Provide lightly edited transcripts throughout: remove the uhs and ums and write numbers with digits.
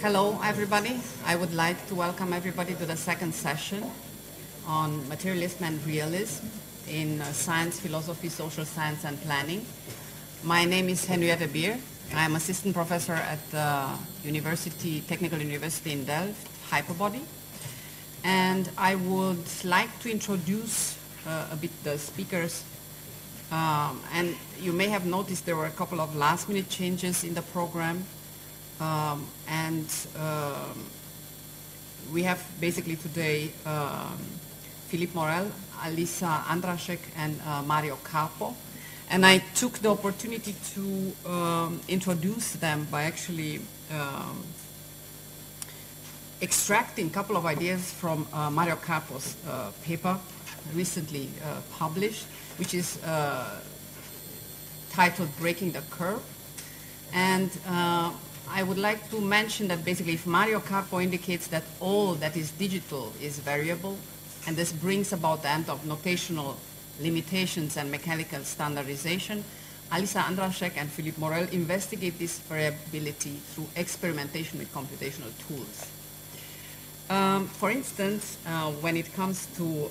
Hello, everybody. I would like to welcome everybody to the second session on materialism and realism in science, philosophy, social science, and planning. My name is Henriette Bier. I'm assistant professor at the Technical University in Delft, Hyperbody. And I would like to introduce a bit the speakers. And you may have noticed there were a couple of last-minute changes in the program. We have basically today Philippe Morel, Alisa, Andrasek, and Mario Carpo. And I took the opportunity to introduce them by actually extracting a couple of ideas from Mario Carpo's paper recently published, which is titled Breaking the Curve. And I would like to mention that basically if Mario Carpo indicates that all that is digital is variable, and this brings about the end of notational limitations and mechanical standardization, Alisa, Andrasek, and Philippe Morel investigate this variability through experimentation with computational tools. For instance, when it comes to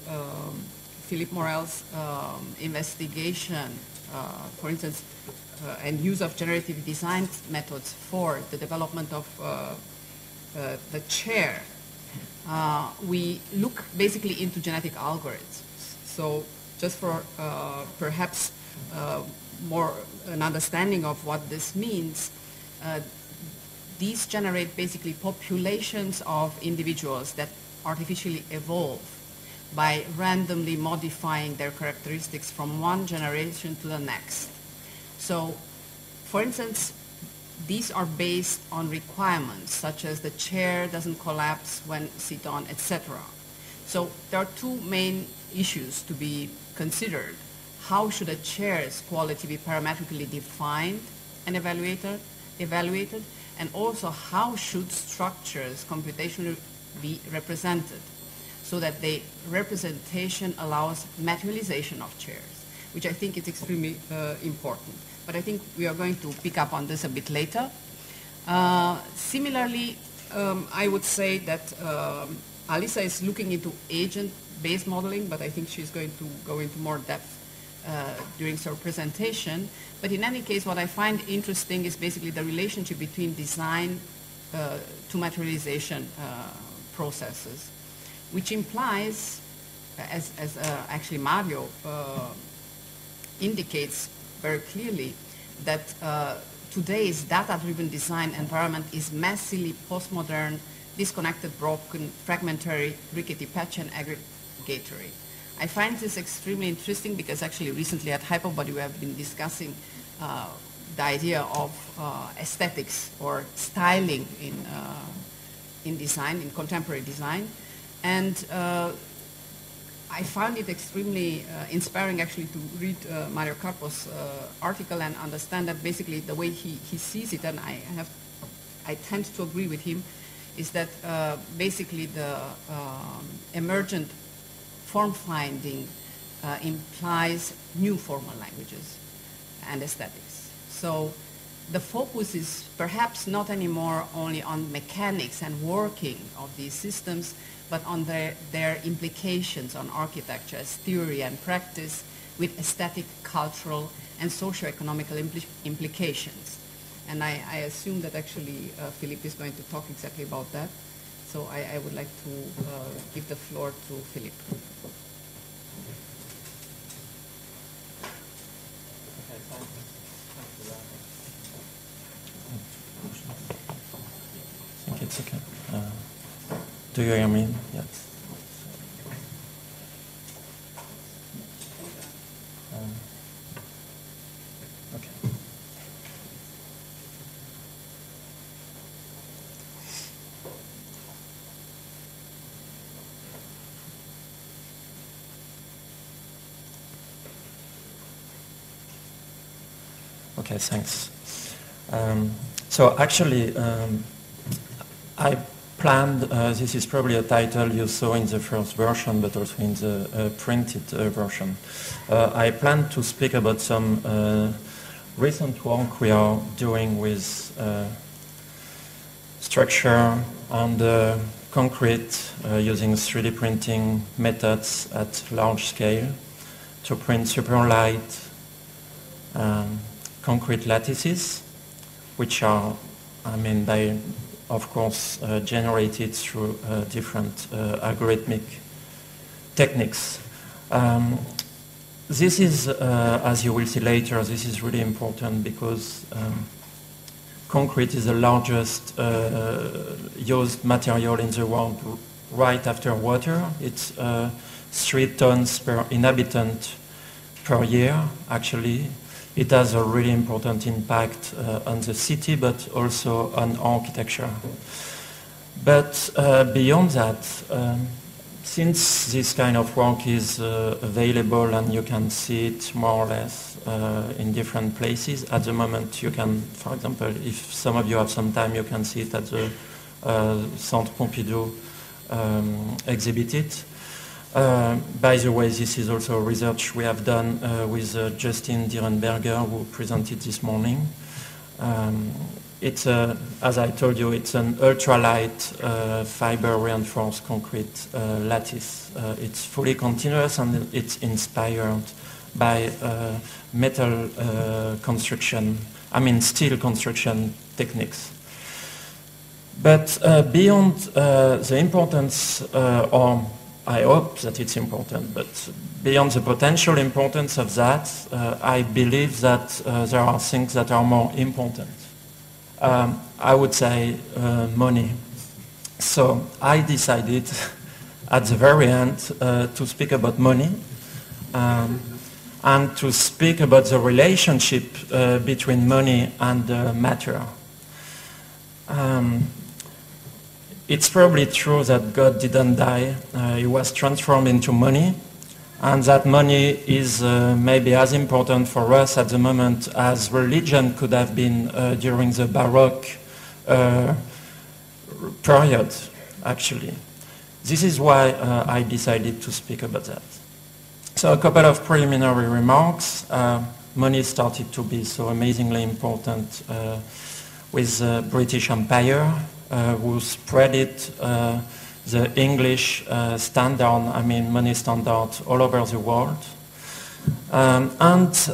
Philippe Morel's investigation, for instance, and use of generative design methods for the development of the chair, we look basically into genetic algorithms. So just for perhaps more an understanding of what this means, these generate basically populations of individuals that artificially evolve by randomly modifying their characteristics from one generation to the next. So, for instance, these are based on requirements such as the chair doesn't collapse when sit on, etc. So there are two main issues to be considered. How should a chair's quality be parametrically defined and evaluated? And also how should structures computationally be represented so that the representation allows materialization of chairs, which I think is extremely important. But I think we are going to pick up on this a bit later. Similarly, I would say that Alisa is looking into agent-based modeling, but I think she's going to go into more depth during her presentation. But in any case, what I find interesting is basically the relationship between design to materialization processes, which implies, as actually Mario indicates very clearly, that today's data-driven design environment is massively postmodern, disconnected, broken, fragmentary, rickety, patchy, and aggregatory. I find this extremely interesting because actually recently at Hyperbody we have been discussing the idea of aesthetics or styling in design, in contemporary design. And I found it extremely inspiring actually to read Mario Carpo's article and understand that basically the way he sees it, and I tend to agree with him, is that basically the emergent form finding implies new formal languages and aesthetics. So the focus is perhaps not anymore only on mechanics and working of these systems, but on their implications on architecture as theory and practice with aesthetic, cultural, and socio-economical implications. And I assume that actually Philippe is going to talk exactly about that. So I would like to give the floor to Philippe. Okay, thanks. I think it's okay. Do you hear me? Yes. Okay. Okay, thanks. So actually, I planned, this is probably a title you saw in the first version, but also in the printed version. I plan to speak about some recent work we are doing with structure and concrete using 3D printing methods at large scale to print super light concrete lattices, which are, they of course generated through different algorithmic techniques. This is, as you will see later, this is really important because concrete is the largest used material in the world right after water. It's 3 tons per inhabitant per year, actually. It has a really important impact on the city, but also on architecture. But beyond that, since this kind of work is available and you can see it more or less in different places, at the moment you can, for example, if some of you have some time, you can see it at the Centre Pompidou exhibited. By the way, this is also research we have done with Justin Dierenberger, who presented this morning. It's, as I told you, it's an ultralight fiber reinforced concrete lattice. It's fully continuous and it's inspired by metal construction, steel construction techniques. But beyond the importance, or I hope that it's important, but beyond the potential importance of that, I believe that there are things that are more important. I would say money. So I decided at the very end to speak about money and to speak about the relationship between money and matter. It's probably true that God didn't die. He was transformed into money, and that money is maybe as important for us at the moment as religion could have been during the Baroque period, actually. This is why I decided to speak about that. So a couple of preliminary remarks. Money started to be so amazingly important with the British Empire, who spread it, the English standard, money standard all over the world. But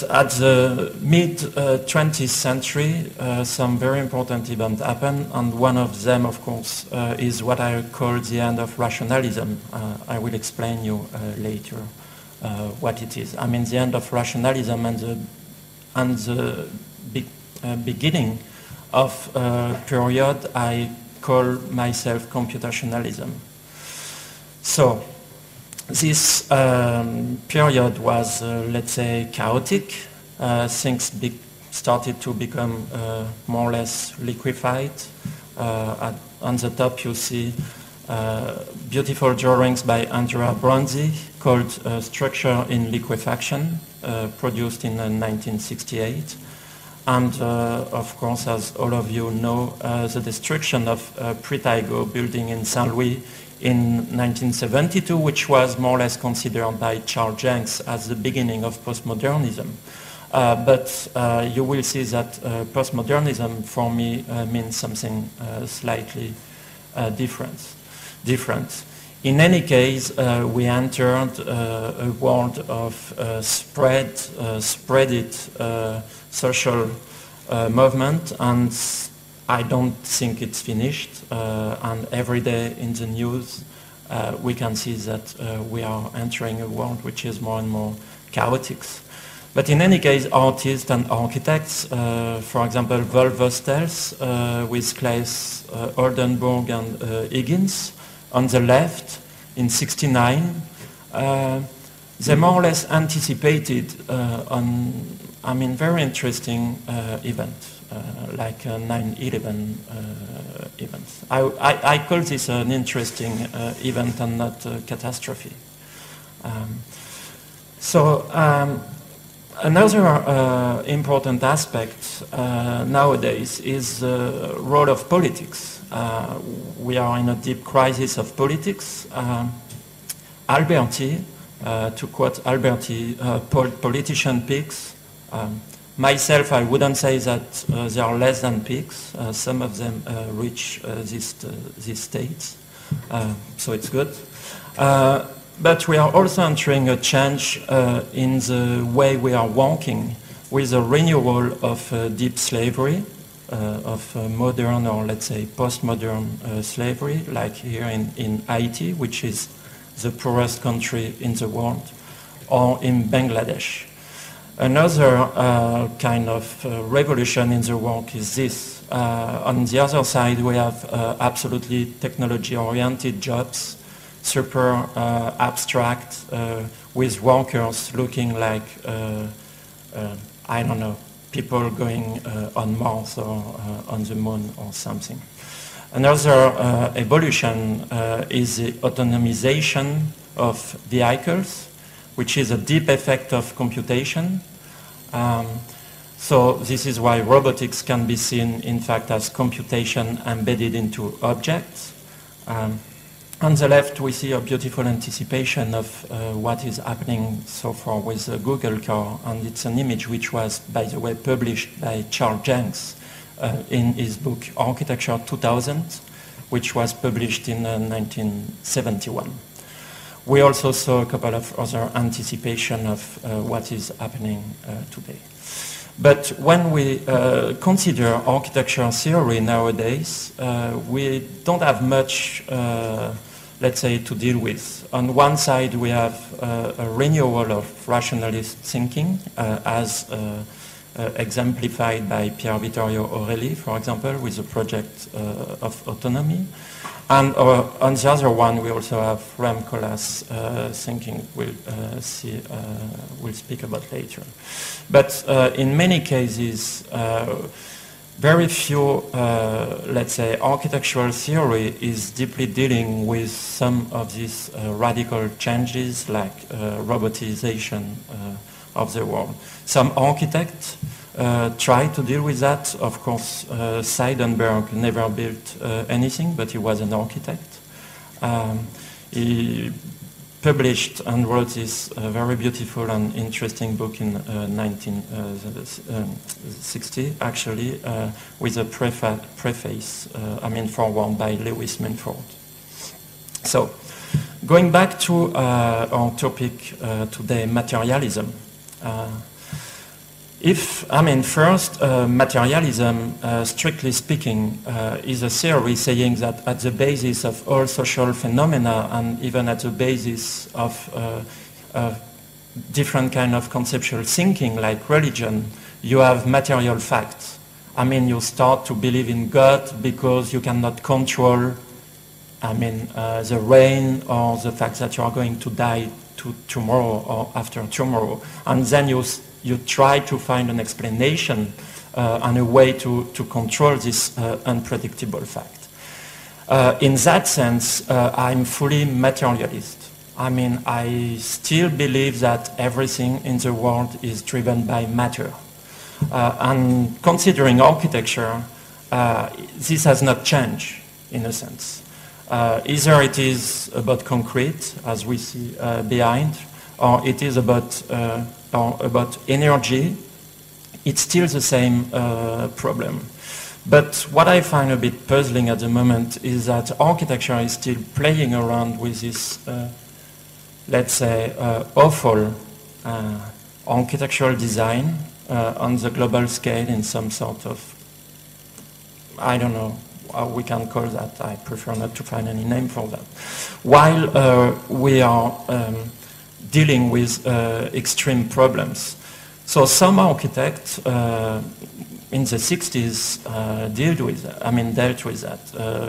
at the mid-20th century, some very important events happened, and one of them, of course, is what I call the end of rationalism. I will explain you later what it is. The end of rationalism and the beginning of a period I call myself computationalism. So this period was, let's say, chaotic. Things started to become more or less liquefied. On the top you see beautiful drawings by Andrea Bronzi called Structure in Liquefaction, produced in 1968. And of course, as all of you know, the destruction of Pritago building in Saint-Louis in 1972, which was more or less considered by Charles Jenks as the beginning of postmodernism. But you will see that postmodernism for me means something slightly different. In any case, we entered a world of spreaded social movement, and I don't think it's finished. And every day in the news, we can see that we are entering a world which is more and more chaotic. But in any case, artists and architects, for example, Wolf Vostels with Claes Oldenburg and Higgins, on the left in '69, they more or less anticipated on, very interesting events, like 9/11 events. I call this an interesting event and not a catastrophe. Another important aspect nowadays is the role of politics. We are in a deep crisis of politics. Alberti, to quote Alberti, politician pigs, Myself, I wouldn't say that they are less than pigs. Some of them reach these states, so it's good. But we are also entering a change in the way we are working, with a renewal of deep slavery, of modern, or let's say postmodern slavery, like here in Haiti, which is the poorest country in the world, or in Bangladesh. Another kind of revolution in the work is this. On the other side, we have absolutely technology-oriented jobs, super abstract, with workers looking like, I don't know, people going on Mars or on the moon or something. Another evolution is the autonomization of vehicles, which is a deep effect of computation. So this is why robotics can be seen, in fact, as computation embedded into objects. On the left, we see a beautiful anticipation of what is happening so far with the Google car, and it's an image which was, by the way, published by Charles Jenks in his book Architecture 2000, which was published in 1971. We also saw a couple of other anticipation of what is happening today. But when we consider architecture theory nowadays, we don't have much, let's say, to deal with. On one side, we have a renewal of rationalist thinking, as exemplified by Pier Vittorio Aureli, for example, with the project of autonomy. And on the other one, we also have Rem Koolhaas thinking we'll speak about later. But in many cases, very few, let's say, architectural theory is deeply dealing with some of these radical changes, like robotization of the world. Some architects try to deal with that. Of course, Seidenberg never built anything, but he was an architect. He published and wrote this very beautiful and interesting book in 1960, actually, with a preface, foreword by Lewis Minford. So, going back to our topic today, materialism. First, materialism, strictly speaking, is a theory saying that at the basis of all social phenomena, and even at the basis of different kind of conceptual thinking, like religion, you have material facts. You start to believe in God because you cannot control, the rain or the fact that you are going to die tomorrow or after tomorrow, and then you try to find an explanation and a way to control this unpredictable fact. In that sense, I'm fully materialist. I still believe that everything in the world is driven by matter. And considering architecture, this has not changed, in a sense. Either it is about concrete, as we see behind, or it is about energy. It's still the same problem. But what I find a bit puzzling at the moment is that architecture is still playing around with this, let's say, awful architectural design on the global scale in some sort of, I don't know how we can call that. I prefer not to find any name for that. While we are dealing with extreme problems. So some architects in the 60s dealt with that.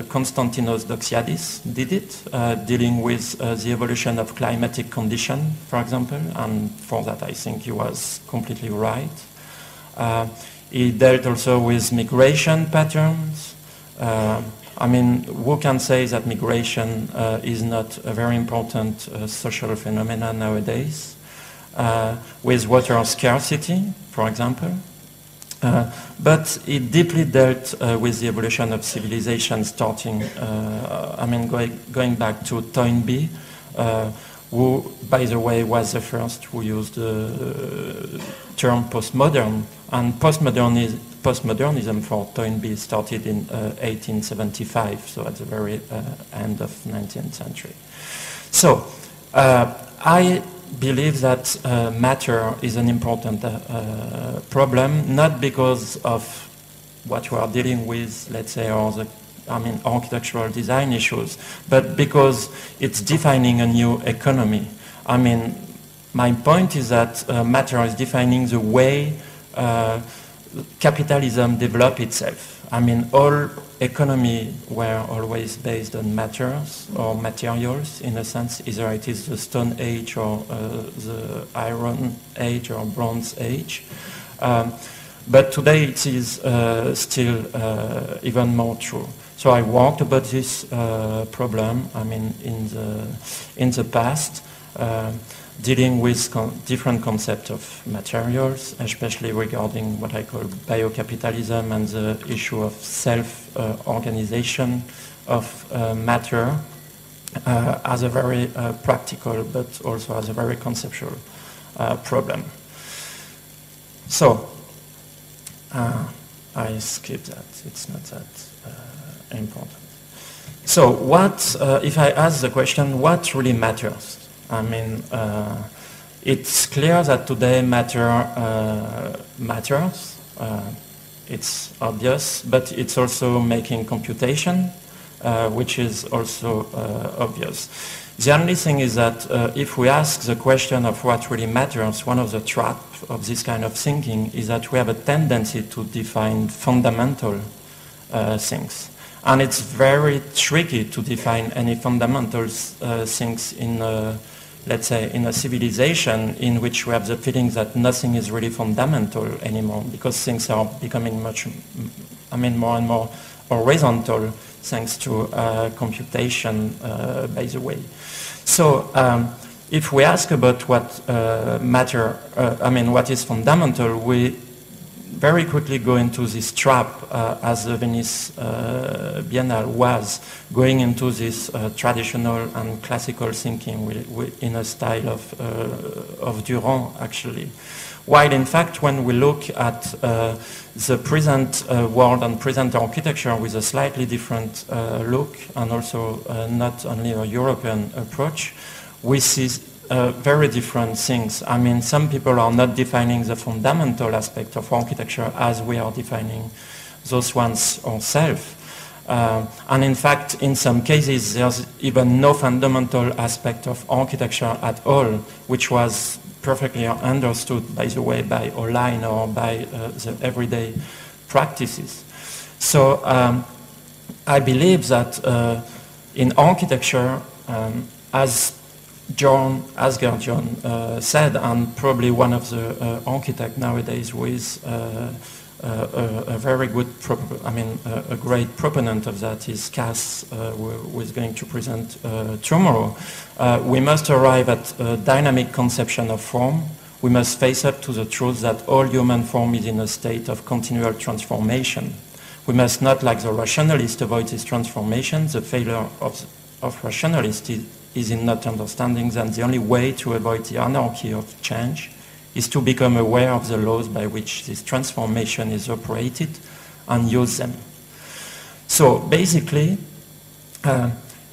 Konstantinos Doxiadis did it, dealing with the evolution of climatic condition, for example, and for that I think he was completely right. He dealt also with migration patterns. Who can say that migration is not a very important social phenomenon nowadays? With water scarcity, for example. But it deeply dealt with the evolution of civilization starting, going back to Toynbee, who, by the way, was the first who used the term postmodern. And postmodernism for Toynbee started in 1875, so at the very end of 19th century. So I believe that matter is an important problem, not because of what we are dealing with, let's say, or the architectural design issues, but because it's defining a new economy. I mean, my point is that matter is defining the way capitalism developed itself. I mean, all economy were always based on matters or materials, in a sense, either it is the Stone Age or the Iron Age or Bronze Age. But today it is still even more true. So I worked about this problem, I mean, in the past, dealing with different concepts of materials, especially regarding what I call biocapitalism and the issue of self-organization of matter as a very practical, but also as a very conceptual problem. So, I skipped that, it's not that important. So what, if I ask the question, what really matters? I mean, it's clear that today matter matters. It's obvious, but it's also making computation, which is also obvious. The only thing is that if we ask the question of what really matters, one of the traps of this kind of thinking is that we have a tendency to define fundamental things. And it's very tricky to define any fundamental things in, let's say, in a civilization in which we have the feeling that nothing is really fundamental anymore, because things are becoming much, I mean, more and more horizontal thanks to computation, by the way. So if we ask about what matter, I mean, what is fundamental, we very quickly go into this trap, as the Venice Biennale was, going into this traditional and classical thinking in a style of Durand, actually. While in fact, when we look at the present world and present architecture with a slightly different look, and also not only a European approach, we see very different things. I mean, some people are not defining the fundamental aspect of architecture as we are defining those ones ourselves. And in fact, in some cases, there's even no fundamental aspect of architecture at all, which was perfectly understood, by the way, by online or by the everyday practices. So I believe that in architecture, as John Asger-John said, and probably one of the architects nowadays with a very good, a great proponent of that is Cass, who is going to present tomorrow. We must arrive at a dynamic conception of form. We must face up to the truth that all human form is in a state of continual transformation. We must not, like the rationalist, avoid this transformation. The failure of rationalists is in not understanding that the only way to avoid the anarchy of change is to become aware of the laws by which this transformation is operated and use them. So basically,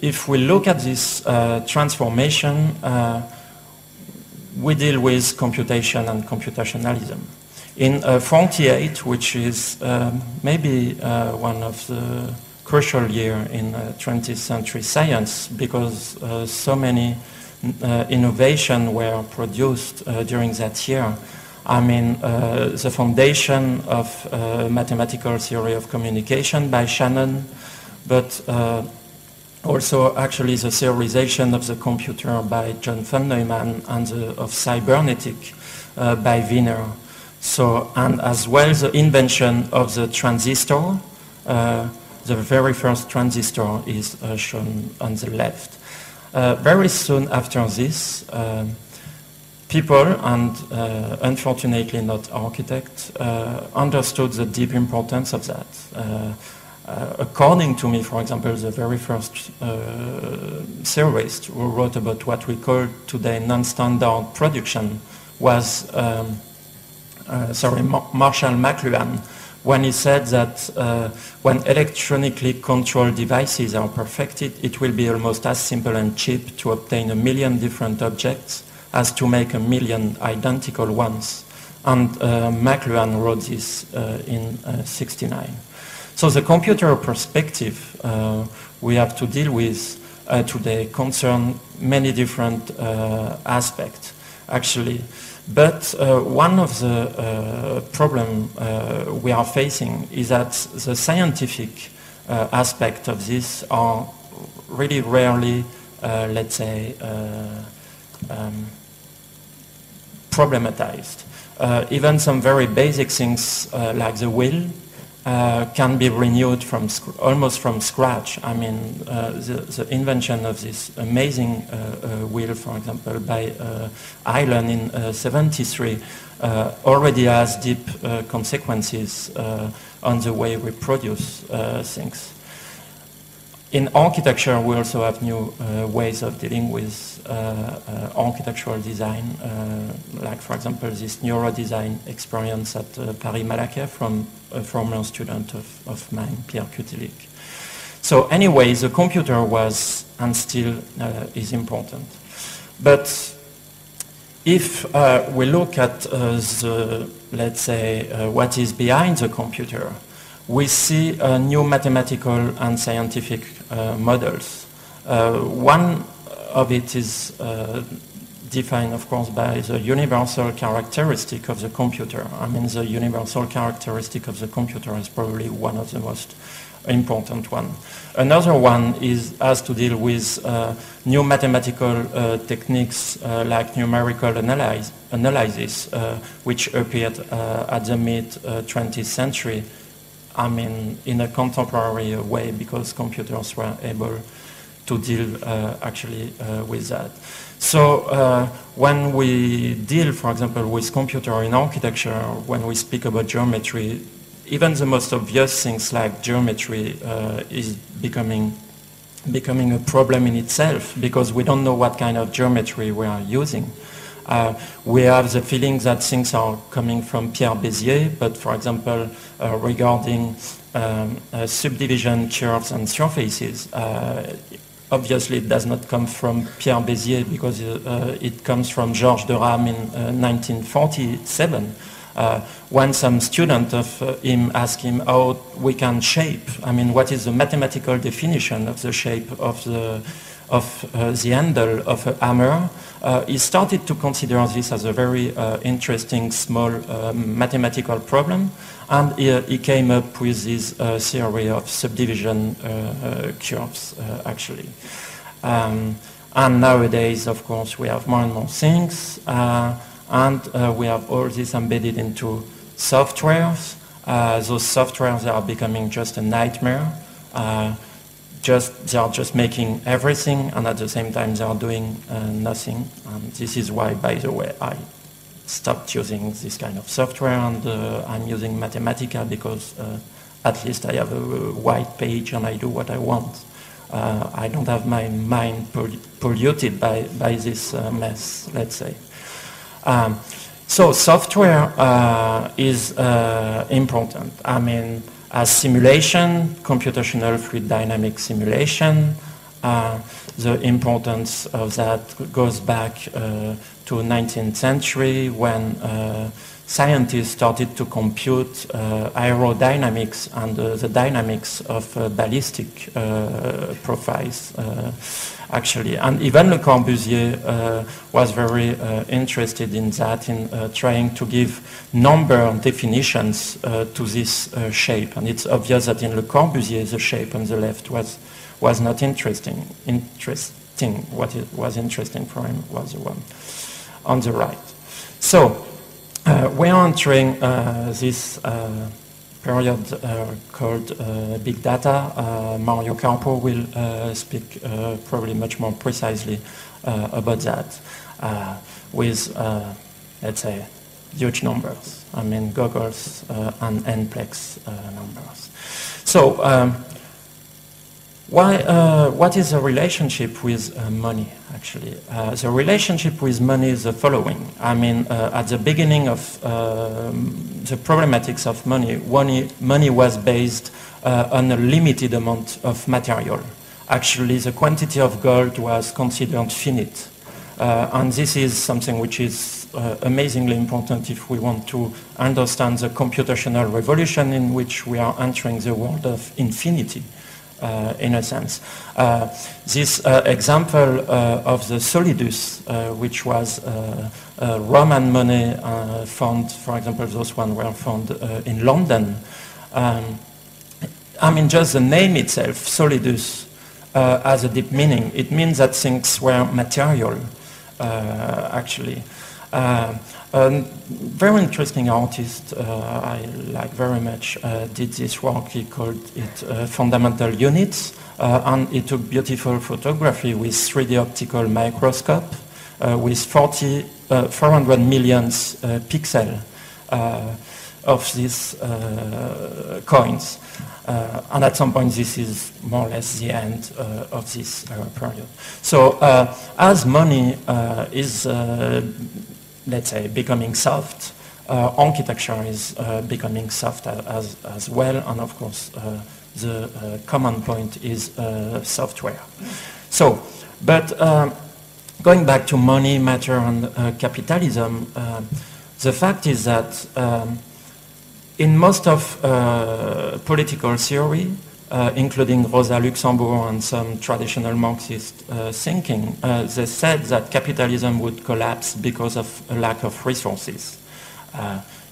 if we look at this transformation, we deal with computation and computationalism. In 48, which is maybe one of the crucial years in 20th century science, because so many innovations were produced during that year. I mean, the foundation of mathematical theory of communication by Shannon, but also actually the theorization of the computer by John von Neumann and of cybernetic by Wiener. So, and as well the invention of the transistor. The very first transistor is shown on the left. Very soon after this, people, and unfortunately not architects, understood the deep importance of that. according to me, for example, the very first theorist who wrote about what we call today non-standard production was, Marshall McLuhan, when he said that when electronically controlled devices are perfected, it will be almost as simple and cheap to obtain 1 million different objects as to make 1 million identical ones. And McLuhan wrote this in '69. So the computer perspective we have to deal with today concern many different aspects, actually. But one of the problems we are facing is that the scientific aspect of this are really rarely, let's say, problematized. Even some very basic things like the wheel can be renewed from almost from scratch. I mean, the invention of this amazing wheel, for example, by Ireland in '73 already has deep consequences on the way we produce things. In architecture, we also have new ways of dealing with architectural design, like, for example, this neurodesign experience at Paris Malaquais from a former student of mine, Pierre Cutilic. So anyway, the computer was and still is important. But if we look at the, let's say, what is behind the computer, we see new mathematical and scientific models. One of it is defined, of course, by the universal characteristic of the computer. I mean, the universal characteristic of the computer is probably one of the most important one. Another one has to deal with new mathematical techniques like numerical analysis, which appeared at the mid-20th century. I mean, in a contemporary way, because computers were able to deal actually with that. So when we deal, for example, with computer in architecture, when we speak about geometry, even the most obvious things like geometry is becoming a problem in itself, because we don't know what kind of geometry we are using. We have the feeling that things are coming from Pierre Bézier, but for example, regarding subdivision curves and surfaces, obviously it does not come from Pierre Bézier, because it comes from Georges de Rame in 1947, when some student of him asked him how we can shape, I mean, what is the mathematical definition of the shape of the handle of a hammer, he started to consider this as a very interesting small mathematical problem, and he came up with this theory of subdivision curves, actually. And nowadays, of course, we have more and more things, and we have all this embedded into softwares. Those softwares are becoming just a nightmare. They are just making everything, and at the same time they are doing nothing. And this is why, by the way, I stopped using this kind of software, and I'm using Mathematica, because at least I have a white page and I do what I want. I don't have my mind polluted by this mess, let's say. So software is important. I mean, as simulation, computational fluid dynamic simulation, the importance of that goes back to 19th century, when scientists started to compute aerodynamics and the dynamics of ballistic profiles, actually. And even Le Corbusier was very interested in that, in trying to give number definitions to this shape. And it's obvious that in Le Corbusier, the shape on the left was not interesting. What was interesting for him was the one on the right. So we are entering this period called big data. Mario Carpo will speak probably much more precisely about that, with, let's say, huge numbers. I mean, goggles and n-plex numbers. So what is the relationship with money, actually? The relationship with money is the following. I mean, at the beginning of the problematics of money, money was based on a limited amount of material. Actually, the quantity of gold was considered finite. And this is something which is amazingly important if we want to understand the computational revolution in which we are entering the world of infinity. In a sense. This example of the solidus, which was Roman money found, for example, those ones were found in London. I mean, just the name itself, solidus, has a deep meaning. It means that things were material, actually. A very interesting artist I like very much did this work. He called it Fundamental Units, and he took beautiful photography with 3D optical microscope with 400 million pixels of these coins. And at some point this is more or less the end of this period. So as money is let's say, becoming soft, architecture is becoming soft as well, and of course the common point is software. So, but going back to money, matter, and capitalism, the fact is that in most of political theory, including Rosa Luxemburg and some traditional Marxist thinking, they said that capitalism would collapse because of a lack of resources.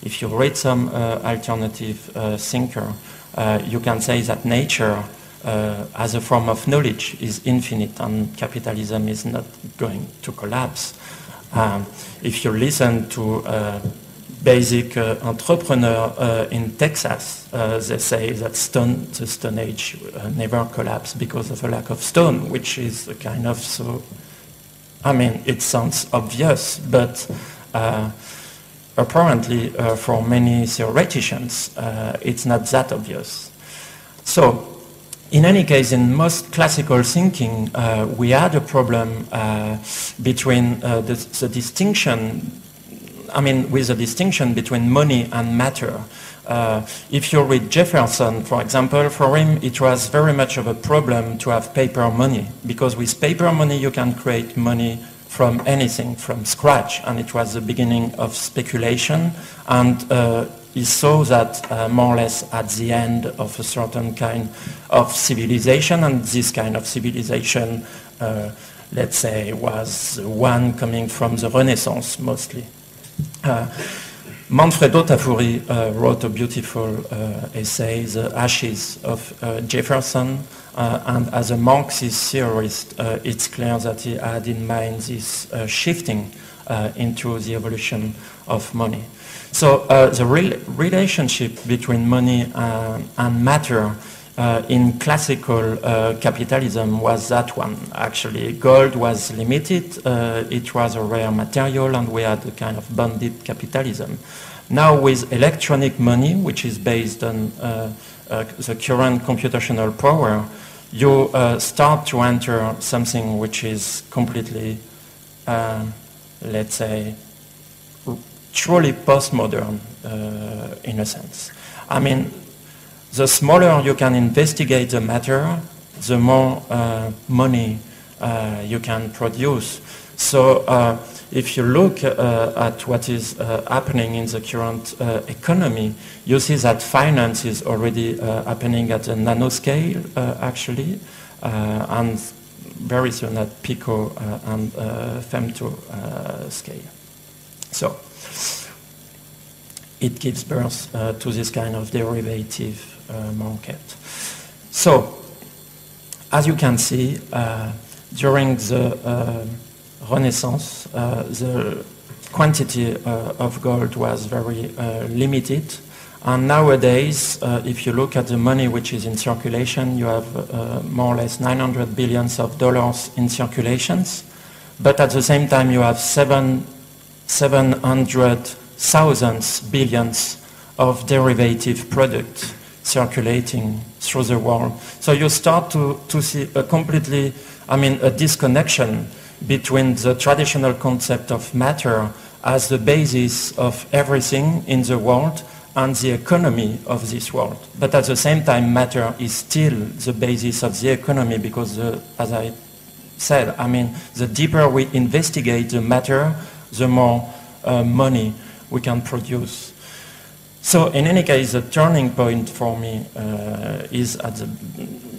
If you read some alternative thinker, you can say that nature as a form of knowledge is infinite and capitalism is not going to collapse. If you listen to basic entrepreneur in Texas, they say that the Stone Age never collapsed because of a lack of stone, which is a kind of so, I mean, it sounds obvious, but apparently for many theoreticians, it's not that obvious. So, in any case, in most classical thinking, we had a problem between the distinction, I mean, with the distinction between money and matter. If you read Jefferson, for example, for him it was very much of a problem to have paper money, because with paper money you can create money from anything, from scratch, and it was the beginning of speculation, and he saw that more or less at the end of a certain kind of civilization, and this kind of civilization, let's say, was one coming from the Renaissance mostly. Manfredo Tafuri wrote a beautiful essay, The Ashes of Jefferson, and as a Marxist theorist, it's clear that he had in mind this shifting into the evolution of money. So the relationship between money and matter in classical capitalism was that one. Actually, gold was limited, it was a rare material, and we had a kind of bonded capitalism. Now with electronic money, which is based on the current computational power, you start to enter something which is completely, let's say, truly postmodern in a sense. I mean, the smaller you can investigate the matter, the more money you can produce. So if you look at what is happening in the current economy, you see that finance is already happening at a nanoscale, actually, and very soon at pico and femto scale. So it gives birth to this kind of derivative market. So, as you can see, during the Renaissance, the quantity of gold was very limited. And nowadays, if you look at the money which is in circulation, you have more or less $900 billion in circulations. But at the same time, you have 700 thousands, billions of derivative products circulating through the world. So you start to see a completely, a disconnection between the traditional concept of matter as the basis of everything in the world and the economy of this world. But at the same time, matter is still the basis of the economy because, as I said, the deeper we investigate the matter, the more money we can produce. So in any case, the turning point for me is at the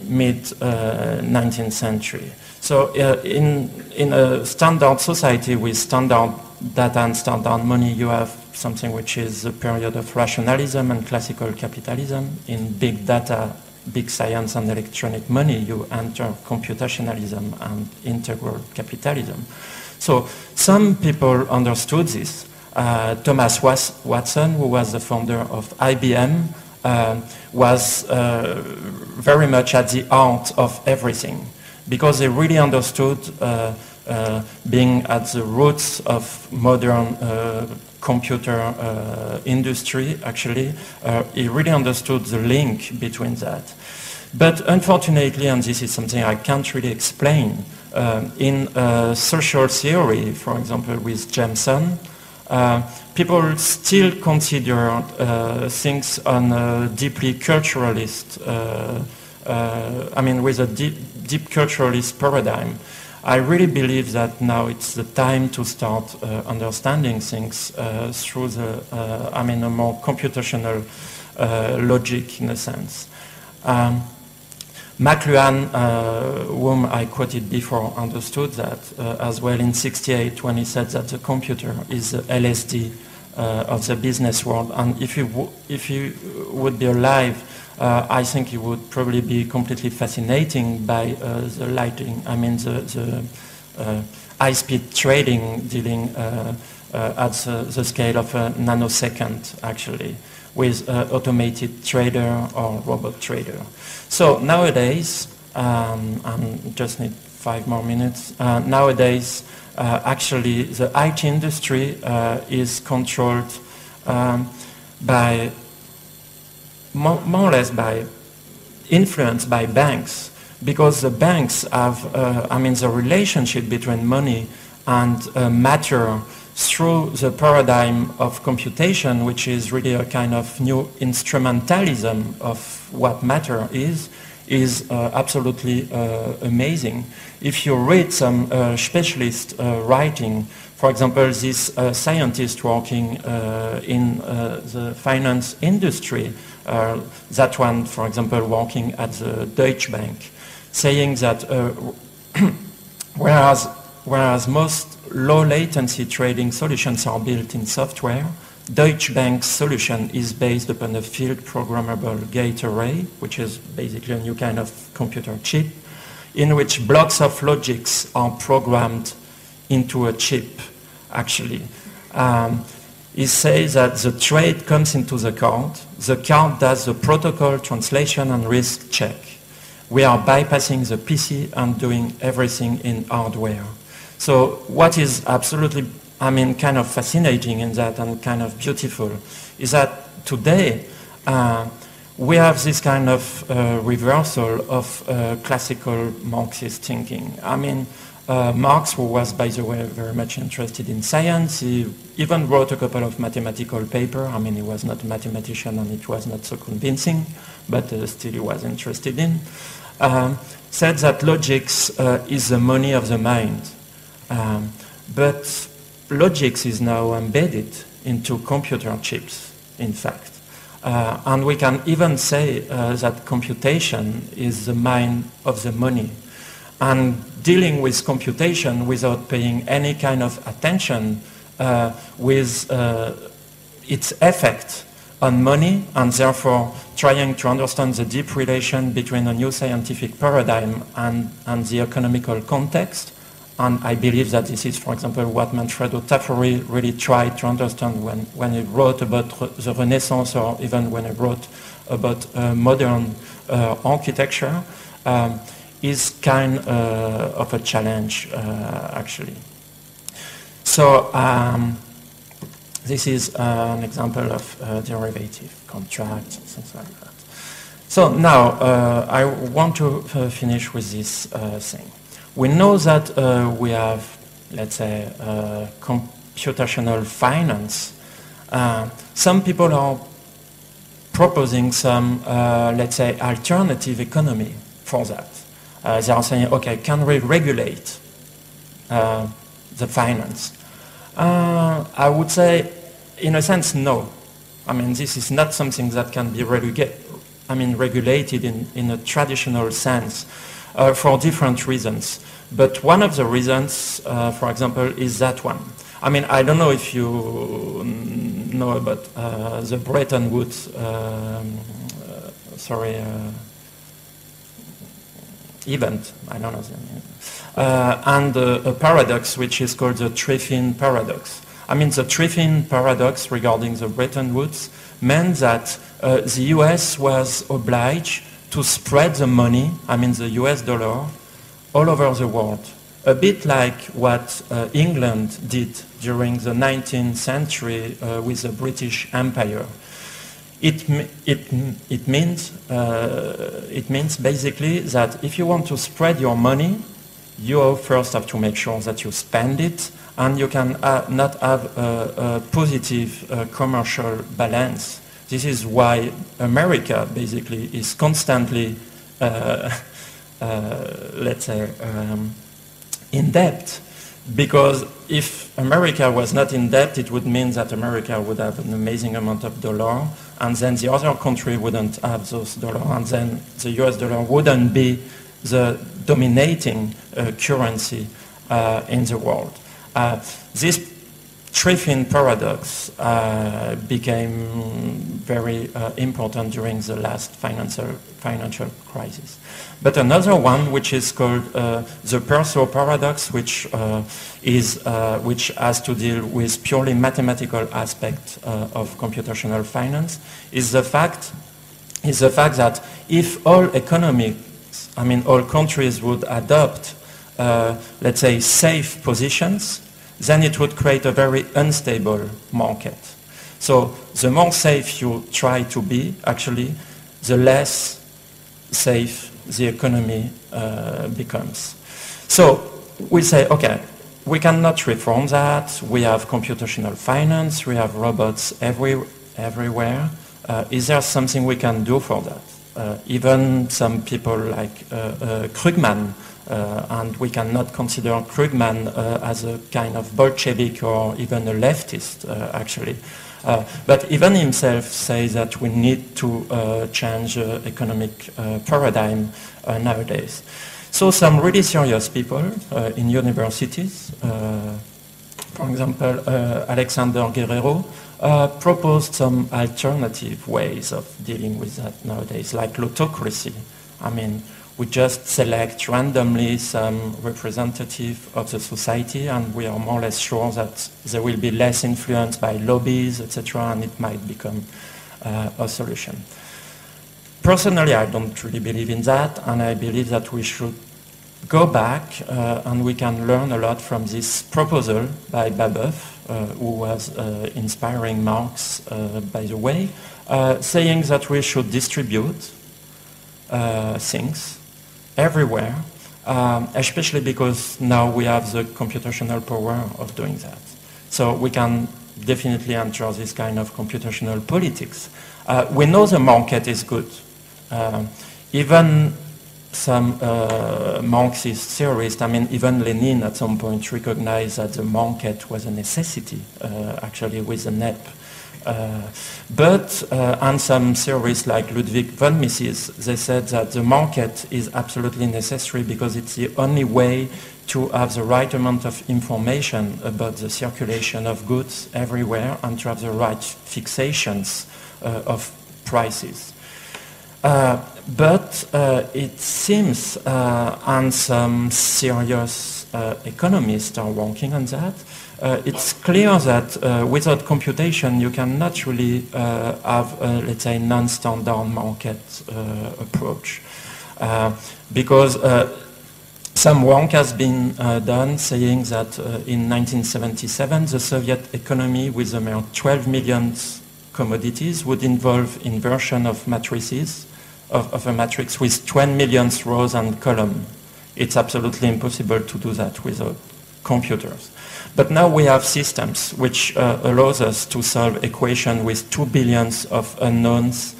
mid-19th century. So in a standard society with standard data and standard money, you have something which is a period of rationalism and classical capitalism. In big data, big science and electronic money, you enter computationalism and integral capitalism. So some people understood this. Thomas Watson, who was the founder of IBM, was very much at the heart of everything because they really understood being at the roots of modern computer industry, actually. He really understood the link between that. But unfortunately, and this is something I can't really explain, in social theory, for example, with Jameson, people still consider things on a deeply culturalist, with a deep culturalist paradigm. I really believe that now it's the time to start understanding things through the, a more computational logic in a sense. McLuhan, whom I quoted before, understood that as well in '68 when he said that the computer is the LSD of the business world. And if you would be alive, I think it would probably be completely fascinating by the lighting, the high-speed trading dealing at the scale of a nanosecond, actually, with automated trader or robot trader. So nowadays, I just need 5 more minutes, nowadays, actually, the IT industry is controlled by more or less by influenced by banks, because the banks have, the relationship between money and matter through the paradigm of computation, which is really a kind of new instrumentalism of what matter is absolutely amazing. If you read some specialist writing, for example, this scientist working in the finance industry, that one, for example, working at the Deutsche Bank, saying that whereas most low latency trading solutions are built in software, Deutsche Bank's solution is based upon a field programmable gate array, which is basically a new kind of computer chip, in which blocks of logics are programmed into a chip, actually. He says that the trade comes into the card does the protocol translation and risk check. We are bypassing the PC and doing everything in hardware. So what is absolutely, kind of fascinating in that and kind of beautiful is that today we have this kind of reversal of classical Marxist thinking. Marx, who was, by the way, very much interested in science, he even wrote a couple of mathematical papers. He was not a mathematician and it was not so convincing, but still he was interested in. Said that logics is the money of the mind. But logics is now embedded into computer chips, in fact. And we can even say that computation is the mind of the money. And dealing with computation without paying any kind of attention with its effect on money, and therefore trying to understand the deep relation between a new scientific paradigm and the economical context. And I believe that this is, for example, what Manfredo Tafuri really tried to understand when he wrote about the Renaissance, or even when he wrote about modern architecture, is kind of a challenge, actually. So This is an example of derivative contract, things like that. So now I want to finish with this thing. We know that we have, let's say, computational finance. Some people are proposing some, let's say, alternative economy for that. They are saying, okay, can we regulate the finance? I would say, in a sense, no. I mean, this is not something that can be regulated in a traditional sense for different reasons. But one of the reasons, for example, is that one. I mean, I don't know if you know about the Bretton Woods, event, I don't know the name, and a paradox which is called the Triffin paradox. I mean, the Triffin paradox regarding the Bretton Woods meant that the US was obliged to spread the money, I mean the US dollar, all over the world. A bit like what England did during the 19th century with the British Empire. It means basically that if you want to spread your money, you first have to make sure that you spend it, and you can not have a positive commercial balance. This is why America basically is constantly, let's say, in debt. Because if America was not in debt, it would mean that America would have an amazing amount of dollar, and then the other country wouldn't have those dollars, and then the US dollar wouldn't be the dominating currency in the world. This Triffin paradox became very important during the last financial crisis. But another one, which is called the Perso paradox, which has to deal with purely mathematical aspect of computational finance, is the fact that if all economies, I mean all countries would adopt, let's say, safe positions, then it would create a very unstable market. So the more safe you try to be, actually, the less safe the economy becomes. So we say, okay, we cannot reform that. We have computational finance. We have robots everywhere. Is there something we can do for that? Even some people like Krugman, and we cannot consider Krugman as a kind of Bolshevik or even a leftist, actually. But even himself says that we need to change economic paradigm nowadays. So some really serious people in universities, for example, Alexander Guerrero, proposed some alternative ways of dealing with that nowadays, like lotocracy. I mean, we just select randomly some representative of the society, and we are more or less sure that they will be less influenced by lobbies, etc., and it might become a solution. Personally, I don't really believe in that, and I believe that we should go back and we can learn a lot from this proposal by Babeuf, who was inspiring Marx, by the way, saying that we should distribute things everywhere, especially because now we have the computational power of doing that. So we can definitely enter this kind of computational politics. We know the market is good. Even some Marxist theorists, I mean, even Lenin at some point recognized that the market was a necessity, actually, with the NEP. And some theorists like Ludwig von Mises, they said that the market is absolutely necessary because it's the only way to have the right amount of information about the circulation of goods everywhere and to have the right fixations of prices. But it seems, and some serious economists are working on that, it's clear that without computation you cannot really have, let's say, non-standard market approach. Because Some work has been done saying that in 1977 the Soviet economy with a mere 12 million commodities would involve inversion of matrices, of a matrix with 20 million rows and columns. It's absolutely impossible to do that without computers. But now we have systems which allows us to solve equations with 2 billion of unknowns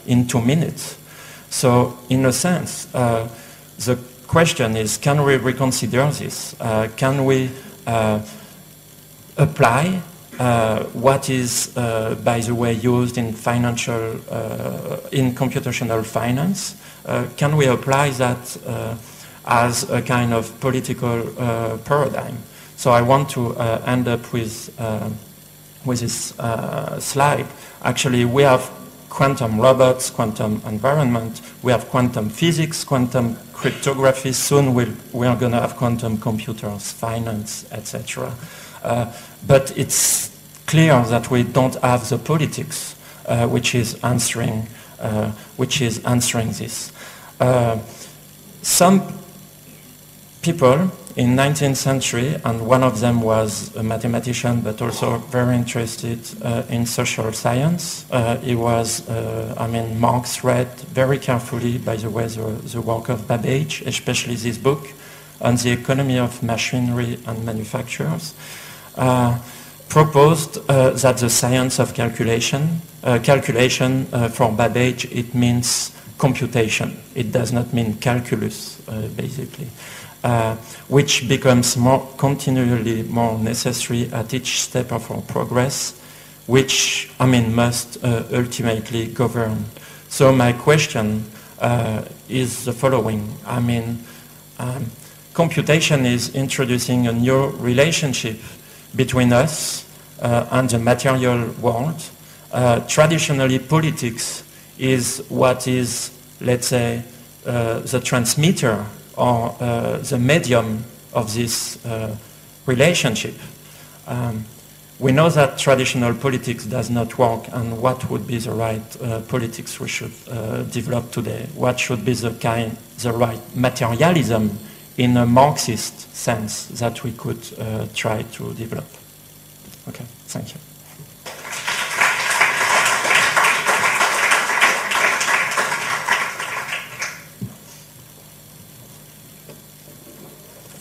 in 2 minutes. So in a sense, the question is, can we reconsider this? Can we apply what is, by the way, used in financial, in computational finance? Can we apply that as a kind of political paradigm? So I want to end up with this slide. Actually, we have quantum robots, quantum environment, we have quantum physics, quantum cryptography, soon we are going to have quantum computers, finance, etc. But it's clear that we don't have the politics which is answering this. Some people in 19th century, and one of them was a mathematician but also very interested in social science. He was, Marx read very carefully, by the way, the work of Babbage, especially this book on the economy of machinery and manufacturers, proposed that the science of calculation for Babbage, it means computation. It does not mean calculus, basically. Which becomes continually more necessary at each step of our progress, which, must ultimately govern. So my question is the following. Computation is introducing a new relationship between us and the material world. Traditionally, politics is what is, let's say, the transmitter or the medium of this relationship. We know that traditional politics does not work, and what would be the right politics we should develop today? What should be the right materialism in a Marxist sense that we could try to develop? Okay, thank you.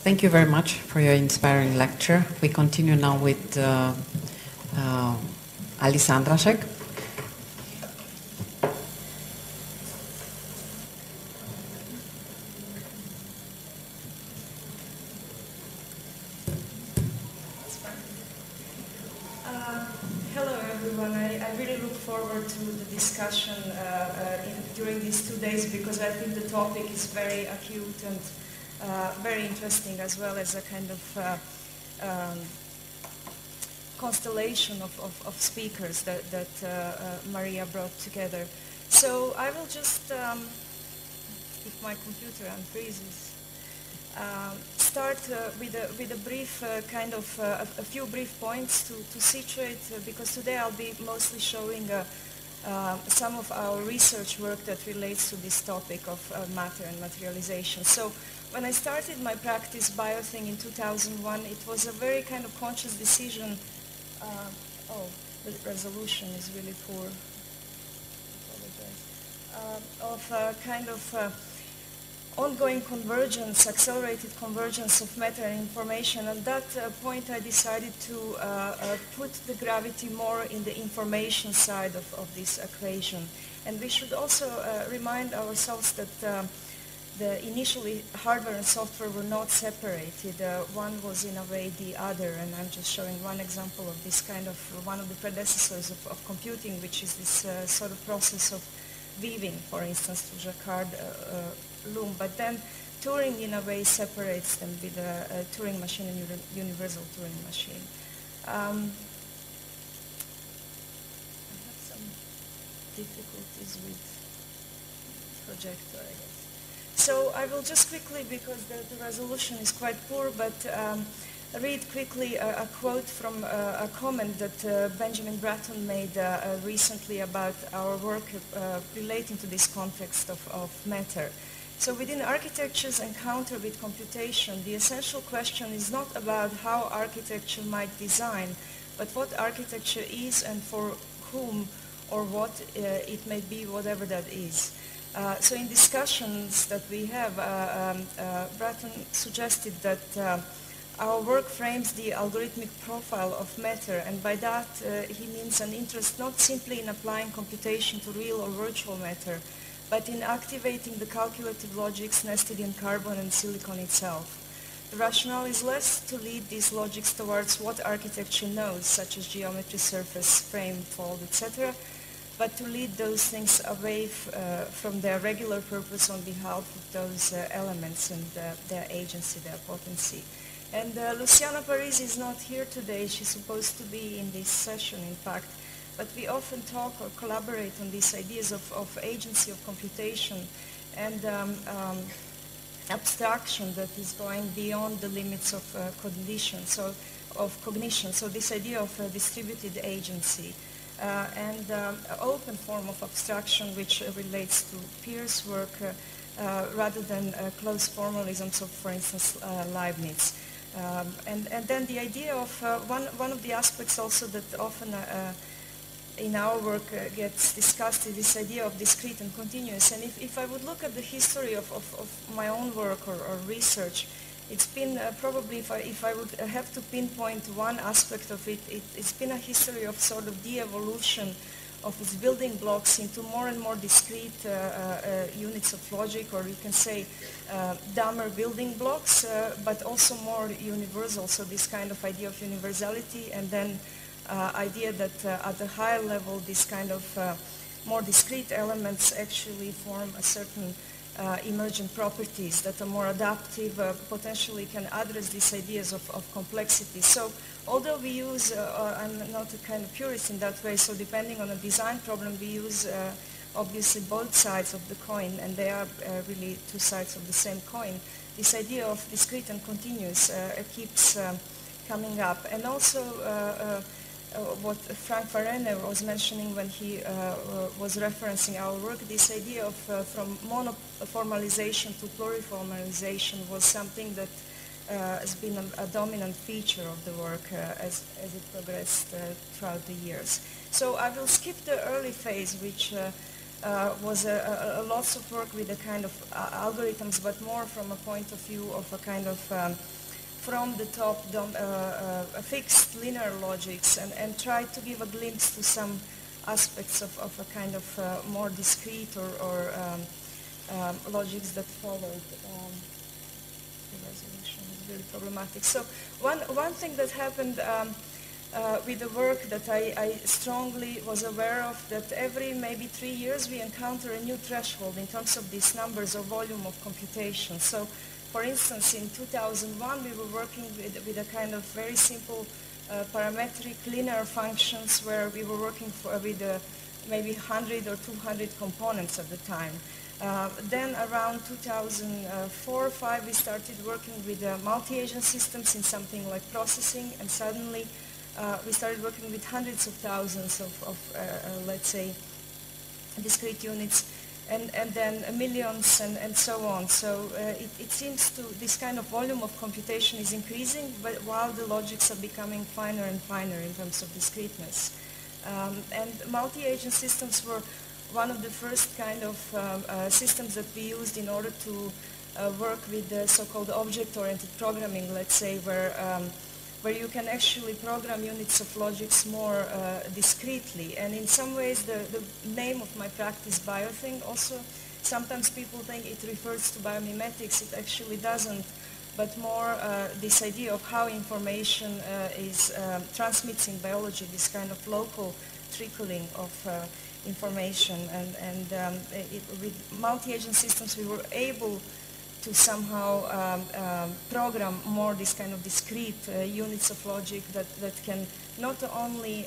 Thank you very much for your inspiring lecture. We continue now with Alisa Andrasek. Hello everyone. I really look forward to the discussion during these 2 days because I think the topic is very acute and very interesting, as well as a kind of constellation of speakers that Maria brought together. So I will just, if my computer unfreezes, start with a brief a few brief points to situate, because today I'll be mostly showing some of our research work that relates to this topic of matter and materialization. So when I started my practice biothing in 2001, it was a very kind of conscious decision. The resolution is really poor. Of ongoing convergence, accelerated convergence of matter and information. At that point, I decided to put the gravity more in the information side of this equation. And we should also remind ourselves that initially hardware and software were not separated. One was in a way the other, and I'm just showing one example of this kind of, one of the predecessors of computing, which is this sort of process of weaving, for instance, to jacquard loom. But then Turing in a way separates them with a Turing machine and universal Turing machine. I have some difficulties with projector, I guess. So I will just quickly, because the resolution is quite poor, but read quickly a quote from a comment that Benjamin Bratton made recently about our work relating to this context of matter. So within architecture's encounter with computation, the essential question is not about how architecture might design, but what architecture is and for whom or what it may be, whatever that is. So in discussions that we have, Bratton suggested that our work frames the algorithmic profile of matter, and by that he means an interest not simply in applying computation to real or virtual matter, but in activating the calculative logics nested in carbon and silicon itself. The rationale is less to lead these logics towards what architecture knows, such as geometry, surface, frame, fold, etc., but to lead those things away from their regular purpose on behalf of those elements and their agency, their potency. And Luciana Paris is not here today. She's supposed to be in this session, in fact. But we often talk or collaborate on these ideas of agency of computation and abstraction that is going beyond the limits of cognition. So this idea of distributed agency and open form of abstraction which relates to Pier's work rather than close formalisms of, for instance, Leibniz. And then the idea of one of the aspects also that often in our work gets discussed is this idea of discrete and continuous. And if I would look at the history of my own work or research, it's been probably, if I would have to pinpoint one aspect of it, it's been a history of sort of de-evolution of its building blocks into more and more discrete units of logic, or you can say dumber building blocks, but also more universal. So this kind of idea of universality, and then idea that at a higher level, this kind of more discrete elements actually form a certain emergent properties that are more adaptive, potentially can address these ideas of complexity. So although we use, I'm not a kind of purist in that way, so depending on a design problem, we use obviously both sides of the coin, and they are really two sides of the same coin. This idea of discrete and continuous keeps coming up. And also what Frank Varenne was mentioning when he was referencing our work, this idea of from monoformalization to pluriformalization was something that has been a dominant feature of the work as it progressed throughout the years. So I will skip the early phase, which was lots of work with a kind of algorithms, but more from a point of view of a kind of from the top fixed linear logics, and try to give a glimpse to some aspects of a kind of more discrete or logics that followed. The resolution is really problematic. So one thing that happened with the work that I strongly was aware of, that every maybe 3 years we encounter a new threshold in terms of these numbers or volume of computation. So for instance, in 2001 we were working with a kind of very simple parametric linear functions where we were working with maybe 100 or 200 components at the time. Then around 2004-05 we started working with multi-agent systems in something like processing, and suddenly we started working with hundreds of thousands of let's say, discrete units, and then millions and so on. So it seems to, this kind of volume of computation is increasing, but while the logics are becoming finer and finer in terms of discreteness. And multi-agent systems were one of the first kind of systems that we used in order to work with the so-called object-oriented programming, let's say, where you can actually program units of logics more discretely. And in some ways, the name of my practice, biothing, also sometimes people think it refers to biomimetics. It actually doesn't, but more this idea of how information is transmits in biology, this kind of local trickling of information. And with multi-agent systems, we were able to somehow program more this kind of discrete units of logic that can not only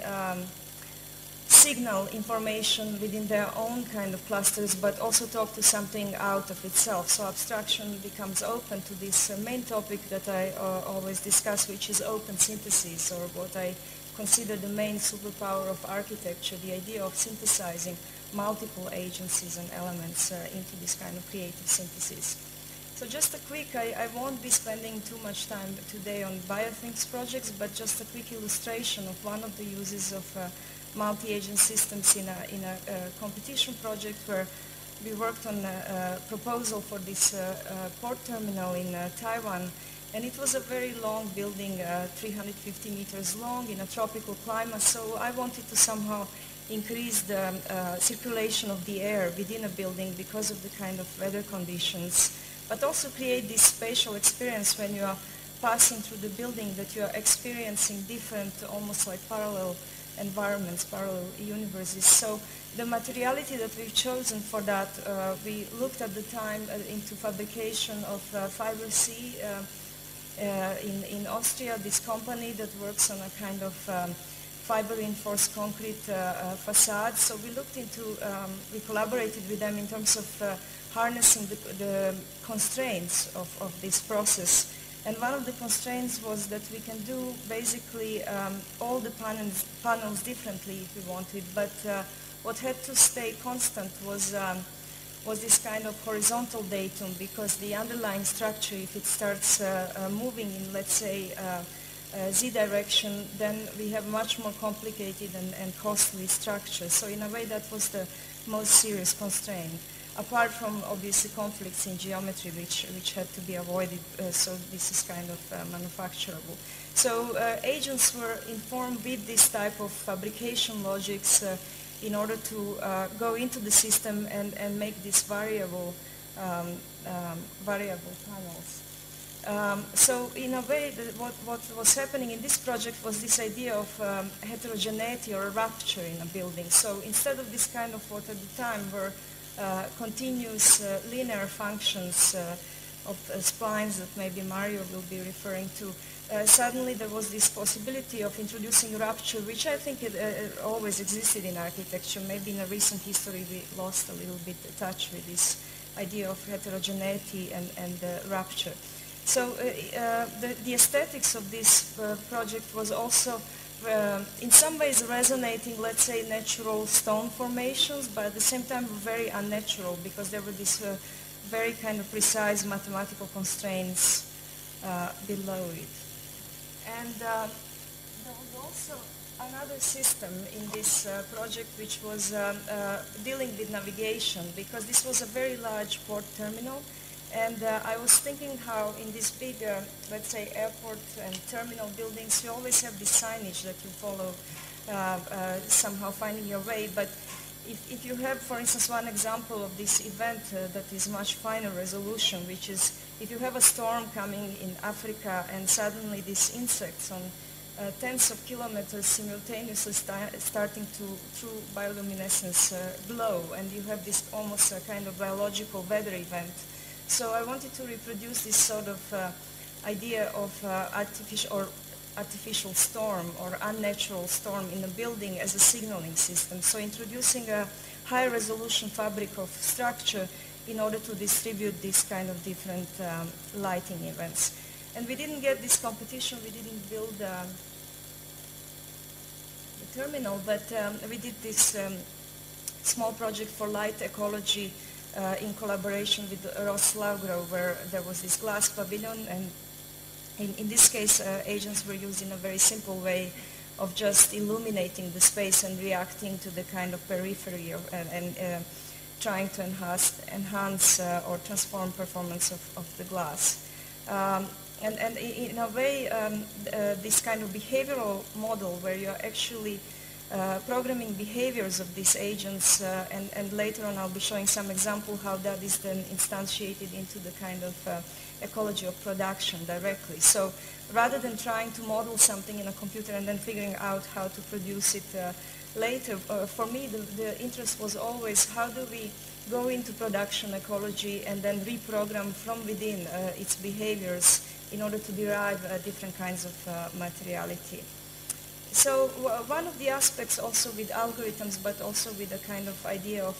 signal information within their own kind of clusters, but also talk to something out of itself. So abstraction becomes open to this main topic that I always discuss, which is open synthesis, or what I consider the main superpower of architecture, the idea of synthesizing multiple agencies and elements into this kind of creative synthesis. So just a quick, I won't be spending too much time today on BioThings projects, but just a quick illustration of one of the uses of multi-agent systems in a competition project where we worked on a proposal for this port terminal in Taiwan. And it was a very long building, 350 meters long in a tropical climate. So I wanted to somehow increase the circulation of the air within a building because of the kind of weather conditions, but also create this spatial experience when you are passing through the building, that you are experiencing different, almost like parallel environments, parallel universes. So the materiality that we've chosen for that, we looked at the time into fabrication of Fiber C in Austria, this company that works on a kind of fiber-reinforced concrete facade. So we looked into, we collaborated with them in terms of harnessing the constraints of this process. And one of the constraints was that we can do basically all the panels differently if we wanted, but what had to stay constant was this kind of horizontal datum, because the underlying structure, if it starts moving in, let's say, Z direction, then we have much more complicated and costly structure. So in a way that was the most serious constraint, apart from obviously conflicts in geometry which had to be avoided, so this is kind of manufacturable. So agents were informed with this type of fabrication logics in order to go into the system and make these variable panels. So in a way, what was happening in this project was this idea of heterogeneity or rupture in a building. So instead of this kind of what at the time were continuous linear functions of splines that maybe Mario will be referring to, suddenly there was this possibility of introducing rupture, which I think it always existed in architecture. Maybe in a recent history we lost a little bit the touch with this idea of heterogeneity and rupture. So the aesthetics of this project was also in some ways resonating, let's say, natural stone formations, but at the same time very unnatural, because there were these very kind of precise mathematical constraints below it. And there was also another system in this project which was dealing with navigation, because this was a very large port terminal. And I was thinking how in these big, let's say, airport and terminal buildings, you always have this signage that you follow, somehow finding your way. But if you have, for instance, one example of this event that is much finer resolution, which is if you have a storm coming in Africa and suddenly these insects on tens of kilometers simultaneously starting to, through bioluminescence, glow, and you have this almost a kind of biological weather event. So I wanted to reproduce this sort of idea of artificial storm or unnatural storm in a building as a signaling system. So introducing a high resolution fabric of structure in order to distribute this kind of different lighting events. And we didn't get this competition, we didn't build the terminal, but we did this small project for light ecology in collaboration with Ross Laugro, where there was this glass pavilion, and in this case agents were used in a very simple way of just illuminating the space and reacting to the kind of periphery of, and trying to enhance or transform performance of the glass. And in a way, this kind of behavioral model where you're actually programming behaviors of these agents, and later on I'll be showing some example how that is then instantiated into the kind of ecology of production directly. So rather than trying to model something in a computer and then figuring out how to produce it later, for me the interest was always how do we go into production ecology and then reprogram from within its behaviors in order to derive different kinds of materiality. So one of the aspects also with algorithms, but also with a kind of idea of,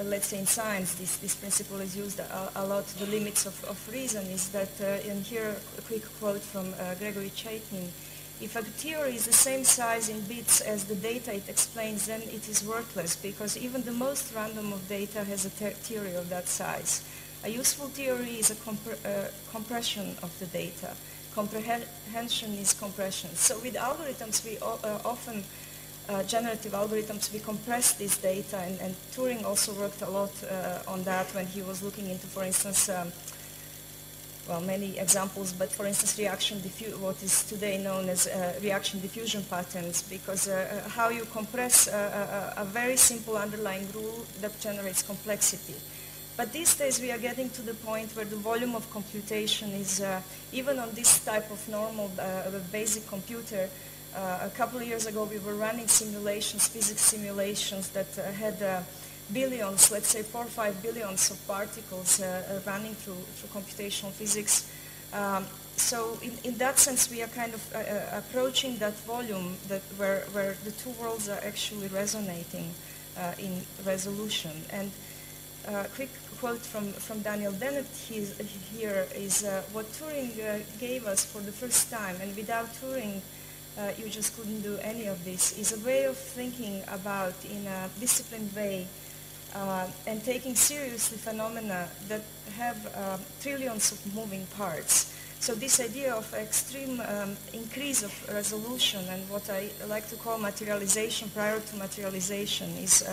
let's say in science, this principle is used a lot to the limits of reason, is that, and here a quick quote from Gregory Chaitin, If a theory is the same size in bits as the data it explains, then it is worthless, because even the most random of data has a theory of that size. A useful theory is a compression of the data. Comprehension is compression. So with algorithms, we often, generative algorithms, we compress this data, and Turing also worked a lot on that when he was looking into, for instance, well, many examples, but for instance, what is today known as reaction diffusion patterns, because how you compress a very simple underlying rule that generates complexity. But these days we are getting to the point where the volume of computation is, even on this type of normal basic computer, a couple of years ago we were running simulations, physics simulations that had billions, let's say 4 or 5 billions of particles running through computational physics. So in that sense we are kind of approaching that volume where the two worlds are actually resonating in resolution. And a quick quote from Daniel Dennett here is what Turing gave us for the first time, and without Turing you just couldn't do any of this, is a way of thinking about in a disciplined way and taking seriously phenomena that have trillions of moving parts. So this idea of extreme increase of resolution and what I like to call materialization prior to materialization is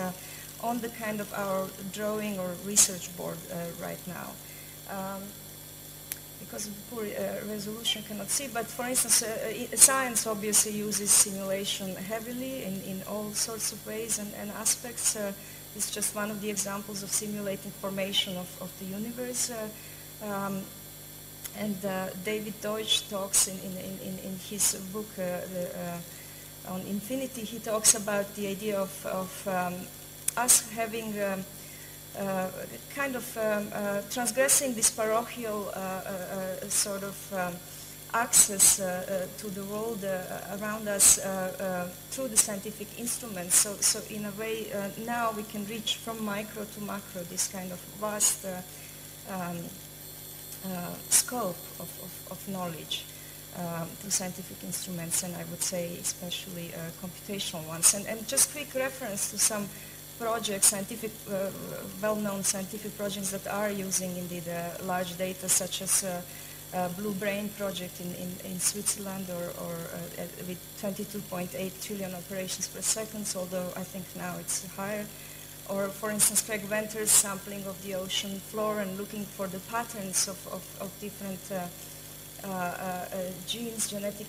on the kind of our drawing or research board right now. Because of the poor resolution cannot see, but for instance, science obviously uses simulation heavily in all sorts of ways and aspects. It's just one of the examples of simulating formation of the universe. And David Deutsch talks in his book on infinity, he talks about the idea of us having kind of transgressing this parochial sort of access to the world around us through the scientific instruments. So in a way, now we can reach from micro to macro this kind of vast scope of knowledge through scientific instruments, and I would say especially computational ones. And just quick reference to some projects, scientific, well-known scientific projects that are using indeed large data, such as Blue Brain project in Switzerland, or with 22.8 trillion operations per second, although I think now it's higher. Or, for instance, Craig Venter's sampling of the ocean floor and looking for the patterns of different genes, genetic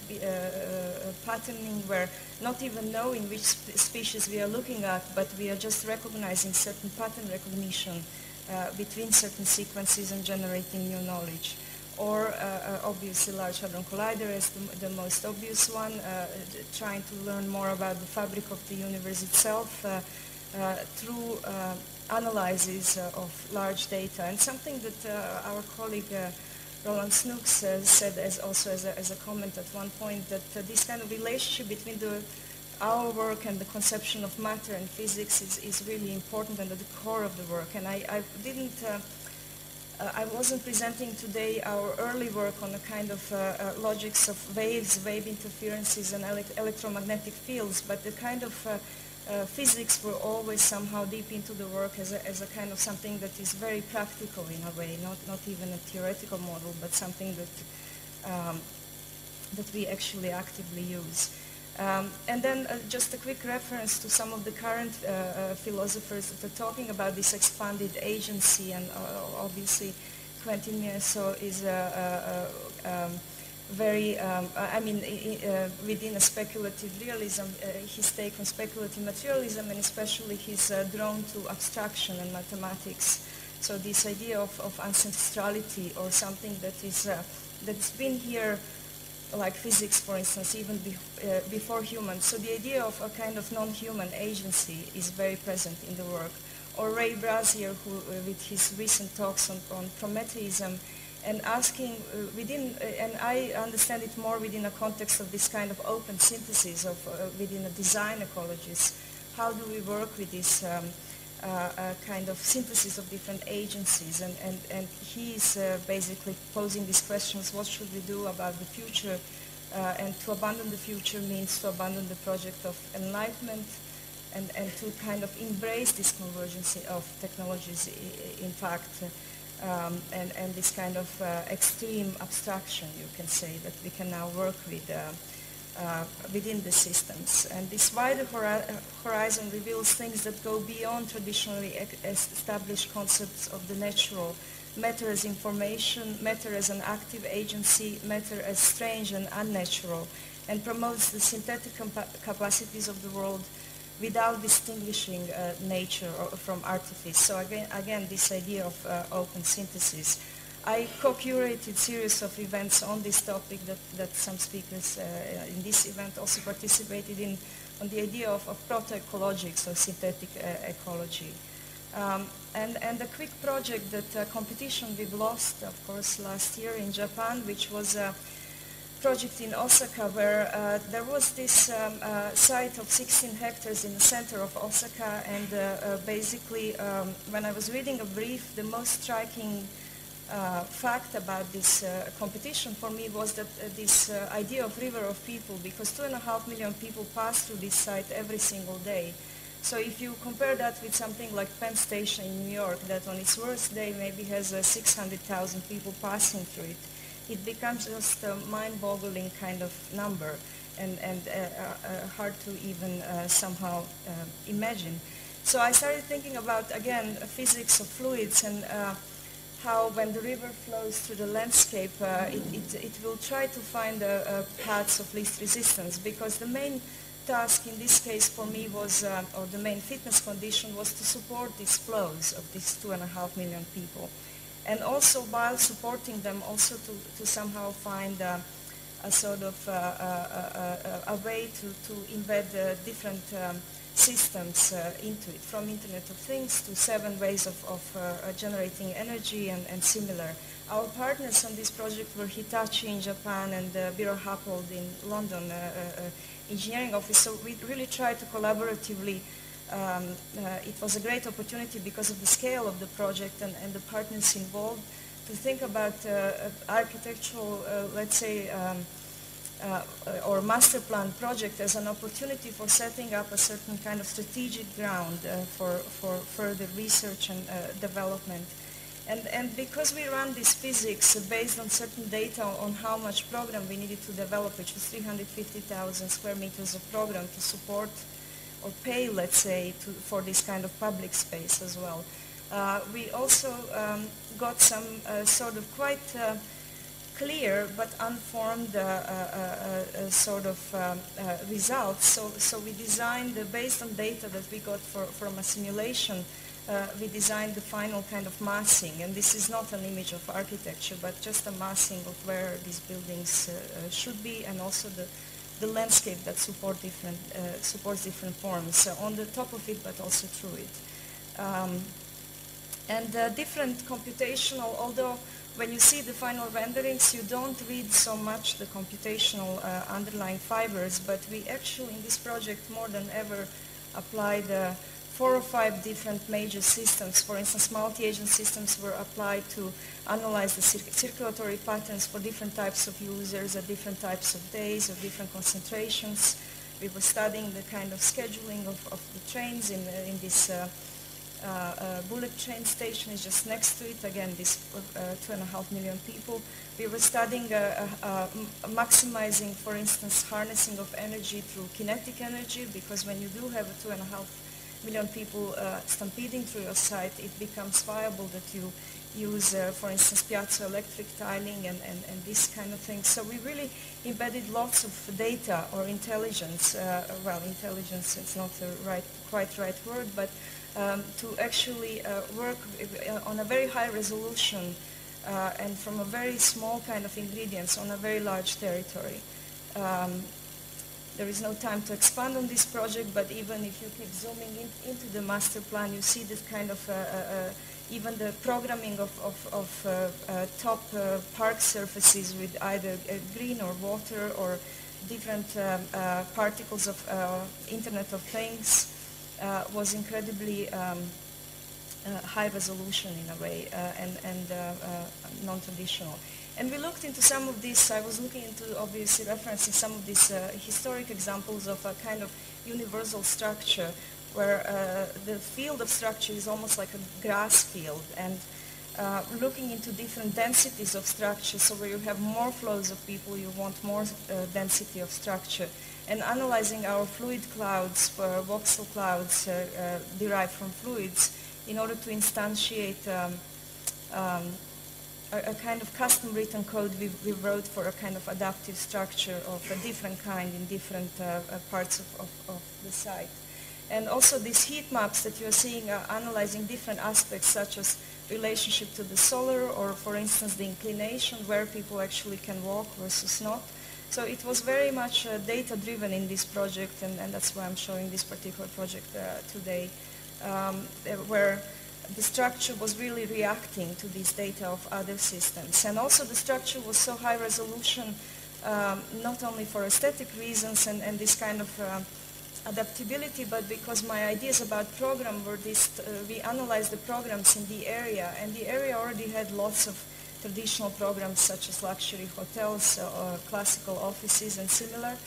patterning, where not even knowing which species we are looking at, but we are just recognizing certain pattern recognition between certain sequences and generating new knowledge. Or obviously Large Hadron Collider is the most obvious one, trying to learn more about the fabric of the universe itself through analysis of large data. And something that our colleague Roland Snooks said also as a comment at one point, that this kind of relationship between our work and the conception of matter and physics is really important and at the core of the work. And I wasn't presenting today our early work on the kind of logics of waves, wave interferences, and electromagnetic fields, but the kind of physics were always somehow deep into the work as a kind of something that is very practical in a way, not even a theoretical model, but something that we actually actively use. And then just a quick reference to some of the current philosophers that are talking about this expanded agency, and obviously Quentin Mieso is very, within a speculative realism, his take on speculative materialism, and especially he's drawn to abstraction and mathematics. So this idea of ancestrality, or something that's been here, like physics, for instance, even before humans. So the idea of a kind of non-human agency is very present in the work. Or Ray Brazier, who with his recent talks on Prometheism, and asking and I understand it more within a context of this kind of open synthesis of within a design ecologies. How do we work with this kind of synthesis of different agencies? And he's basically posing these questions: what should we do about the future And to abandon the future means to abandon the project of enlightenment and to kind of embrace this convergence of technologies, in fact, and this kind of extreme abstraction, you can say, that we can now work with within the systems. And this wider horizon reveals things that go beyond traditionally established concepts of the natural. Matter as information, matter as an active agency, matter as strange and unnatural, and promotes the synthetic capacities of the world without distinguishing nature from artifice. So again, this idea of open synthesis. I co-curated series of events on this topic that some speakers in this event also participated in, on the idea of proto-ecologics or synthetic ecology. And a quick project that competition we've lost, of course, last year in Japan, which was a project in Osaka where there was this site of 16 hectares in the center of Osaka, and basically when I was reading a brief, the most striking fact about this competition for me was that this idea of river of people, because 2.5 million people pass through this site every single day. So if you compare that with something like Penn Station in New York, that on its worst day maybe has 600,000 people passing through it, it becomes just a mind-boggling kind of number and hard to even somehow imagine. So I started thinking about, again, physics of fluids and how when the river flows through the landscape, it will try to find paths of least resistance, because the main task in this case for me was, or the main fitness condition was to support these flows of these 2.5 million people. And also while supporting them, also to somehow find a sort of a way to embed different systems into it, from Internet of Things to 7 ways of generating energy and similar. Our partners on this project were Hitachi in Japan and Biro Happold in London, engineering office. So we really tried to collaboratively. It was a great opportunity because of the scale of the project and the partners involved to think about architectural, let's say, or master plan project as an opportunity for setting up a certain kind of strategic ground for further research and development. And because we ran this physics based on certain data on how much program we needed to develop, which was 350,000 square meters of program to support or pay, let's say, for this kind of public space as well. We also got some sort of quite clear but unformed sort of results. So we designed, based on data that we got from a simulation, we designed the final kind of massing. And this is not an image of architecture, but just a massing of where these buildings should be, and also the landscape that supports different forms on the top of it, but also through it. And different computational, although when you see the final renderings, you don't read so much the computational underlying fibers, but we actually in this project more than ever applied 4 or 5 different major systems. For instance, multi-agent systems were applied to analyze the circulatory patterns for different types of users at different types of days, of different concentrations. We were studying the kind of scheduling of the trains in this bullet train station is just next to it. Again, this 2.5 million people. We were studying maximizing, for instance, harnessing of energy through kinetic energy, because when you do have a 2.5 million people stampeding through your site, it becomes viable that you use, for instance, piezoelectric tiling and this kind of thing. So we really embedded lots of data or intelligence. Well, intelligence is not the quite right word, but to actually work on a very high resolution and from a very small kind of ingredients on a very large territory. There is no time to expand on this project, but even if you keep zooming into the master plan, you see this kind of, even the programming of top park surfaces with either green or water or different particles of Internet of Things was incredibly high resolution in a way and non-traditional. And we looked into some of these, I was looking into, obviously referencing some of these historic examples of a kind of universal structure where the field of structure is almost like a grass field, and looking into different densities of structure, so where you have more flows of people, you want more density of structure, and analyzing our fluid clouds, voxel clouds derived from fluids, in order to instantiate a kind of custom written code we wrote for a kind of adaptive structure of a different kind in different parts of the site. And also these heat maps that you're seeing are analyzing different aspects, such as relationship to the solar, or for instance the inclination, where people actually can walk versus not. So it was very much data driven in this project, and that's why I'm showing this particular project today, where the structure was really reacting to this data of other systems. And also the structure was so high resolution, not only for aesthetic reasons and this kind of adaptability, but because my ideas about program were this, we analyzed the programs in the area, and the area already had lots of traditional programs such as luxury hotels, classical offices and similar.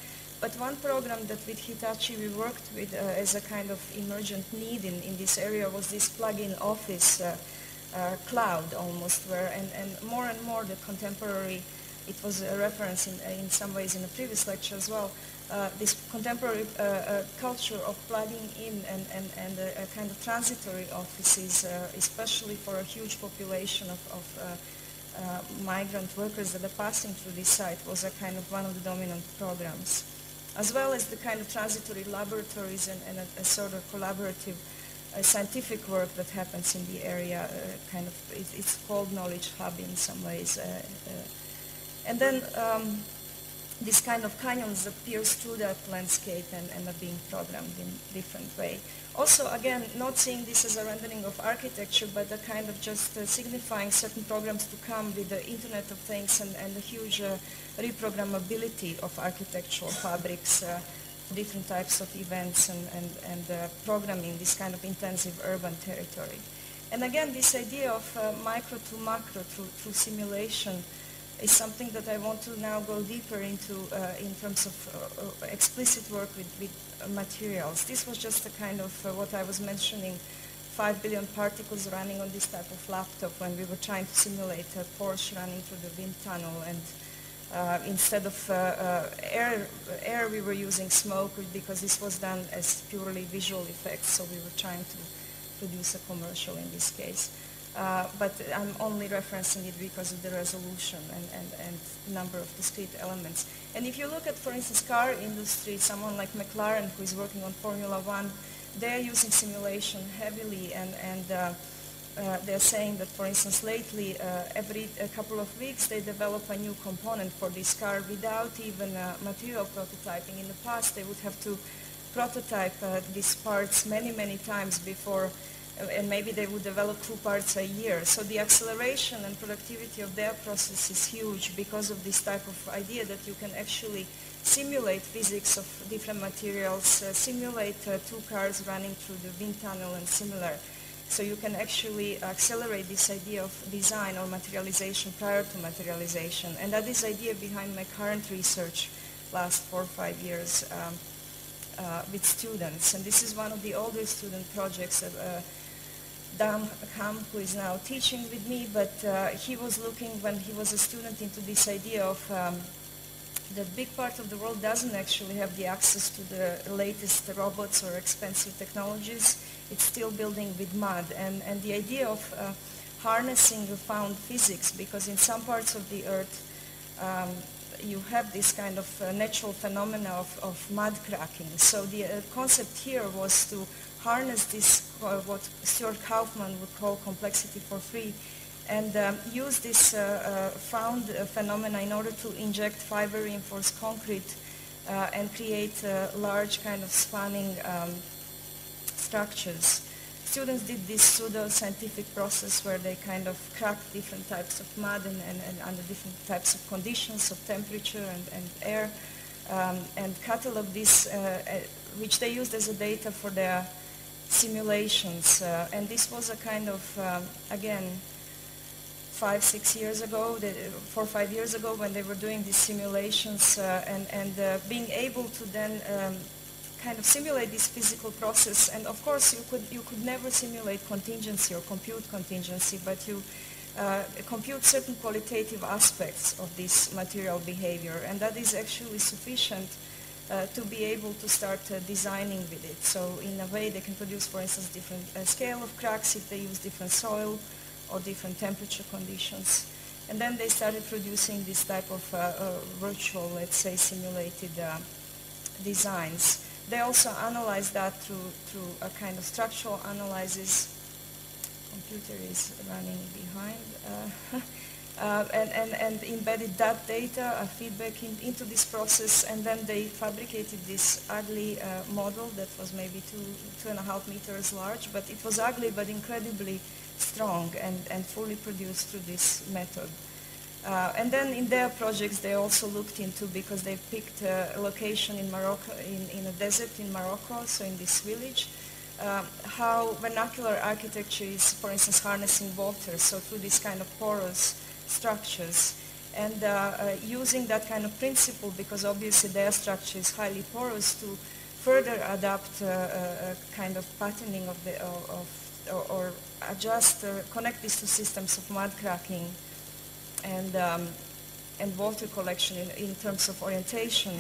But one program that with Hitachi we worked with as a kind of emergent need in this area was this plug-in office cloud almost, where and more the contemporary, it was a reference in some ways in the previous lecture as well, this contemporary culture of plugging in and a kind of transitory offices, especially for a huge population of migrant workers that are passing through this site, was a kind of one of the dominant programs, as well as the kind of transitory laboratories and a sort of collaborative scientific work that happens in the area, kind of, it's called Knowledge Hub in some ways. And then this kind of canyons appears through that landscape and are being programmed in different way. Also, again, not seeing this as a rendering of architecture, but a kind of just signifying certain programs to come with the Internet of Things and the huge reprogrammability of architectural fabrics, different types of events and programming this kind of intensive urban territory. And again, this idea of micro to macro through simulation is something that I want to now go deeper into in terms of explicit work with materials. This was just a kind of what I was mentioning, 5 billion particles running on this type of laptop when we were trying to simulate a Porsche running through the wind tunnel, and instead of air we were using smoke, because this was done as purely visual effects, so we were trying to produce a commercial in this case. But I'm only referencing it because of the resolution and number of discrete elements. And if you look at, for instance, car industry, someone like McLaren who is working on Formula One, they're using simulation heavily, and they're saying that, for instance, lately, every couple of weeks, they develop a new component for this car without even material prototyping. In the past, they would have to prototype these parts many times before, and maybe they would develop 2 parts a year. So the acceleration and productivity of their process is huge because of this type of idea that you can actually simulate physics of different materials, simulate 2 cars running through the wind tunnel and similar. So you can actually accelerate this idea of design or materialization prior to materialization. And that is the idea behind my current research last 4 or 5 years with students. And this is one of the older student projects that Dan Kamp, who is now teaching with me, but he was looking when he was a student into this idea of the big part of the world doesn't actually have the access to the latest robots or expensive technologies. It's still building with mud. And the idea of harnessing the found physics, because in some parts of the earth you have this kind of natural phenomena of mud cracking. So the concept here was to harness this, what Stuart Kaufman would call complexity for free, and use this found phenomena in order to inject fiber reinforced concrete and create large kind of spanning structures. Students did this pseudo-scientific process where they kind of cracked different types of mud and under different types of conditions of temperature and air, and cataloged this, which they used as a data for their simulations. And this was a kind of, again, 5-6 years ago, 4 or 5 years ago, when they were doing these simulations and being able to then kind of simulate this physical process. And of course, you could never simulate contingency or compute contingency, but you compute certain qualitative aspects of this material behavior, and that is actually sufficient to be able to start designing with it. So in a way, they can produce, for instance, different scale of cracks if they use different soil or different temperature conditions. And then they started producing this type of virtual, let's say, simulated designs. They also analyze that through a kind of structural analysis. Computer is running behind. And embedded that data, feedback into this process, and then they fabricated this ugly model that was maybe 2.5 meters large, but it was ugly but incredibly strong and fully produced through this method. And then in their projects they also looked into, because they picked a location in Morocco, in a desert in Morocco, so in this village, how vernacular architecture is, for instance, harnessing water, so through this kind of porous structures, and using that kind of principle, because obviously their structure is highly porous, to further adapt a kind of patterning of the or adjust, connect these two systems of mud cracking and water collection in terms of orientation.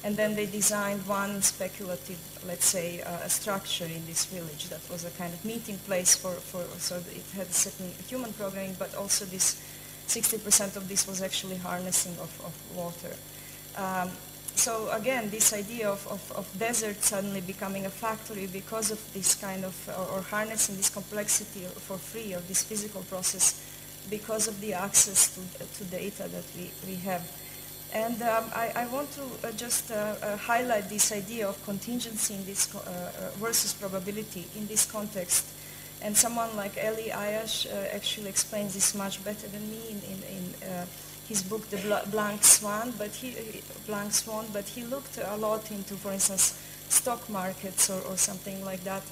And then they designed one speculative, let's say, structure in this village that was a kind of meeting place so that it had a certain human programming, but also this 60% of this was actually harnessing of water. So again, this idea of desert suddenly becoming a factory because of this kind of, or harnessing this complexity for free of this physical process because of the access to data that we have. And I want to just highlight this idea of contingency in this versus probability in this context. And someone like Eli Ayash actually explains this much better than me in his book, The Blank Swan. But he looked a lot into, for instance, stock markets or something like that.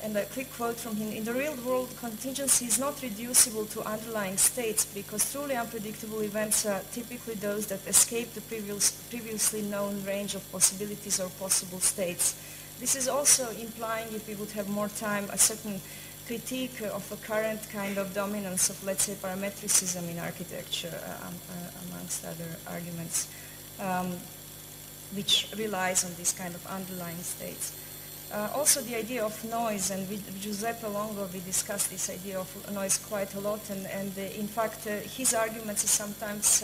And a quick quote from him: "In the real world, contingency is not reducible to underlying states, because truly unpredictable events are typically those that escape the previously known range of possibilities or possible states." This is also implying, if we would have more time, a certain critique of a current kind of dominance of, let's say, parametricism in architecture, amongst other arguments, which relies on this kind of underlying states. Also the idea of noise, and with Giuseppe Longo we discussed this idea of noise quite a lot, and in fact his arguments is sometimes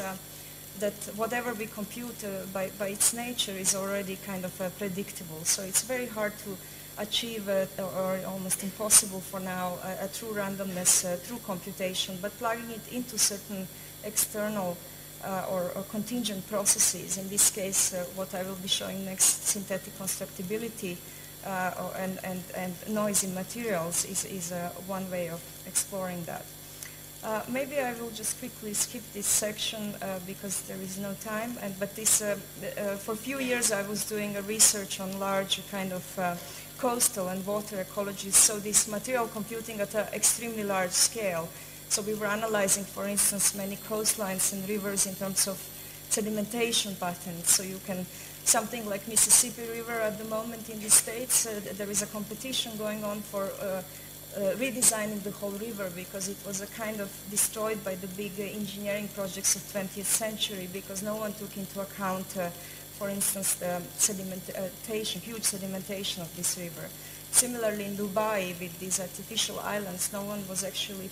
that whatever we compute by its nature is already kind of predictable. So it's very hard to achieve or almost impossible for now a true randomness through computation, but plugging it into certain external or contingent processes. In this case, what I will be showing next, synthetic constructibility, and noise in materials is one way of exploring that. Maybe I will just quickly skip this section because there is no time. But this, for a few years I was doing a research on large kind of coastal and water ecologies. So this material computing at an extremely large scale. So we were analyzing, for instance, many coastlines and rivers in terms of sedimentation patterns. So you can, something like Mississippi River at the moment in the States, there is a competition going on for redesigning the whole river, because it was a kind of destroyed by the big engineering projects of 20th century, because no one took into account, for instance, the sedimentation, huge sedimentation of this river. Similarly in Dubai, with these artificial islands, no one was actually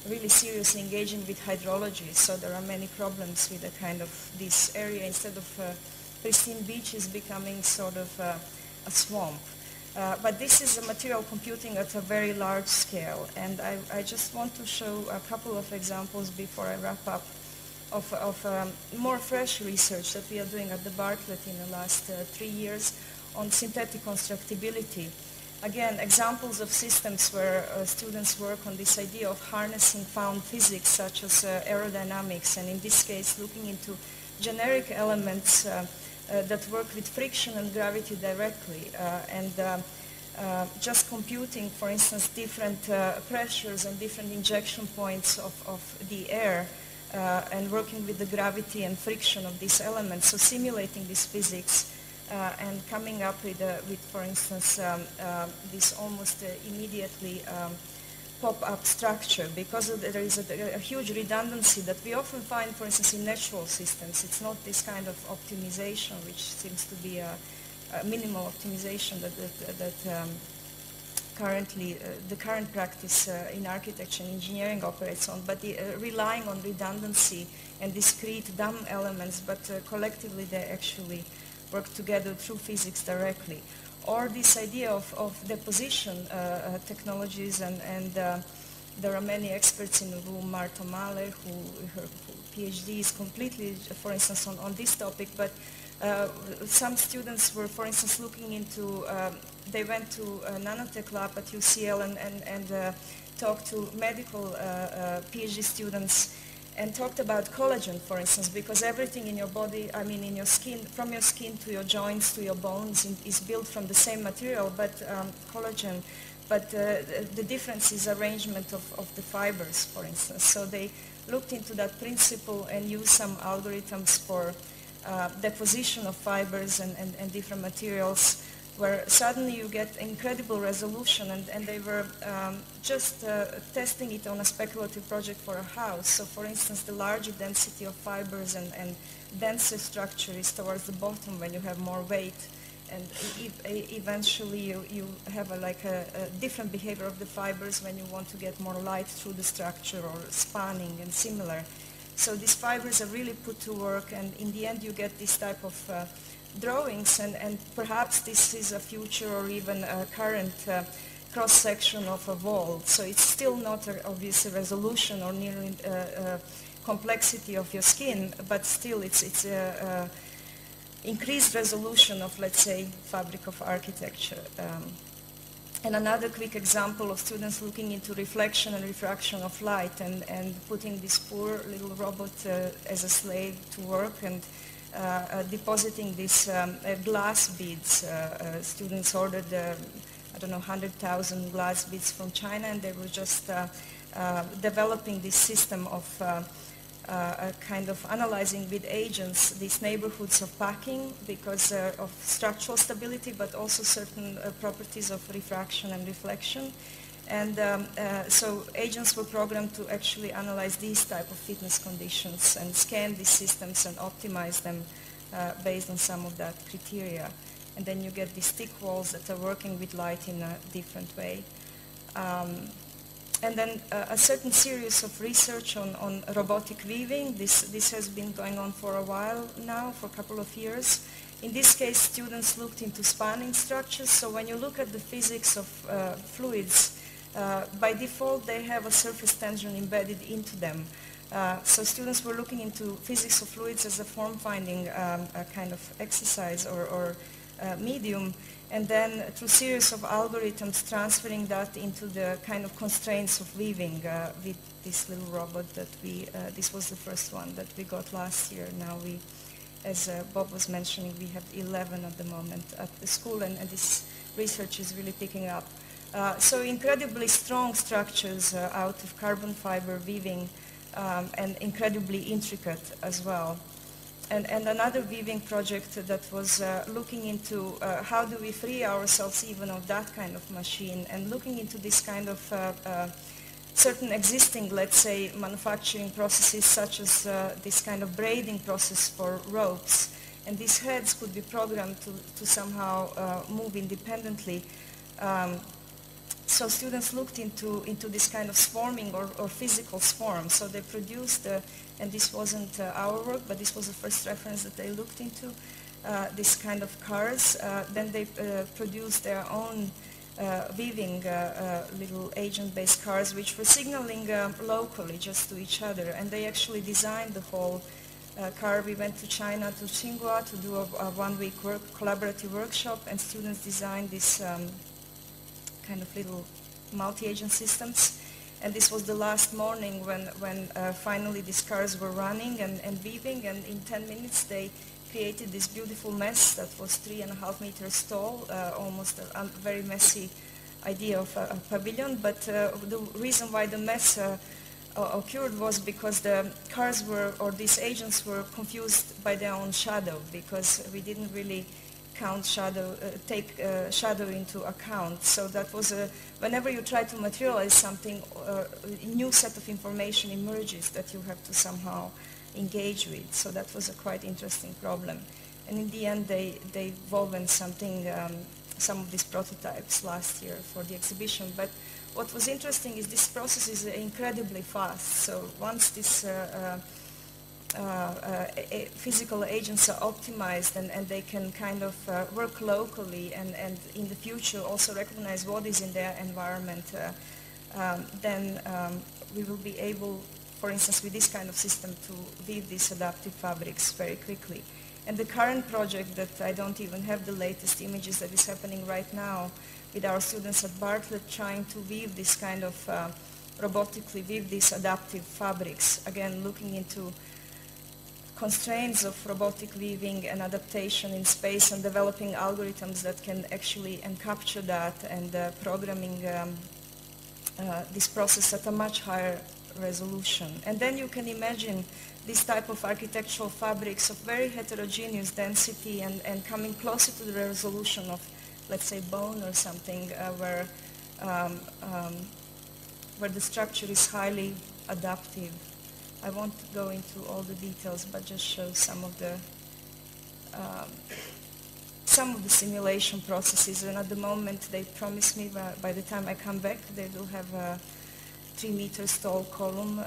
really seriously engaging with hydrology, so there are many problems with a kind of this area, instead of pristine beaches becoming sort of a swamp. But this is a material computing at a very large scale, and I just want to show a couple of examples before I wrap up of more fresh research that we are doing at the Bartlett in the last 3 years on synthetic constructibility. Again, examples of systems where students work on this idea of harnessing found physics such as aerodynamics, and in this case looking into generic elements that work with friction and gravity directly. just computing, for instance, different pressures and different injection points of the air and working with the gravity and friction of these elements, so simulating this physics and coming up with for instance, this almost immediately pop-up structure, because there is a huge redundancy that we often find, for instance, in natural systems. It's not this kind of optimization, which seems to be a minimal optimization that currently, the current practice in architecture and engineering operates on, but relying on redundancy and discrete dumb elements, but collectively they actually work together through physics directly. Or this idea of deposition technologies, and there are many experts in the room, Marta Mahler, her PhD is completely, for instance, on this topic, but some students were, for instance, looking into, they went to a nanotech lab at UCL and talked to medical PhD students and talked about collagen, for instance, because everything in your body, I mean in your skin, from your skin to your joints to your bones is built from the same material, but collagen. But the difference is arrangement of the fibers, for instance. So they looked into that principle and used some algorithms for deposition of fibers and different materials, where suddenly you get incredible resolution, and they were just testing it on a speculative project for a house. So for instance, the larger density of fibers and denser structure is towards the bottom when you have more weight, and eventually you have a different behavior of the fibers when you want to get more light through the structure, or spanning and similar. So these fibers are really put to work, and in the end you get this type of drawings, and perhaps this is a future or even a current cross-section of a wall. So it's still not obviously resolution or near complexity of your skin, but still it's increased resolution of, let's say, fabric of architecture. And another quick example of students looking into reflection and refraction of light, and putting this poor little robot as a slave to work, and depositing these glass beads. Students ordered, I don't know, 100,000 glass beads from China, and they were just developing this system of kind of analyzing with agents these neighborhoods of packing because of structural stability, but also certain properties of refraction and reflection. And so agents were programmed to actually analyze these type of fitness conditions and scan these systems and optimize them based on some of that criteria. And then you get these thick walls that are working with light in a different way. And then a certain series of research on robotic weaving. This has been going on for a while now, for a couple of years. In this case, students looked into spanning structures. So when you look at the physics of fluids, by default, they have a surface tension embedded into them. So students were looking into physics of fluids as a form-finding kind of exercise or medium, and then through series of algorithms transferring that into the kind of constraints of weaving with this little robot that this was the first one that we got last year. Now we, as Bob was mentioning, we have 11 at the moment at the school, and this research is really picking up. So incredibly strong structures out of carbon fiber weaving, and incredibly intricate as well. And another weaving project that was looking into how do we free ourselves even of that kind of machine, and looking into this kind of certain existing, let's say, manufacturing processes, such as this kind of braiding process for ropes. And these heads could be programmed to somehow move independently. So students looked into this kind of swarming or physical swarm. So they produced, and this wasn't our work, but this was the first reference that they looked into, this kind of cars. Then they produced their own weaving little agent-based cars, which were signaling locally just to each other. And they actually designed the whole car. We went to China, to Tsinghua, to do a one-week collaborative workshop, and students designed this kind of little multi-agent systems. And this was the last morning when finally these cars were running and weaving, and in 10 minutes they created this beautiful mess that was 3.5 meters tall, almost a very messy idea of a pavilion. But the reason why the mess occurred was because the cars were, or these agents were confused by their own shadow, because we didn't really count shadow, take shadow into account. So that was whenever you try to materialize something, a new set of information emerges that you have to somehow engage with. So that was a quite interesting problem. And in the end, they evolved something, some of these prototypes last year for the exhibition. But what was interesting is this process is incredibly fast. So once this physical agents are optimized and they can kind of work locally and in the future also recognize what is in their environment, then we will be able, for instance, with this kind of system to weave these adaptive fabrics very quickly. And the current project that I don't even have the latest images that is happening right now with our students at Bartlett, trying to weave this kind of, robotically weave these adaptive fabrics, again looking into constraints of robotic weaving and adaptation in space and developing algorithms that can actually capture that and programming this process at a much higher resolution. And then you can imagine this type of architectural fabrics of very heterogeneous density and coming closer to the resolution of, let's say, bone or something, where the structure is highly adaptive. I won't go into all the details, but just show some of the simulation processes. And at the moment, they promise me by the time I come back, they will have a 3 meters tall column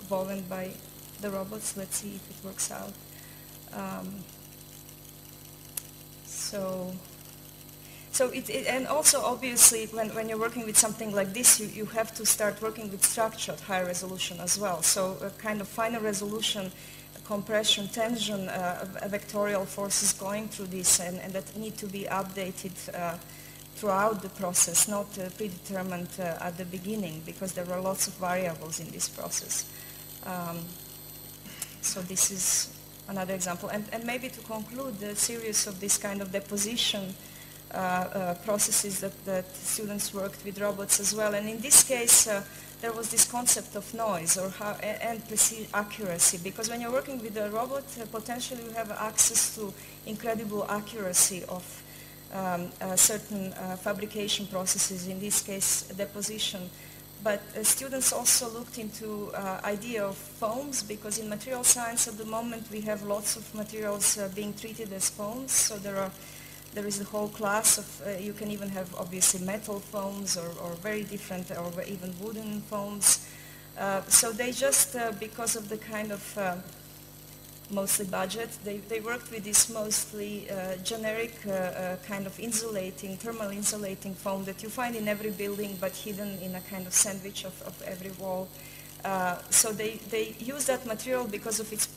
woven by the robots. Let's see if it works out. And also obviously when you're working with something like this, you have to start working with structure at high resolution as well. So a kind of finer resolution, compression, tension, vectorial forces going through this and that need to be updated throughout the process, not predetermined at the beginning, because there are lots of variables in this process. So this is another example. And maybe to conclude the series of this kind of deposition processes that students worked with robots as well. And in this case, there was this concept of noise and accuracy, because when you're working with a robot, potentially you have access to incredible accuracy of certain fabrication processes, in this case deposition. But students also looked into idea of foams, because in material science at the moment we have lots of materials being treated as foams. So there is a whole class of, you can even have obviously metal foams or very different, or even wooden foams. So they just, because of the kind of mostly budget, they worked with this mostly generic kind of insulating, thermal insulating foam that you find in every building but hidden in a kind of sandwich of every wall. So they use that material because of its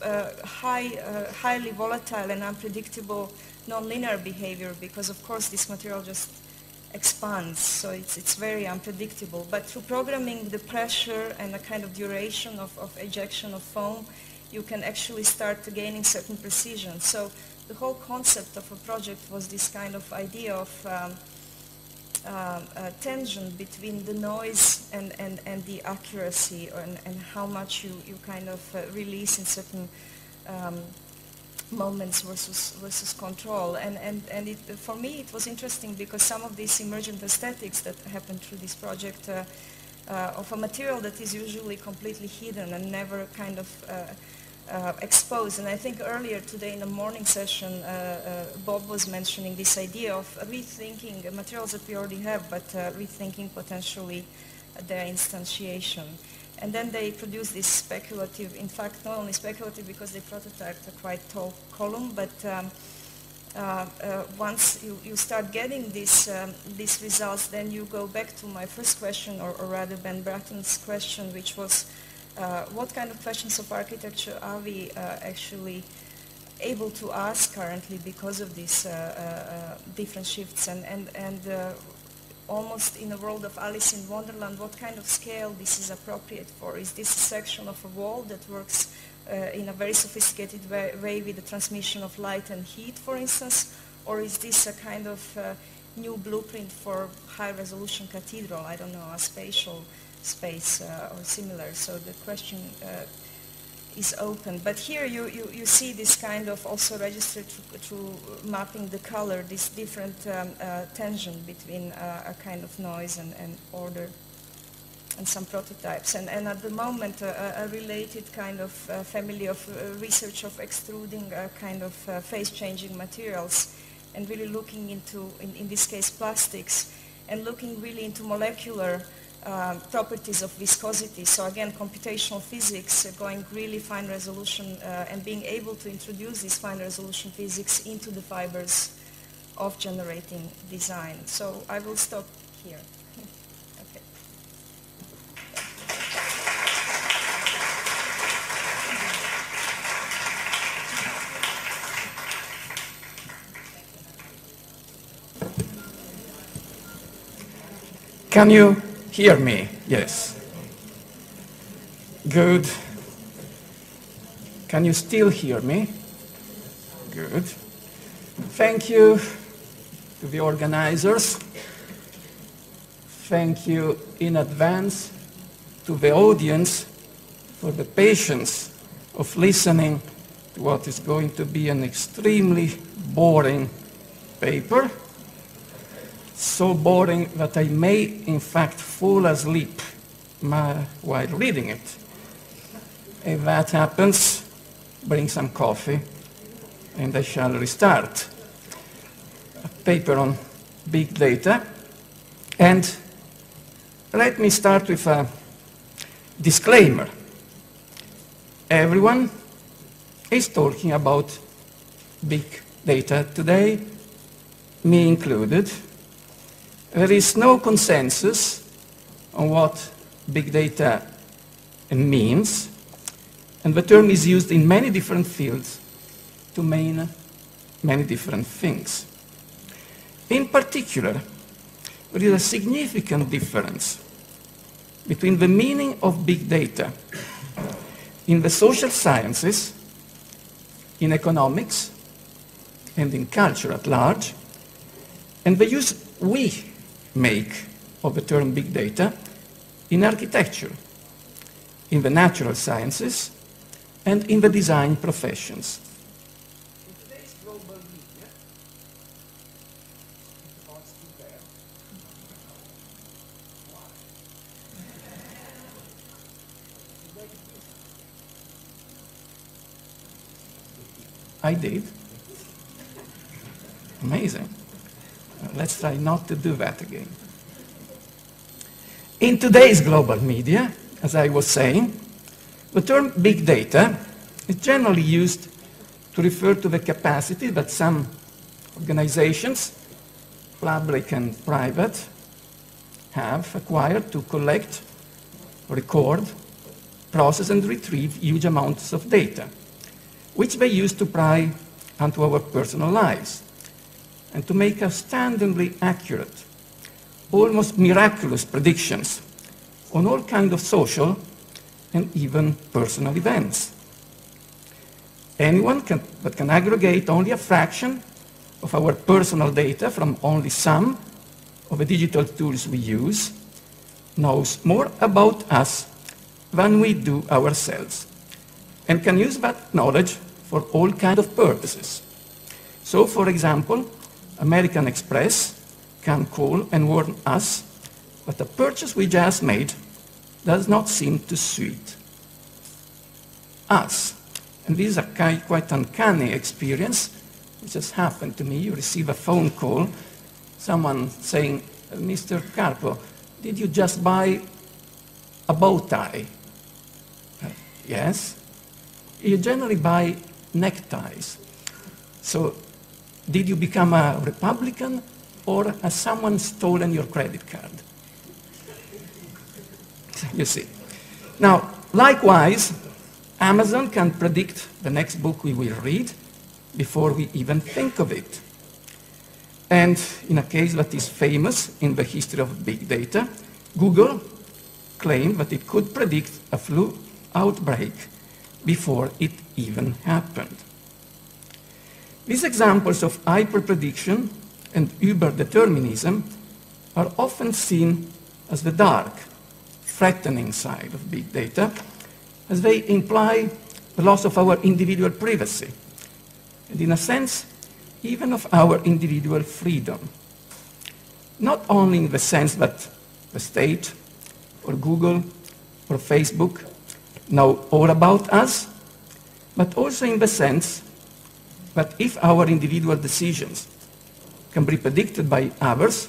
highly volatile and unpredictable non-linear behavior, because of course this material just expands, so it's very unpredictable. But through programming the pressure and a kind of duration of ejection of foam, you can actually start gaining certain precision. So the whole concept of a project was this kind of idea of tension between the noise and the accuracy, and how much you kind of release in certain moments versus control. And for me it was interesting because some of these emergent aesthetics that happened through this project of a material that is usually completely hidden and never kind of exposed. And I think earlier today in the morning session, Bob was mentioning this idea of rethinking materials that we already have, but rethinking potentially their instantiation. And then they produced this speculative, in fact not only speculative because they prototyped a quite tall column, but once you start getting these results, then you go back to my first question, or rather Ben Bratton's question, which was what kind of questions of architecture are we actually able to ask currently because of these different shifts, and almost in the world of Alice in Wonderland, what kind of scale this is appropriate for? Is this a section of a wall that works in a very sophisticated way with the transmission of light and heat, for instance? Or is this a kind of new blueprint for high-resolution cathedral, I don't know, a spatial space or similar? So the question is open. But here you see this kind of also registered through mapping the color, this different tension between a kind of noise and order, and some prototypes. And at the moment, a related kind of family of research of extruding kind of phase-changing materials, and really looking into, in this case, plastics, and looking really into molecular properties of viscosity. So again, computational physics, going really fine resolution and being able to introduce this fine resolution physics into the fibers of generating design. So I will stop here. Okay. Can you hear me? Yes. Good. Can you still hear me? Good. Thank you to the organizers. Thank you in advance to the audience for the patience of listening to what is going to be an extremely boring paper. So boring that I may, in fact, fall asleep while reading it. If that happens, bring some coffee, and I shall restart. A paper on big data. And let me start with a disclaimer. Everyone is talking about big data today, me included. There is no consensus on what big data means, and the term is used in many different fields to mean many different things. In particular, there is a significant difference between the meaning of big data in the social sciences, in economics, and in culture at large, and the use we make of the term big data in architecture, in the natural sciences, and in the design professions. In today's global media, I did. Amazing. Let's try not to do that again. In today's global media, as I was saying, the term big data is generally used to refer to the capacity that some organizations, public and private, have acquired to collect, record, process, and retrieve huge amounts of data, which they use to pry onto our personal lives, and to make astoundingly accurate, almost miraculous predictions on all kinds of social and even personal events. Anyone that can aggregate only a fraction of our personal data from only some of the digital tools we use knows more about us than we do ourselves, and can use that knowledge for all kinds of purposes. So, for example, American Express can call and warn us that the purchase we just made does not seem to suit us. And this is a quite uncanny experience, which has happened to me. You receive a phone call, someone saying, Mr. Carpo, did you just buy a bow tie? Yes. You generally buy neckties. So, did you become a Republican, or has someone stolen your credit card? You see. Now, likewise, Amazon can predict the next book we will read before we even think of it. And in a case that is famous in the history of big data, Google claimed that it could predict a flu outbreak before it even happened. These examples of hyper-prediction and uber-determinism are often seen as the dark, threatening side of big data, as they imply the loss of our individual privacy, and in a sense, even of our individual freedom. Not only in the sense that the state, or Google, or Facebook know all about us, but also in the sense that if our individual decisions can be predicted by others,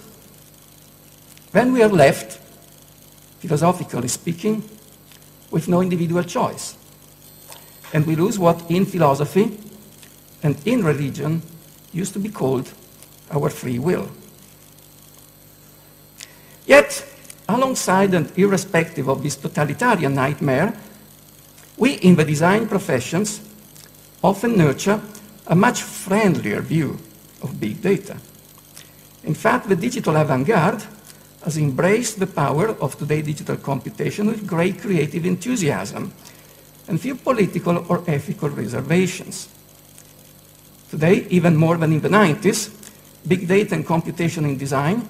then we are left, philosophically speaking, with no individual choice. And we lose what in philosophy and in religion used to be called our free will. Yet, alongside and irrespective of this totalitarian nightmare, we in the design professions often nurture a much friendlier view of big data. In fact, the digital avant-garde has embraced the power of today's digital computation with great creative enthusiasm and few political or ethical reservations. Today, even more than in the 90s, big data and computation in design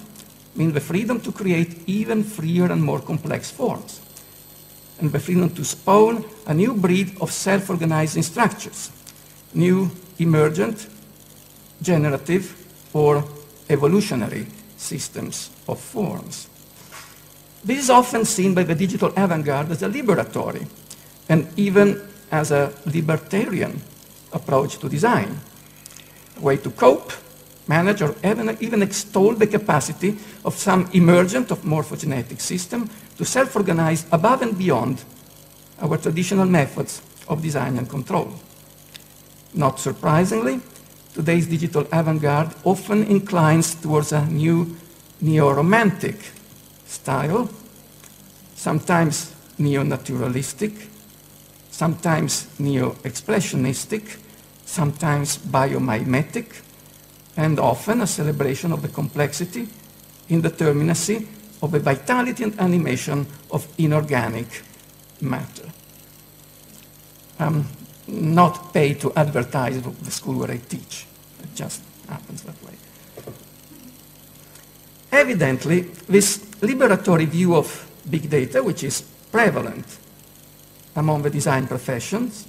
mean the freedom to create even freer and more complex forms, and the freedom to spawn a new breed of self-organizing structures, new emergent, generative, or evolutionary systems of forms. This is often seen by the digital avant-garde as a liberatory and even as a libertarian approach to design, a way to cope, manage, or even extol the capacity of some emergent of morphogenetic system to self-organize above and beyond our traditional methods of design and control. Not surprisingly, today's digital avant-garde often inclines towards a new neo-romantic style, sometimes neo-naturalistic, sometimes neo-expressionistic, sometimes biomimetic, and often a celebration of the complexity, indeterminacy, of the vitality and animation of inorganic matter. I'm not paid to advertise the school where I teach. It just happens that way. Evidently, this liberatory view of big data, which is prevalent among the design professions,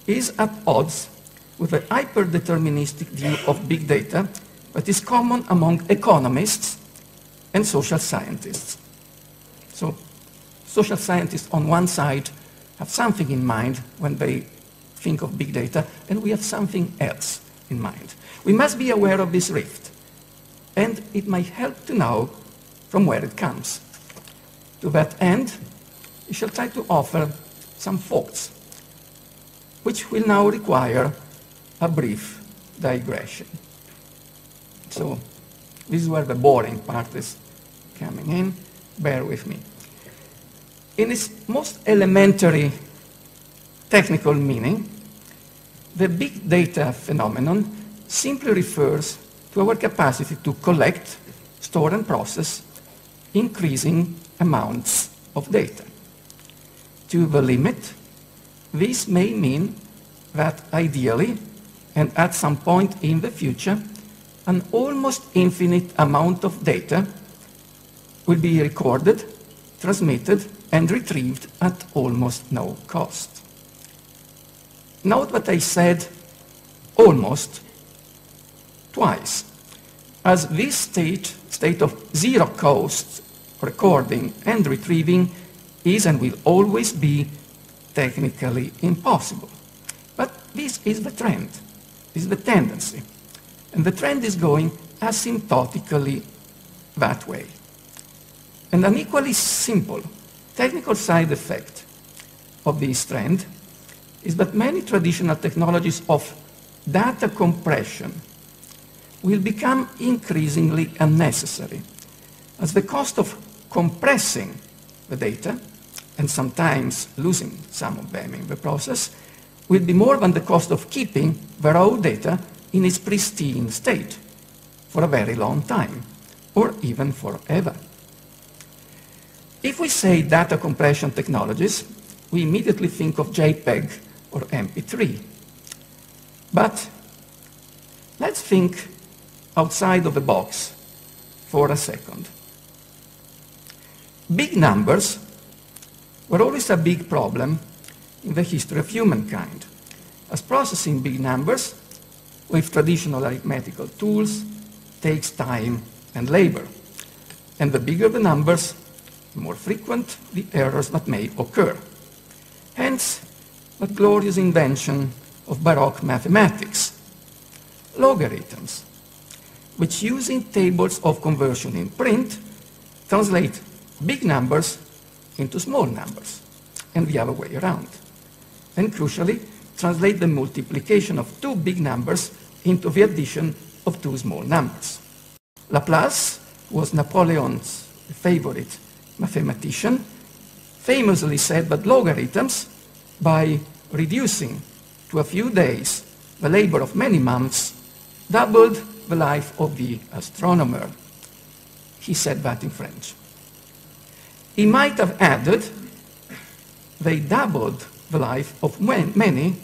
is at odds with a hyper-deterministic view of big data that is common among economists and social scientists. So, social scientists on one side have something in mind when they think of big data, and we have something else in mind. We must be aware of this rift, and it might help to know from where it comes. To that end, we shall try to offer some thoughts, which will now require a brief digression. So, this is where the boring part is coming in. Bear with me. In its most elementary technical meaning, the big data phenomenon simply refers to our capacity to collect, store, and process increasing amounts of data. To the limit, this may mean that ideally, and at some point in the future, an almost infinite amount of data will be recorded, transmitted, and retrieved at almost no cost. Note that I said almost twice, as this state of zero cost recording and retrieving is and will always be technically impossible. But this is the trend, this is the tendency, and the trend is going asymptotically that way. And an equally simple technical side effect of this trend is that many traditional technologies of data compression will become increasingly unnecessary, as the cost of compressing the data, and sometimes losing some of them in the process, will be more than the cost of keeping the raw data in its pristine state for a very long time, or even forever. If we say data compression technologies, we immediately think of JPEG or MP3. But let's think outside of the box for a second. Big numbers were always a big problem in the history of humankind, as processing big numbers with traditional arithmetical tools takes time and labor. And the bigger the numbers, the more frequent the errors that may occur. Hence, that glorious invention of Baroque mathematics, logarithms, which using tables of conversion in print, translate big numbers into small numbers, and the other way around. And crucially, translate the multiplication of two big numbers into the addition of two small numbers. Laplace was Napoleon's favorite mathematician, famously said that logarithms, by reducing to a few days the labor of many months, doubled the life of the astronomer. He said that in French. He might have added, they doubled the life of many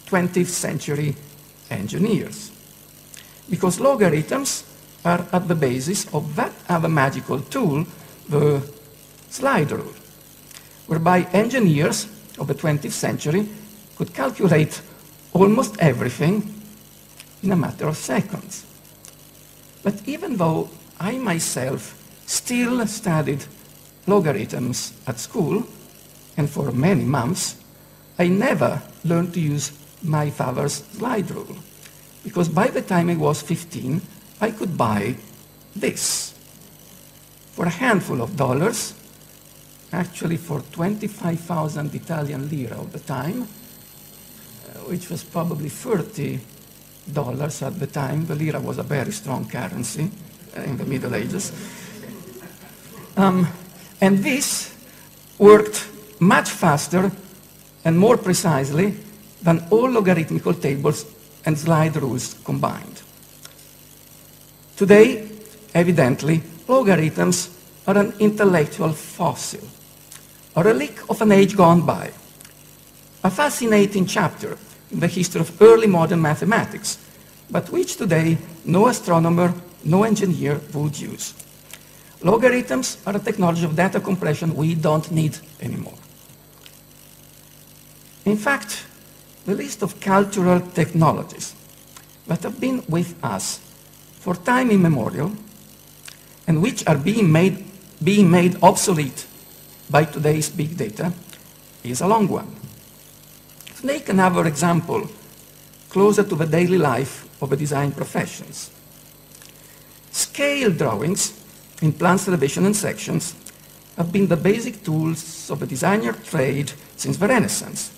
20th century engineers, because logarithms are at the basis of that other magical tool, the slide rule, whereby engineers of the 20th century could calculate almost everything in a matter of seconds. But even though I myself still studied logarithms at school, and for many months, I never learned to use my father's slide rule, because by the time I was 15, I could buy this for a handful of dollars, actually for 25,000 Italian lira of the time, which was probably $30 at the time. The lira was a very strong currency in the Middle Ages. And this worked much faster and more precisely than all logarithmical tables and slide rules combined. Today, evidently, logarithms are an intellectual fossil, a relic of an age gone by, a fascinating chapter in the history of early modern mathematics, but which today no astronomer, no engineer would use. Logarithms are a technology of data compression we don't need anymore. In fact, the list of cultural technologies that have been with us for time immemorial and which are being made obsolete by today's big data is a long one. To take another example closer to the daily life of the design professions. Scale drawings in plans, elevation, and sections have been the basic tools of the designer trade since the Renaissance.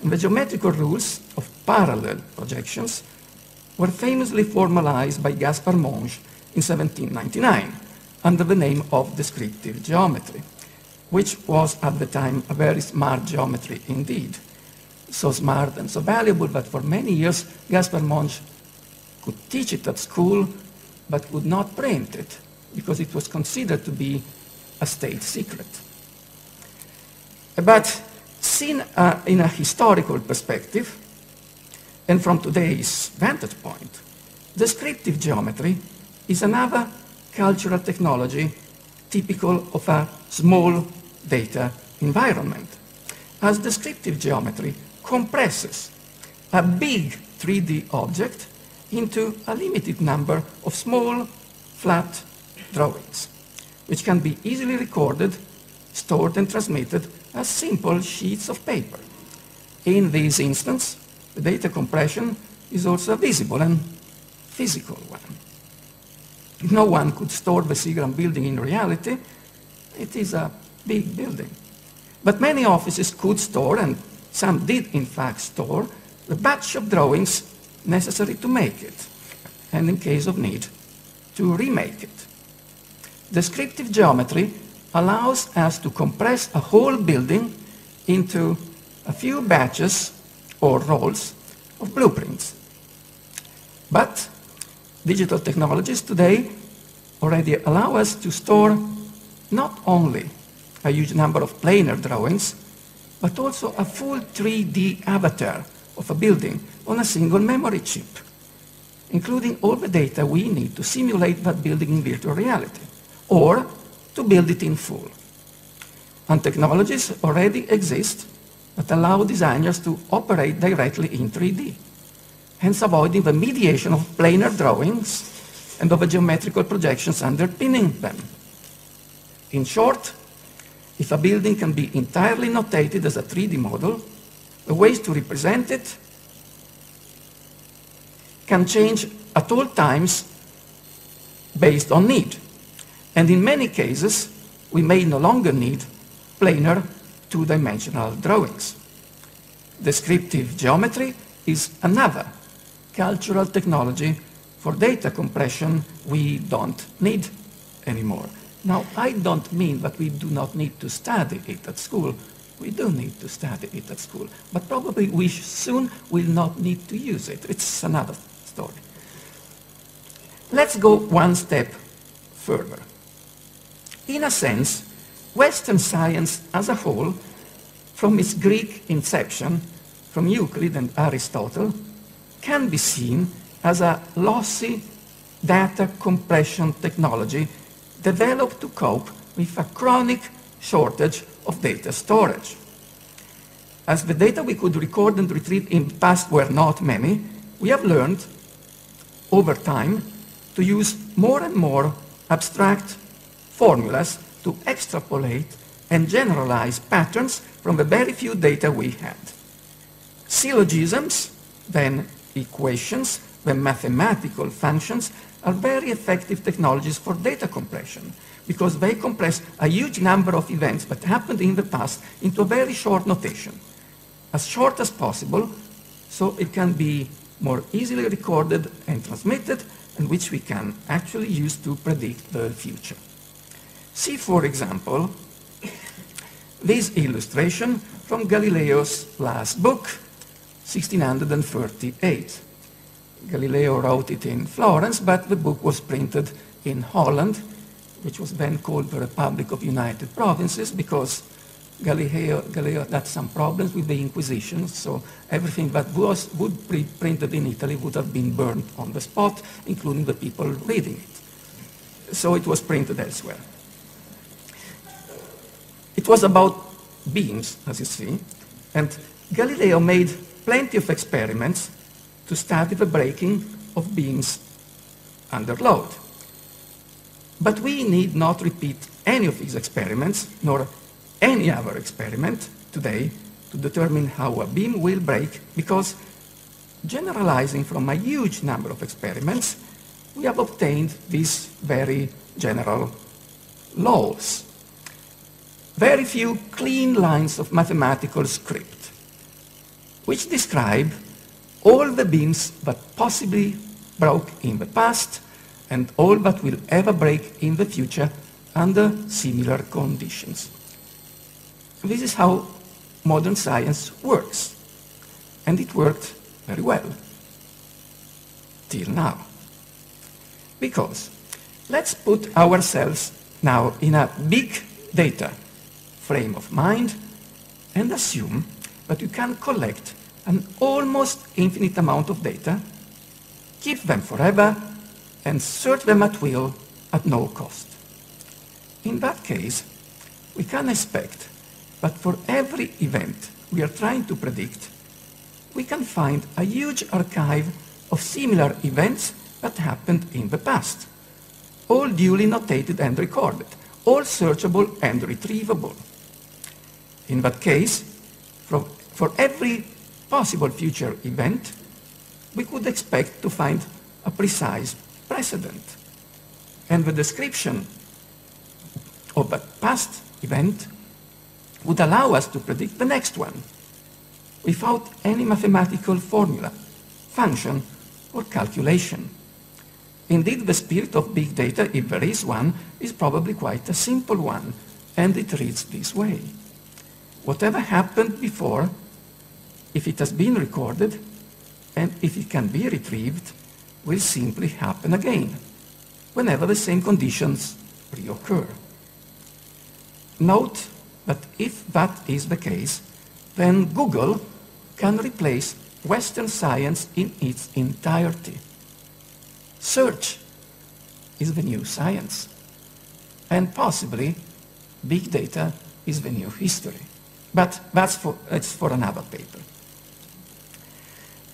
And the geometrical rules of parallel projections were famously formalized by Gaspard Monge in 1799 under the name of descriptive geometry, which was at the time a very smart geometry indeed. So smart and so valuable that for many years Gaspard Monge could teach it at school but would not print it because it was considered to be a state secret. But seen in a historical perspective, and from today's vantage point, descriptive geometry is another cultural technology typical of a small data environment, as descriptive geometry compresses a big 3D object into a limited number of small, flat drawings, which can be easily recorded, stored, and transmitted as simple sheets of paper. In this instance, the data compression is also a visible and physical one. No one could store the Seagram building in reality. It is a big building. But many offices could store, and some did in fact store, the batch of drawings necessary to make it, and in case of need, to remake it. Descriptive geometry allows us to compress a whole building into a few batches or rolls of blueprints. But digital technologies today already allow us to store not only a huge number of planar drawings, but also a full 3D avatar of a building on a single memory chip, including all the data we need to simulate that building in virtual reality, or to build it in full. And technologies already exist that allow designers to operate directly in 3D, hence avoiding the mediation of planar drawings and of the geometrical projections underpinning them. In short, if a building can be entirely notated as a 3D model, the ways to represent it can change at all times based on need. And in many cases, we may no longer need planar two-dimensional drawings. Descriptive geometry is another cultural technology for data compression we don't need anymore. Now, I don't mean that we do not need to study it at school. We do need to study it at school, but probably we soon will not need to use it. It's another story. Let's go one step further. In a sense, Western science as a whole, from its Greek inception, from Euclid and Aristotle, can be seen as a lossy data compression technology developed to cope with a chronic shortage of data storage. As the data we could record and retrieve in the past were not many, we have learned over time to use more and more abstract formulas to extrapolate and generalize patterns from the very few data we had. Syllogisms, then equations, then mathematical functions are very effective technologies for data compression because they compress a huge number of events that happened in the past into a very short notation, as short as possible, so it can be more easily recorded and transmitted, and which we can actually use to predict the future. See, for example, this illustration from Galileo's last book, 1638. Galileo wrote it in Florence, but the book was printed in Holland, which was then called the Republic of United Provinces, because Galileo had some problems with the Inquisition, so everything that would be printed in Italy would have been burned on the spot, including the people reading it. So it was printed elsewhere. It was about beams, as you see, and Galileo made plenty of experiments to study the breaking of beams under load. But we need not repeat any of these experiments, nor any other experiment today to determine how a beam will break, because generalizing from a huge number of experiments, we have obtained these very general laws. Very few clean lines of mathematical script, which describe all the beams that possibly broke in the past and all that will ever break in the future under similar conditions. This is how modern science works, and it worked very well, till now. Because let's put ourselves now in a big data frame of mind and assume that you can collect an almost infinite amount of data, keep them forever, and search them at will at no cost. In that case, we can expect that for every event we are trying to predict, we can find a huge archive of similar events that happened in the past, all duly notated and recorded, all searchable and retrievable. In that case, for every possible future event, we could expect to find a precise precedent. And the description of that past event would allow us to predict the next one without any mathematical formula, function, or calculation. Indeed, the spirit of big data, if there is one, is probably quite a simple one, and it reads this way. Whatever happened before, if it has been recorded, and if it can be retrieved, will simply happen again, whenever the same conditions reoccur. Note that if that is the case, then Google can replace Western science in its entirety. Search is the new science, and possibly big data is the new history. But it's for another paper.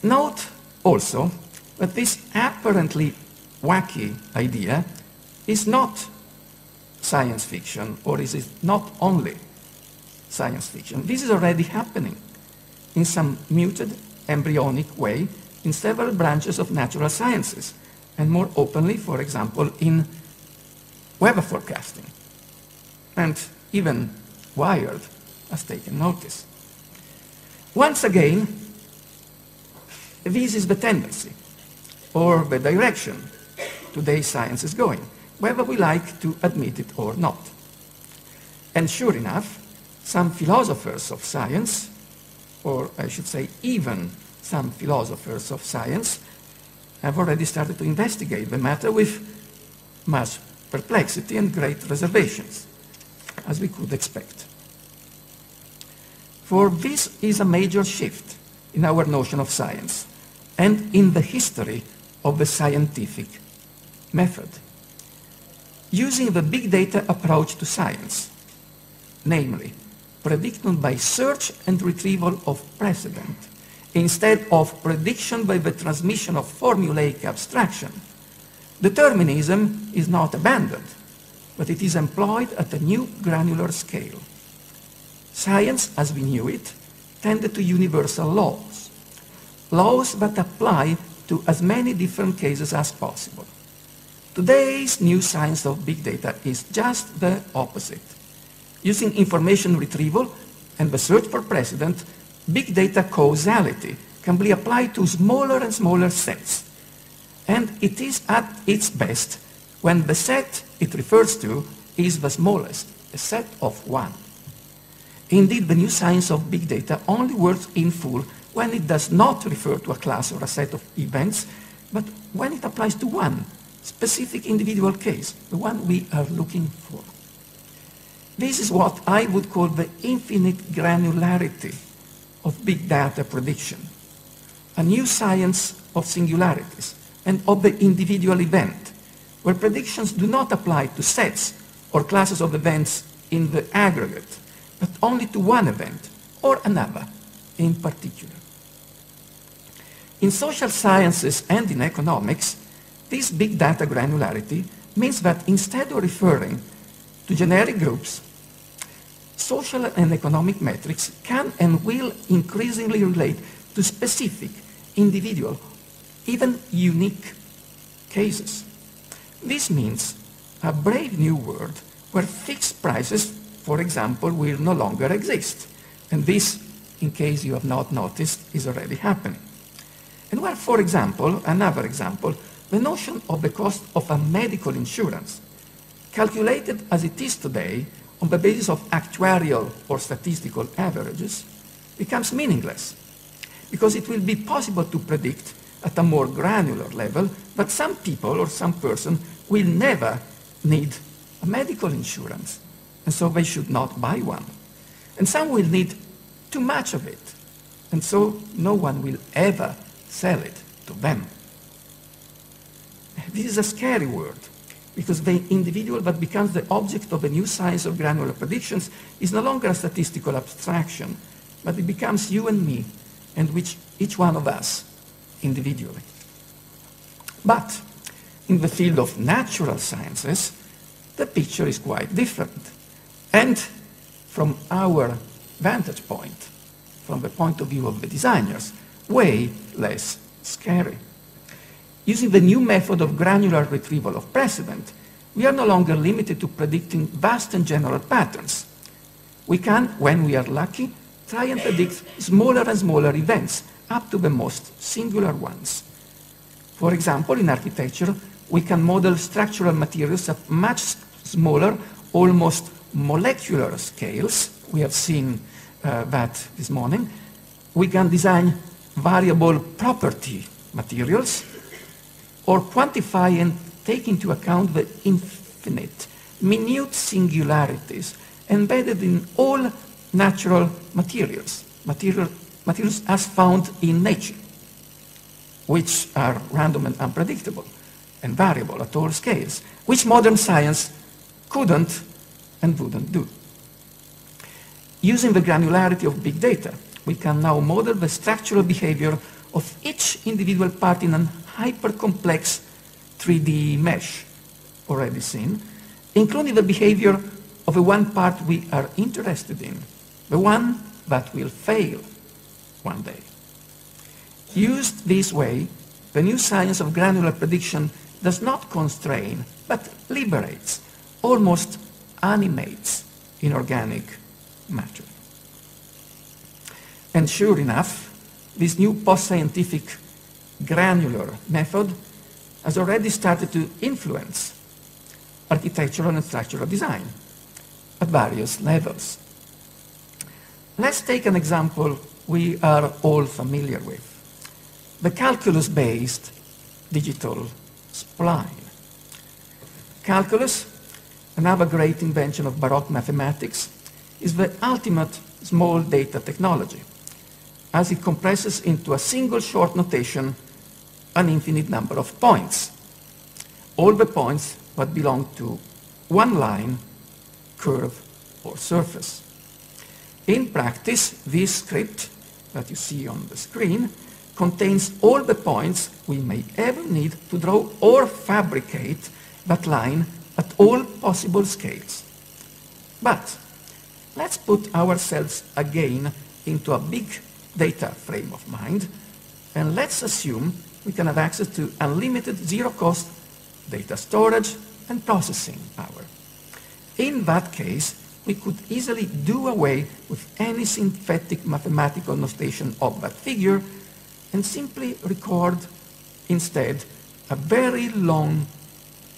Note also that this apparently wacky idea is not science fiction, or is it not only science fiction. This is already happening in some muted, embryonic way in several branches of natural sciences, and more openly, for example, in weather forecasting. And even Wired has taken notice. Once again, this is the tendency, or the direction today's science is going, whether we like to admit it or not. And sure enough, some philosophers of science, or I should say even some philosophers of science, have already started to investigate the matter with much perplexity and great reservations, as we could expect. For this is a major shift in our notion of science and in the history of the scientific method. Using the big data approach to science, namely prediction by search and retrieval of precedent, instead of prediction by the transmission of formulaic abstraction, determinism is not abandoned, but it is employed at a new granular scale. Science, as we knew it, tended to universal laws, laws that apply to as many different cases as possible. Today's new science of big data is just the opposite. Using information retrieval and the search for precedent, big data causality can be applied to smaller and smaller sets. And it is at its best when the set it refers to is the smallest, a set of one. Indeed, the new science of big data only works in full when it does not refer to a class or a set of events, but when it applies to one specific individual case, the one we are looking for. This is what I would call the infinite granularity of big data prediction, a new science of singularities and of the individual event, where predictions do not apply to sets or classes of events in the aggregate, but only to one event or another in particular. In social sciences and in economics, this big data granularity means that instead of referring to generic groups, social and economic metrics can and will increasingly relate to specific, individual, even unique cases. This means a brave new world where fixed prices, for example, will no longer exist. And this, in case you have not noticed, is already happening. And where, for example, another example, the notion of the cost of a medical insurance, calculated as it is today on the basis of actuarial or statistical averages, becomes meaningless, because it will be possible to predict at a more granular level that some people or some person will never need a medical insurance, and so they should not buy one. And some will need too much of it, and so no one will ever sell it to them. This is a scary word, because the individual that becomes the object of a new science of granular predictions is no longer a statistical abstraction, but it becomes you and me, and each one of us individually. But in the field of natural sciences, the picture is quite different. And from our vantage point, from the point of view of the designers, way less scary. Using the new method of granular retrieval of precedent, we are no longer limited to predicting vast and general patterns. We can, when we are lucky, try and predict smaller and smaller events, up to the most singular ones. For example, in architecture, we can model structural materials at much smaller, almost molecular scales. We have seen that this morning. We can design variable property materials, or quantify and take into account the infinite, minute singularities embedded in all natural materials, materials as found in nature, which are random and unpredictable and variable at all scales, which modern science couldn't and wouldn't do. Using the granularity of big data, we can now model the structural behavior of each individual part in a hyper-complex 3D mesh already seen, including the behavior of the one part we are interested in, the one that will fail one day. Used this way, the new science of granular prediction does not constrain, but liberates, almost animates inorganic matter. And sure enough, this new post-scientific granular method has already started to influence architectural and structural design at various levels. Let's take an example we are all familiar with: the calculus-based digital spline. Calculus, another great invention of Baroque mathematics, is the ultimate small data technology, as it compresses into a single short notation an infinite number of points, all the points that belong to one line, curve, or surface. In practice, this script that you see on the screen contains all the points we may ever need to draw or fabricate that line at all possible scales. But let's put ourselves again into a big data frame of mind, and let's assume we can have access to unlimited zero-cost data storage and processing power. In that case, we could easily do away with any synthetic mathematical notation of that figure and simply record instead a very long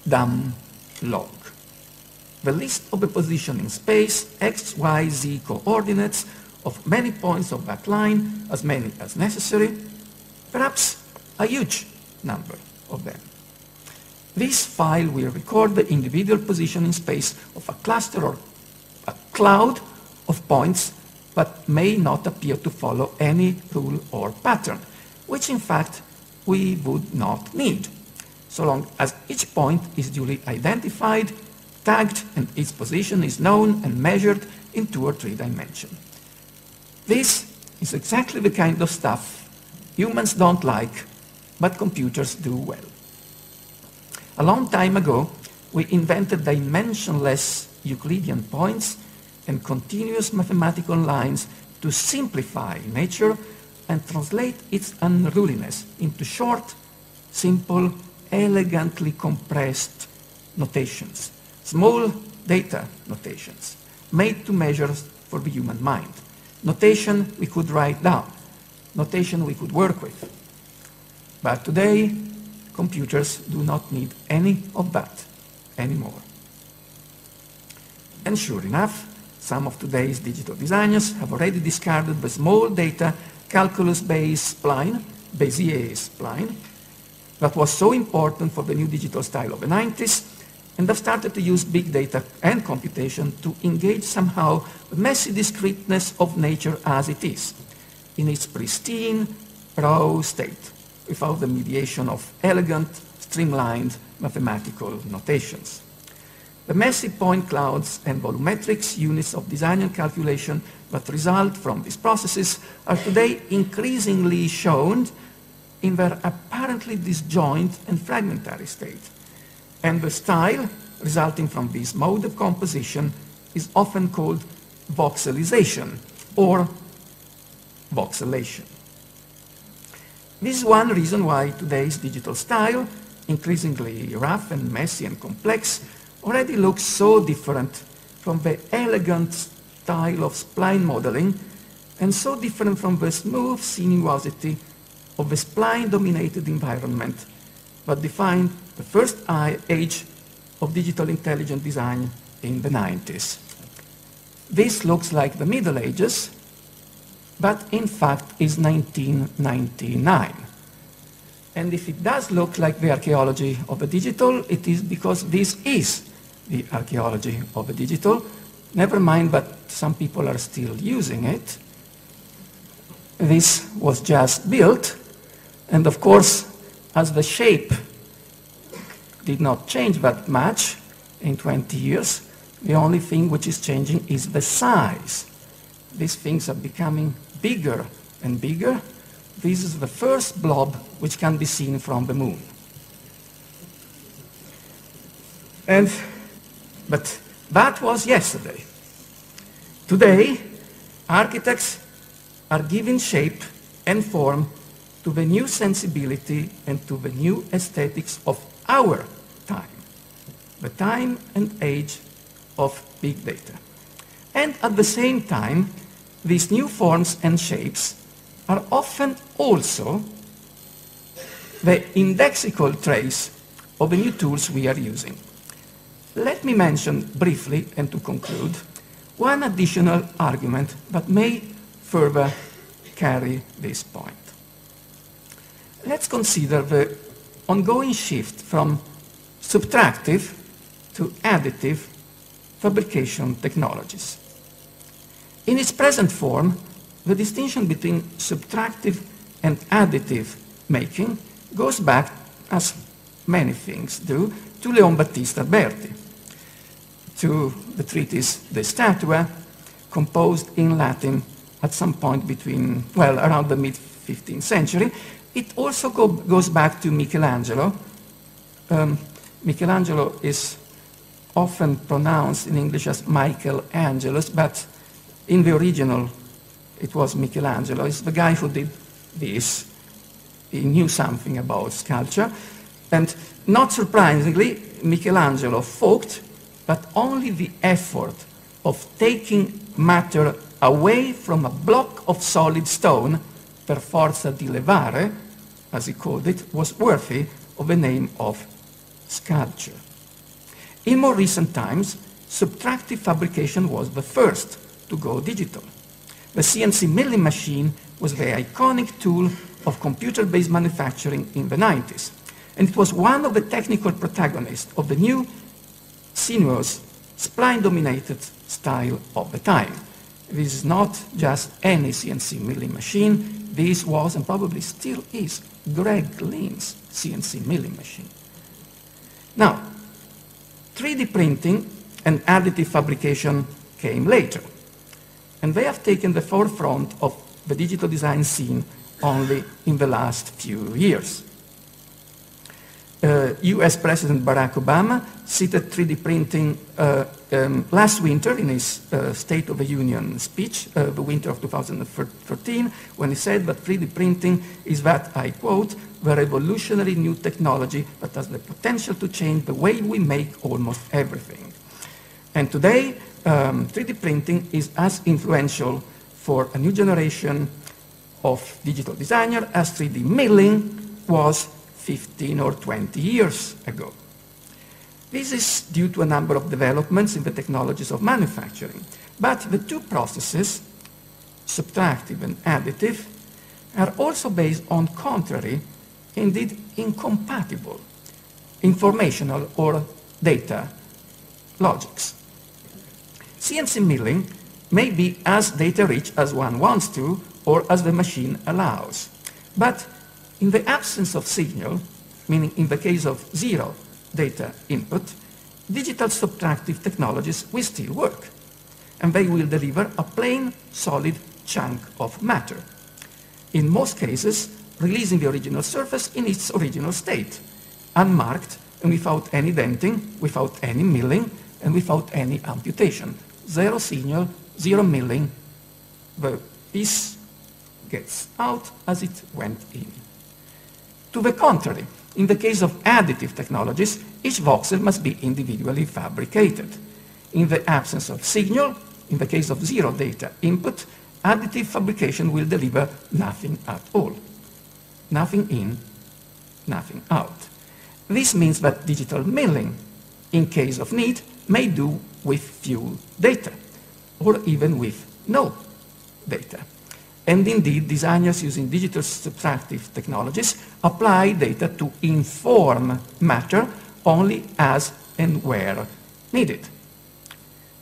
dumb log. The list of the position in space, x, y, z coordinates of many points of that line, as many as necessary, perhaps a huge number of them. This file will record the individual position in space of a cluster or a cloud of points that may not appear to follow any rule or pattern, which in fact we would not need, so long as each point is duly identified, tagged, and its position is known and measured in 2 or 3 dimensions. This is exactly the kind of stuff humans don't like, but computers do well. A long time ago, we invented dimensionless Euclidean points and continuous mathematical lines to simplify nature and translate its unruliness into short, simple, elegantly compressed notations, small data notations, made to measure for the human mind. Notation we could write down, notation we could work with. But today, computers do not need any of that anymore. And sure enough, some of today's digital designers have already discarded the small data calculus-based spline, Bézier spline, that was so important for the new digital style of the 90s, and have started to use big data and computation to engage somehow the messy discreteness of nature as it is, in its pristine, raw state, without the mediation of elegant, streamlined mathematical notations. The messy point clouds and volumetrics units of design and calculation that result from these processes are today increasingly shown in their apparently disjoint and fragmentary state. And the style resulting from this mode of composition is often called voxelization or voxelation. This is one reason why today's digital style, increasingly rough and messy and complex, already looks so different from the elegant style of spline modeling and so different from the smooth sinuosity of the spline-dominated environment that defined the first age of digital intelligent design in the 90s. This looks like the Middle Ages, but in fact is 1999. And if it does look like the archaeology of the digital, it is because this is the archaeology of the digital. Never mind that some people are still using it. this was just built, and of course, as the shape did not change that much in 20 years, the only thing which is changing is the size. These things are becoming bigger and bigger. This is the first blob which can be seen from the moon. But that was yesterday. Today, architects are giving shape and form to the new sensibility and to the new aesthetics of our time, the time and age of big data. And at the same time, these new forms and shapes are often also the indexical trace of the new tools we are using. Let me mention briefly, and to conclude, one additional argument that may further carry this point. Let's consider the ongoing shift from subtractive to additive fabrication technologies. In its present form, the distinction between subtractive and additive making goes back, as many things do, to Leon Battista Alberti, to the treatise De Statua, composed in Latin at some point between, well, around the mid-15th century. It also goes back to Michelangelo. Michelangelo is often pronounced in English as Michael-Angelus, but in the original it was Michelangelo. It's the guy who did this. He knew something about sculpture. And not surprisingly, Michelangelo thought that only the effort of taking matter away from a block of solid stone, per forza di levare, as he called it, was worthy of the name of sculpture. In more recent times, subtractive fabrication was the first to go digital. The CNC milling machine was the iconic tool of computer-based manufacturing in the 90s, and it was one of the technical protagonists of the new, sinuous, spline-dominated style of the time. This is not just any CNC milling machine. This was, and probably still is, Greg Lynn's CNC milling machine. Now, 3D printing and additive fabrication came later, and they have taken the forefront of the digital design scene only in the last few years. US President Barack Obama cited 3D printing last winter in his State of the Union speech, the winter of 2013, when he said that 3D printing is that, I quote, the revolutionary new technology that has the potential to change the way we make almost everything. And today, 3D printing is as influential for a new generation of digital designers as 3D milling was 15 or 20 years ago. This is due to a number of developments in the technologies of manufacturing, but the two processes, subtractive and additive, are also based on contrary, indeed incompatible, informational or data logics. CNC milling may be as data-rich as one wants to, or as the machine allows, but in the absence of signal, meaning in the case of zero data input, digital subtractive technologies will still work, and they will deliver a plain, solid chunk of matter. In most cases, releasing the original surface in its original state, unmarked and without any denting, without any milling, and without any amputation. Zero signal, zero milling, the piece gets out as it went in. To the contrary, in the case of additive technologies, each voxel must be individually fabricated. In the absence of signal, in the case of zero data input, additive fabrication will deliver nothing at all. Nothing in, nothing out. This means that digital milling, in case of need, may do with few data, or even with no data. And indeed, designers using digital subtractive technologies apply data to inform matter only as and where needed.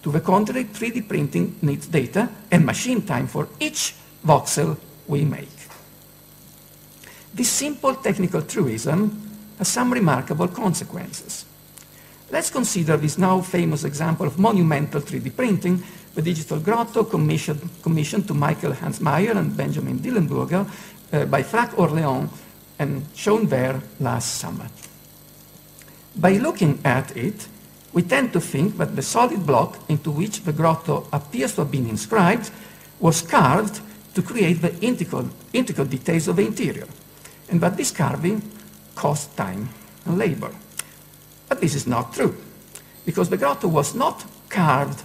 To the contrary, 3D printing needs data and machine time for each voxel we make. This simple technical truism has some remarkable consequences. Let's consider this now famous example of monumental 3D printing, the digital grotto commissioned to Michael Hansmeyer and Benjamin Dillenburger by Frac Orléans and shown there last summer. By looking at it, we tend to think that the solid block into which the grotto appears to have been inscribed was carved to create the intricate details of the interior, and that this carving cost time and labor. But this is not true, because the grotto was not carved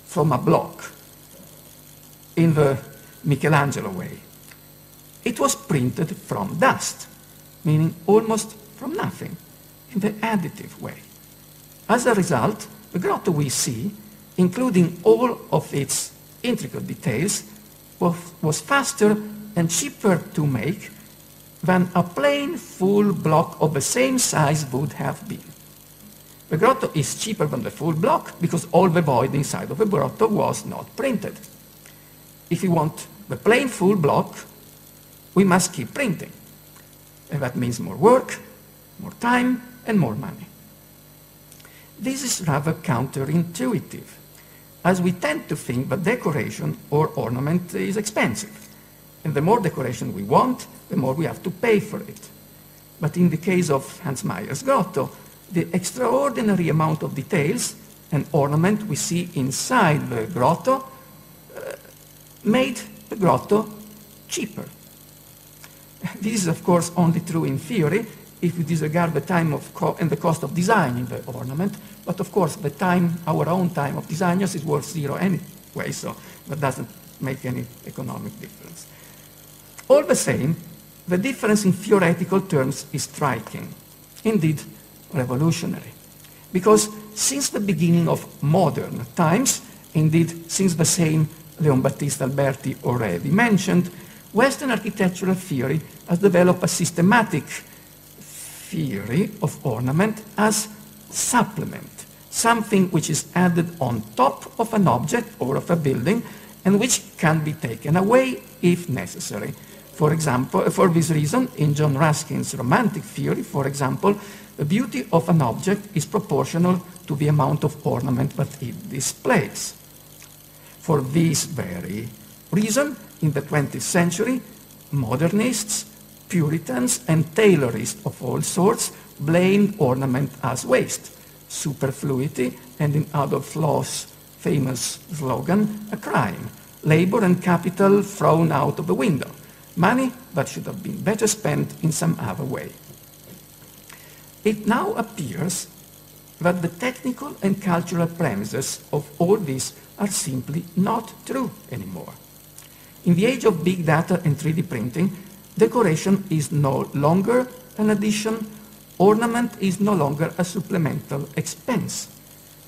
from a block in the Michelangelo way. It was printed from dust, meaning almost from nothing, in the additive way. As a result, the grotto we see, including all of its intricate details, was faster and cheaper to make than a plain full block of the same size would have been. The grotto is cheaper than the full block because all the void inside of the grotto was not printed. If we want the plain full block, we must keep printing. And that means more work, more time, and more money. This is rather counterintuitive, as we tend to think that decoration or ornament is expensive. And the more decoration we want, the more we have to pay for it. But in the case of Hansmeyer's grotto, the extraordinary amount of details and ornament we see inside the grotto made the grotto cheaper. This is, of course, only true in theory if we disregard the time and the cost of designing the ornament. But of course, the time, our own time of designers is worth zero anyway, so that doesn't make any economic difference. All the same, the difference in theoretical terms is striking, indeed revolutionary. Because since the beginning of modern times, indeed since the same Leon Battista Alberti already mentioned, Western architectural theory has developed a systematic theory of ornament as supplement, something which is added on top of an object or of a building and which can be taken away if necessary. For example, for this reason, in John Ruskin's romantic theory, for example, the beauty of an object is proportional to the amount of ornament that it displays. For this very reason, in the 20th century, modernists, Puritans, and Taylorists of all sorts blamed ornament as waste, superfluity, and in Adolf Loos' famous slogan, a crime, labor and capital thrown out of the window, money that should have been better spent in some other way. It now appears that the technical and cultural premises of all this are simply not true anymore. In the age of big data and 3D printing, decoration is no longer an addition, ornament is no longer a supplemental expense.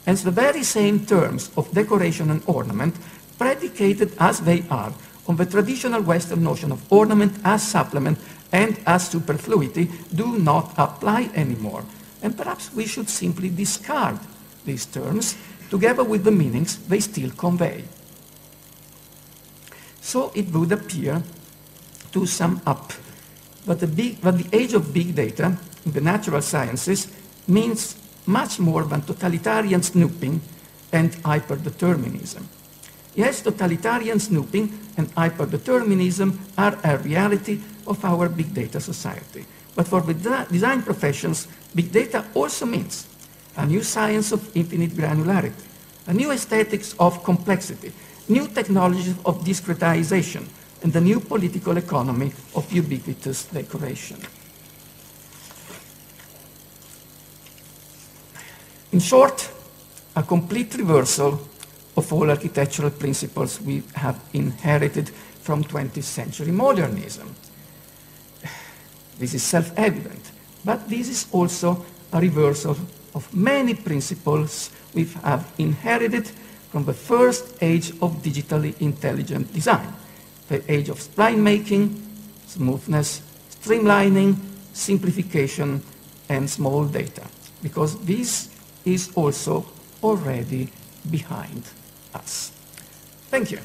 Hence, the very same terms of decoration and ornament, predicated as they are on the traditional Western notion of ornament as supplement and as superfluity, do not apply anymore. And perhaps we should simply discard these terms together with the meanings they still convey. So it would appear, to sum up, that the age of big data in the natural sciences means much more than totalitarian snooping and hyperdeterminism. Yes, totalitarian snooping and hyperdeterminism are a reality of our big data society. But for the design professions, big data also means a new science of infinite granularity, a new aesthetics of complexity, new technologies of discretization, and the new political economy of ubiquitous decoration. In short, a complete reversal of all architectural principles we have inherited from 20th century modernism. This is self-evident, but this is also a reversal of many principles we have inherited from the first age of digitally intelligent design, the age of spline making, smoothness, streamlining, simplification, and small data, because this is also already behind us. Thank you.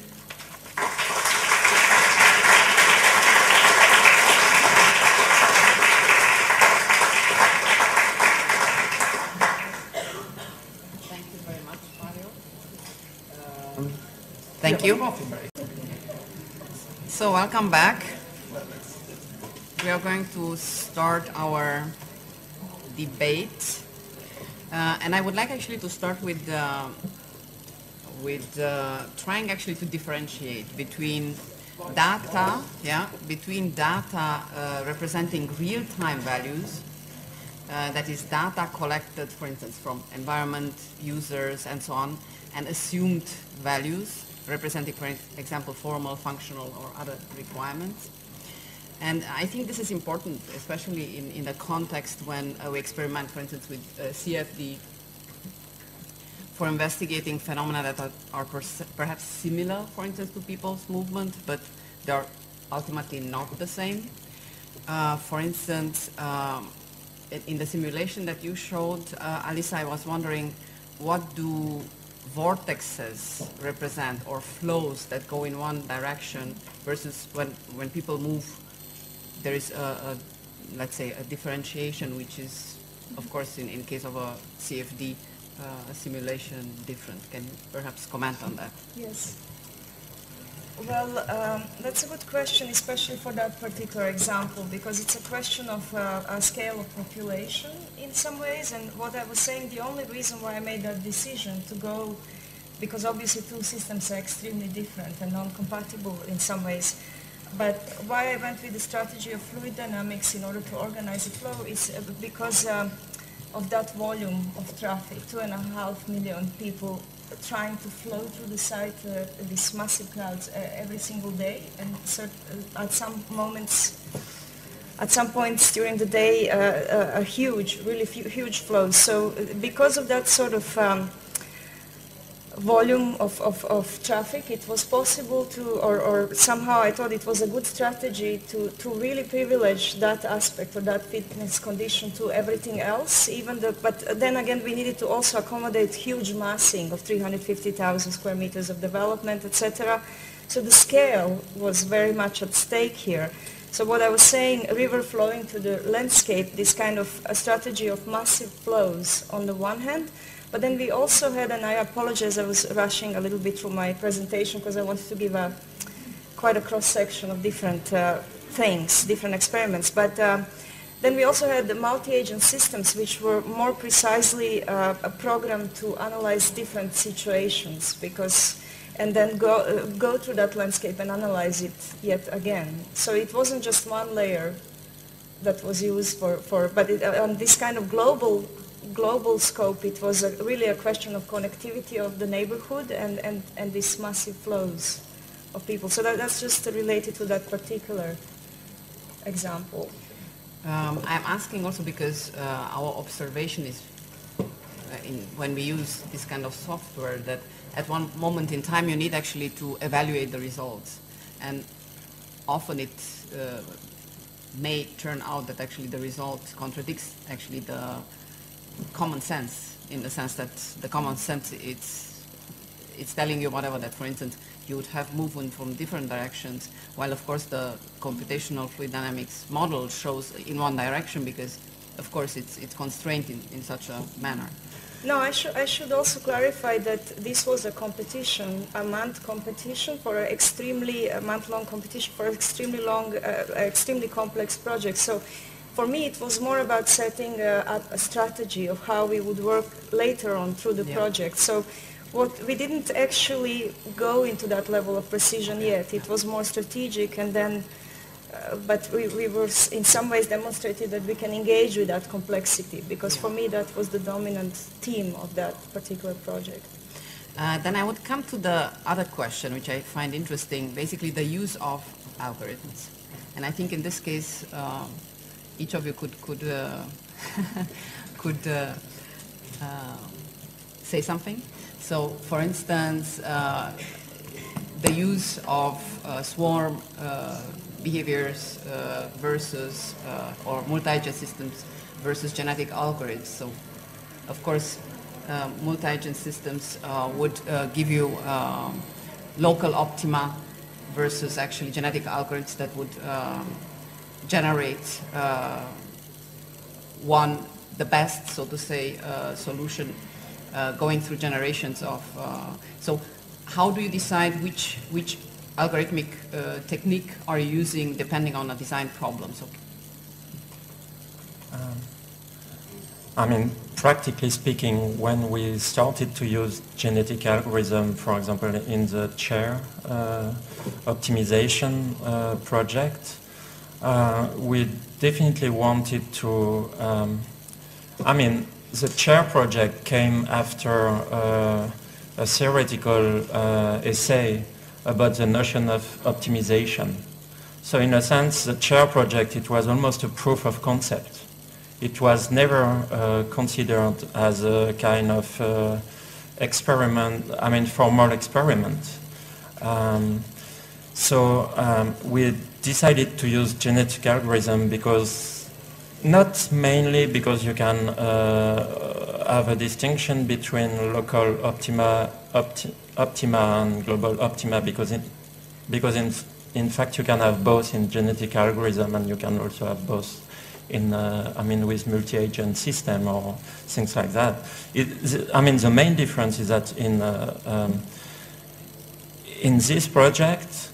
Thank you. So welcome back. We are going to start our debate. And I would like actually to start with trying actually to differentiate between data, representing real-time values, that is data collected, for instance, from environment, users, and so on, and assumed values, representing, for example, formal, functional, or other requirements. And I think this is important, especially in the context when we experiment, for instance, with CFD for investigating phenomena that are perhaps similar, for instance, to people's movement, but they are ultimately not the same. For instance, in the simulation that you showed, Alisa, I was wondering, what do vortexes represent, or flows that go in one direction, versus when people move, there is let's say, a differentiation, which is, of course, in case of a CFD, a simulation different. Can you perhaps comment on that? Yes. Well, that's a good question, especially for that particular example, because it's a question of a scale of population in some ways. And what I was saying, the only reason why I made that decision to go, because obviously two systems are extremely different and non-compatible in some ways, but why I went with the strategy of fluid dynamics in order to organize the flow is because of that volume of traffic, 2.5 million people trying to flow through the site, these massive crowds every single day, and at some points during the day, a huge, really huge flow. So because of that sort of volume of traffic, it was possible to, or somehow I thought it was a good strategy to really privilege that aspect or that fitness condition to everything else, but then again we needed to also accommodate huge massing of 350,000 square meters of development, etc. So the scale was very much at stake here. So what I was saying, river flowing to the landscape, this kind of a strategy of massive flows on the one hand, but then we also had, and I apologize, I was rushing a little bit through my presentation because I wanted to give quite a cross-section of different things, different experiments. But then we also had the multi-agent systems, which were more precisely a program to analyze different situations, and then go through that landscape and analyze it yet again. So it wasn't just one layer that was used but on this kind of global scope, it was really a question of connectivity of the neighborhood and these massive flows of people. So that's just related to that particular example. I'm asking also because our observation is, when we use this kind of software, that at one moment in time you need actually to evaluate the results. And often it may turn out that actually the result contradicts actually the common sense, in the sense that the common sense it's telling you whatever, that for instance you would have movement from different directions, while of course the computational fluid dynamics model shows in one direction, because of course it's constrained in such a manner. No, I should also clarify that this was a competition, a month competition for an extremely month-long competition for extremely long, extremely complex project. So for me, it was more about setting a strategy of how we would work later on through the project. So we didn't actually go into that level of precision yet. It was more strategic, and then, but we were in some ways demonstrated that we can engage with that complexity, because for me that was the dominant theme of that particular project. Then I would come to the other question, which I find interesting, basically the use of algorithms. And I think in this case, each of you could say something. So, for instance, the use of swarm behaviors versus, or multi-agent systems versus genetic algorithms. So, of course, multi-agent systems would give you local optima versus actually genetic algorithms that would generate the best, so to say, solution going through generations of. So how do you decide which algorithmic technique are you using depending on the design problems? Okay. I mean, practically speaking, when we started to use genetic algorithm, for example, in the chair optimization project, we definitely wanted to, I mean, the chair project came after a theoretical essay about the notion of optimization. So in a sense, the chair project, it was almost a proof of concept. It was never considered as a kind of experiment, I mean formal experiment. We decided to use genetic algorithm because, not mainly because you can have a distinction between local optima and global optima, because in fact you can have both in genetic algorithm, and you can also have both in, I mean, with multi-agent system or things like that. I mean, the main difference is that in this project,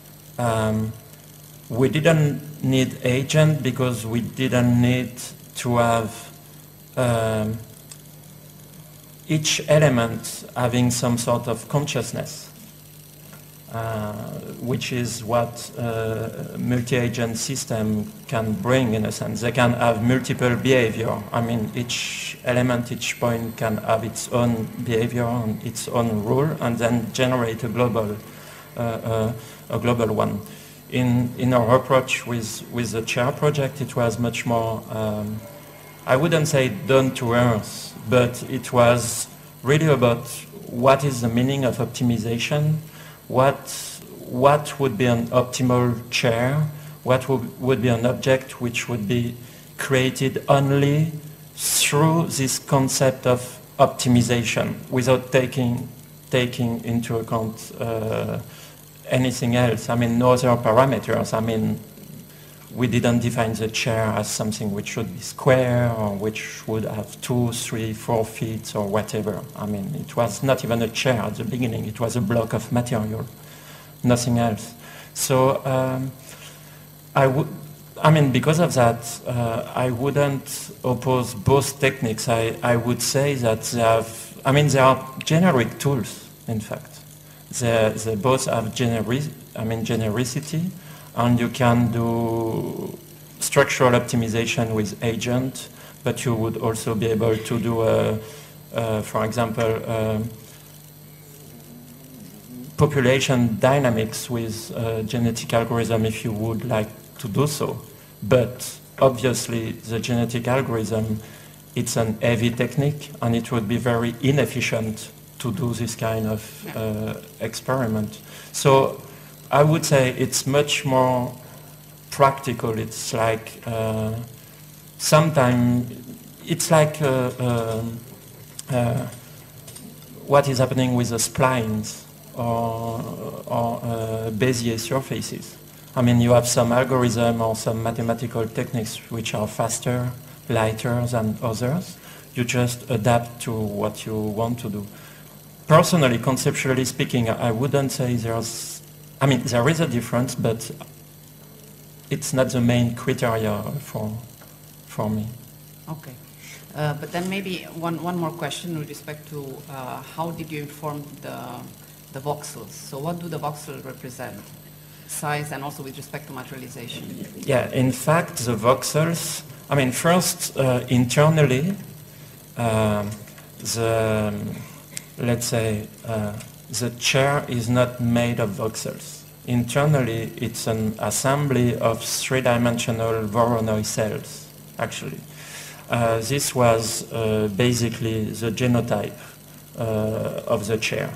we didn't need agent because we didn't need to have each element having some sort of consciousness. Which is what multi-agent system can bring, in a sense. They can have multiple behavior. I mean, each element, each point can have its own behavior and its own rule, and then generate a global one. In our approach with the chair project, it was much more, I wouldn't say down to earth, but it was really about what is the meaning of optimization, what would be an optimal chair, what would be an object which would be created only through this concept of optimization, without taking into account anything else. I mean, no other parameters. I mean, we didn't define the chair as something which should be square or which would have 2, 3, 4 feet or whatever. I mean, it was not even a chair at the beginning. It was a block of material, nothing else. So I mean, because of that, I wouldn't oppose both techniques. I would say that they are generic tools, in fact. They both have genericity, and you can do structural optimization with agent, but you would also be able to do, for example, population dynamics with genetic algorithm if you would like to do so. But obviously the genetic algorithm, it's an heavy technique, and it would be very inefficient to do this kind of experiment. So I would say it's much more practical. It's like sometimes it's like what is happening with the splines or Bezier surfaces. I mean, you have some algorithm or some mathematical techniques which are faster, lighter than others. You just adapt to what you want to do. Personally, conceptually speaking, I wouldn't say there is a difference, but it's not the main criteria for me. Okay. But then maybe one more question with respect to how did you inform the voxels? So what do the voxels represent? Size and also with respect to materialization? Yeah, in fact, the voxels, I mean, first, internally, let's say, the chair is not made of voxels. Internally, it's an assembly of three-dimensional Voronoi cells, actually. This was basically the genotype of the chair.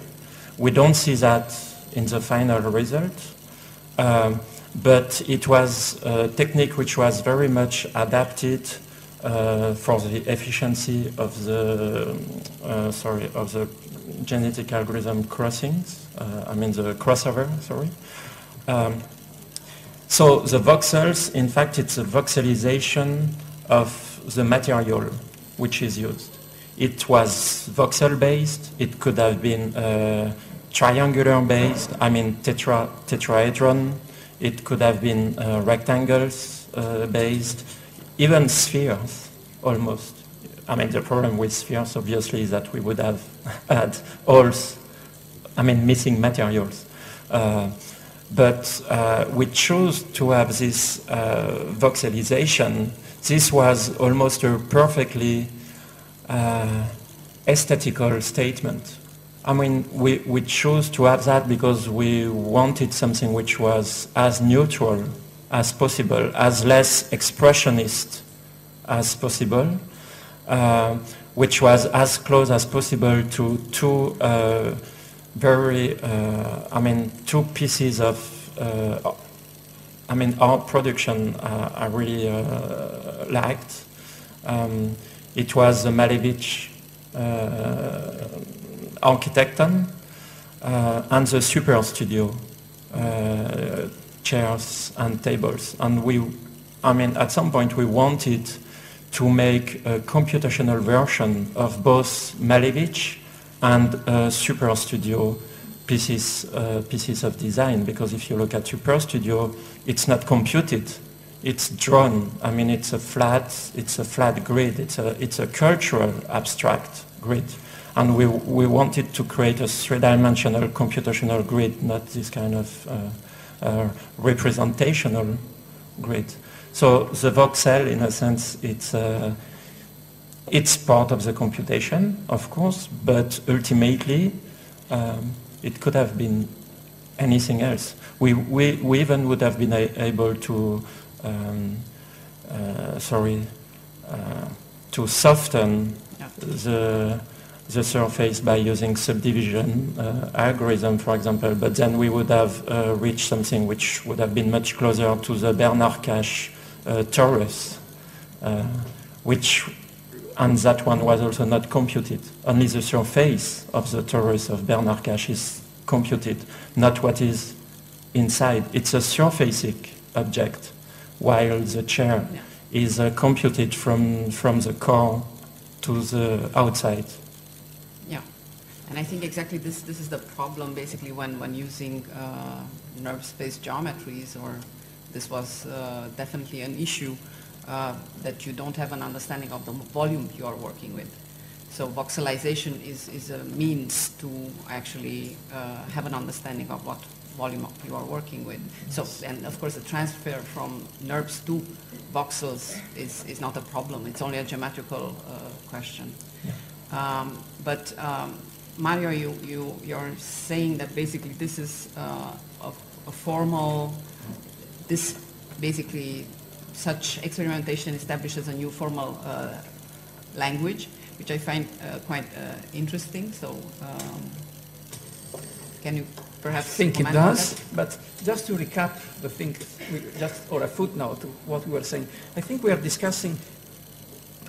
We don't see that in the final result, but it was a technique which was very much adapted for the efficiency of the genetic algorithm crossings. The crossover. Sorry. So the voxels, in fact, it's a voxelization of the material which is used. It was voxel-based. It could have been triangular based, I mean tetrahedron. It could have been rectangles based, even spheres almost. I mean, the problem with spheres obviously is that we would have had holes, I mean missing materials. But we chose to have this voxelization. This was almost a perfectly aesthetical statement. I mean, we chose to have that because we wanted something which was as neutral as possible, as less expressionist as possible, which was as close as possible to two two pieces of, our production I really liked. It was the Malevich Architecton and the Super Studio chairs and tables. And at some point we wanted to make a computational version of both Malevich and Super Studio pieces of design, because if you look at Super Studio, it's not computed, it's drawn. I mean, it's a flat grid. It's a cultural abstract grid, and we wanted to create a three-dimensional computational grid, not this kind of representational grid. So the voxel, in a sense, it's part of the computation, of course, but ultimately it could have been anything else. We even would have been able to to soften the surface by using subdivision algorithm, for example, but then we would have reached something which would have been much closer to the Bernard-Cache torus, and that one was also not computed. Only the surface of the torus of Bernard-Cache is computed, not what is inside. It's a surfacic object, while the chair is computed from the core to the outside. Yeah, and I think exactly this is the problem basically when using nerve space geometries, or this was definitely an issue. That you don't have an understanding of the volume you are working with. So voxelization is a means to actually have an understanding of what volume you are working with. So, and of course the transfer from NURBS to voxels is not a problem, it's only a geometrical question. Yeah. Mario, you're saying that basically this is a formal, this basically such experimentation establishes a new formal language, which I find quite interesting. So, can you perhaps? I think it does. But just to recap the thing, or a footnote to what we were saying, I think we are discussing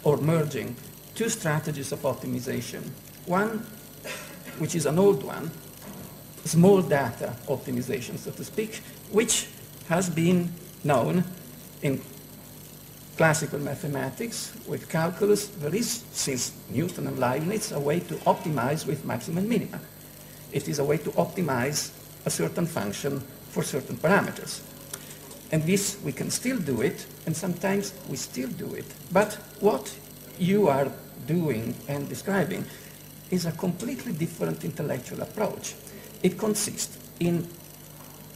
or merging two strategies of optimization. One, which is an old one, small data optimization, so to speak, which has been known in classical mathematics. With calculus, there is, since Newton and Leibniz, a way to optimize with maximum and minima. It is a way to optimize a certain function for certain parameters. And this, we can still do it, and sometimes we still do it. But what you are doing and describing is a completely different intellectual approach. It consists in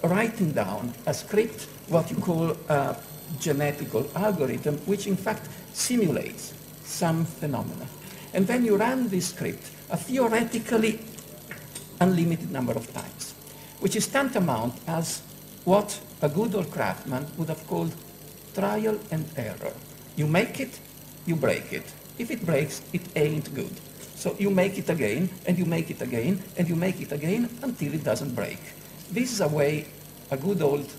writing down a script, what you call a genetical algorithm, which in fact simulates some phenomena. And then you run this script a theoretically unlimited number of times, which is tantamount as what a good old craftsman would have called trial and error. You make it, you break it. If it breaks, it ain't good. So you make it again, and you make it again, and you make it again until it doesn't break. This is a way a good old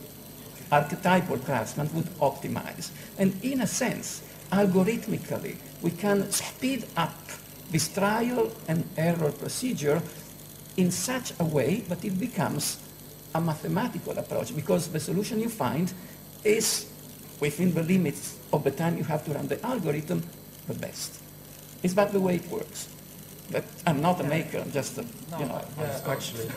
archetypal craftsman would optimize. And in a sense, algorithmically, we can speed up this trial and error procedure in such a way that it becomes a mathematical approach, because the solution you find is within the limits of the time you have to run the algorithm the best. Is that the way it works? But I'm not a maker, I'm just a, actually.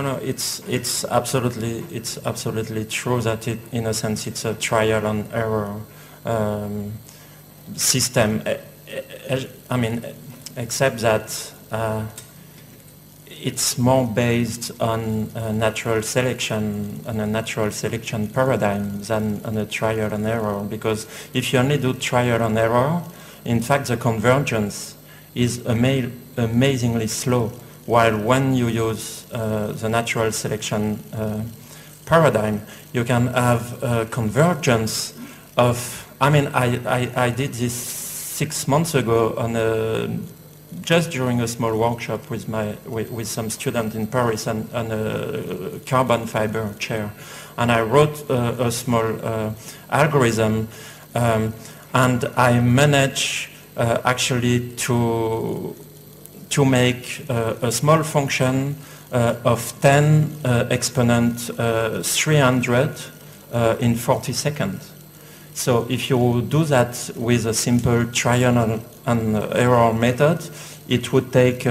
No, it's absolutely true that in a sense it's a trial and error system. I mean, except that it's more based on a natural selection paradigm than on a trial and error. Because if you only do trial and error, in fact, the convergence is amazingly slow. While when you use the natural selection paradigm, you can have a convergence of. I mean, I did this 6 months ago on just during a small workshop with some students in Paris on a carbon fiber chair, and I wrote a small algorithm, and I managed actually to make a small function of 10 exponent 300 in 40 seconds. So if you do that with a simple trial and error method, it would take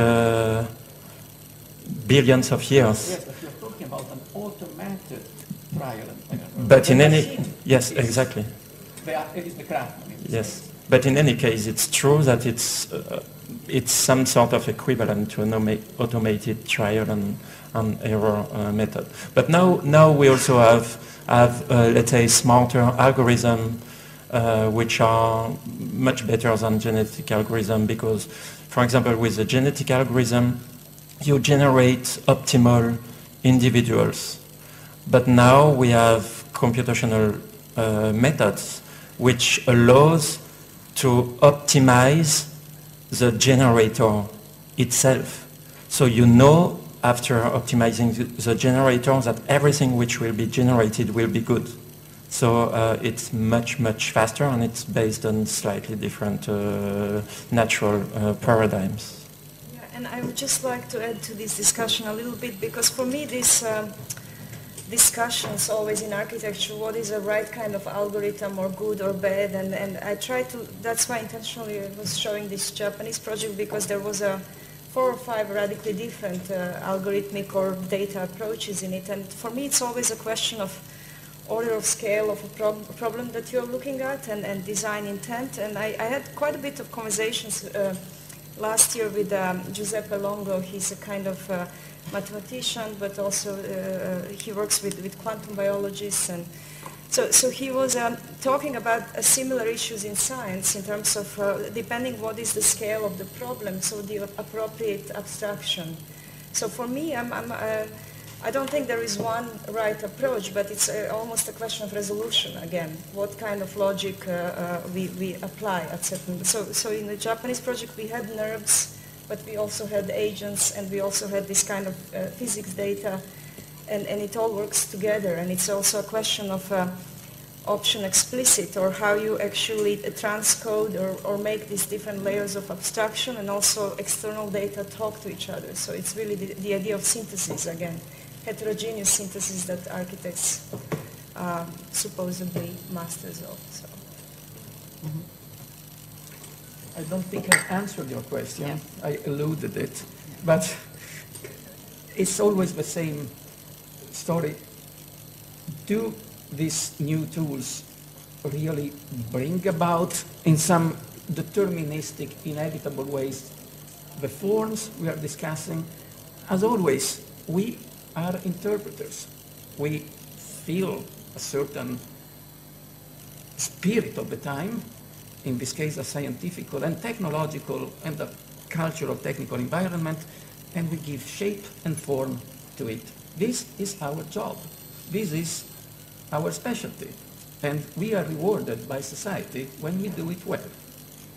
billions of years. Yes, but you're talking about an automated trial and error. But in any, yes, exactly. It is the craftsman. Yes, but in any case, it's true that it's some sort of equivalent to an automated trial and error method. But now we also have let's say, smarter algorithms which are much better than genetic algorithm, because, for example, with the genetic algorithm, you generate optimal individuals. But now we have computational methods which allows to optimize the generator itself. So you know after optimizing the generator that everything which will be generated will be good. So it's much faster, and it's based on slightly different natural paradigms. Yeah, and I would just like to add to this discussion a little bit, because for me this discussions always in architecture, what is a right kind of algorithm, or good or bad, and I try to, that's why intentionally I was showing this Japanese project, because there was 4 or 5 radically different algorithmic or data approaches in it, and for me it's always a question of order of scale of a problem that you're looking at, and design intent. And I had quite a bit of conversations last year with Giuseppe Longo. He's a kind of mathematician, but also he works with quantum biologists, and so he was talking about similar issues in science in terms of depending what is the scale of the problem, so the appropriate abstraction. So for me, I don't think there is one right approach, but it's almost a question of resolution again. What kind of logic we apply at certain. So in the Japanese project we had nerves, but we also had agents, and we also had this kind of physics data, and it all works together. And it's also a question of option explicit, or how you actually transcode or make these different layers of abstraction, and also external data talk to each other. So it's really the idea of synthesis again, heterogeneous synthesis that architects supposedly masters of. So. Mm-hmm. I don't think I answered your question. Yeah. I eluded it. But it's always the same story. Do these new tools really bring about, in some deterministic, inevitable ways, the forms we are discussing? As always, we are interpreters. We feel a certain spirit of the time, in this case a scientific and technological and a cultural technical environment, and we give shape and form to it. This is our job. This is our specialty. And we are rewarded by society when we do it well,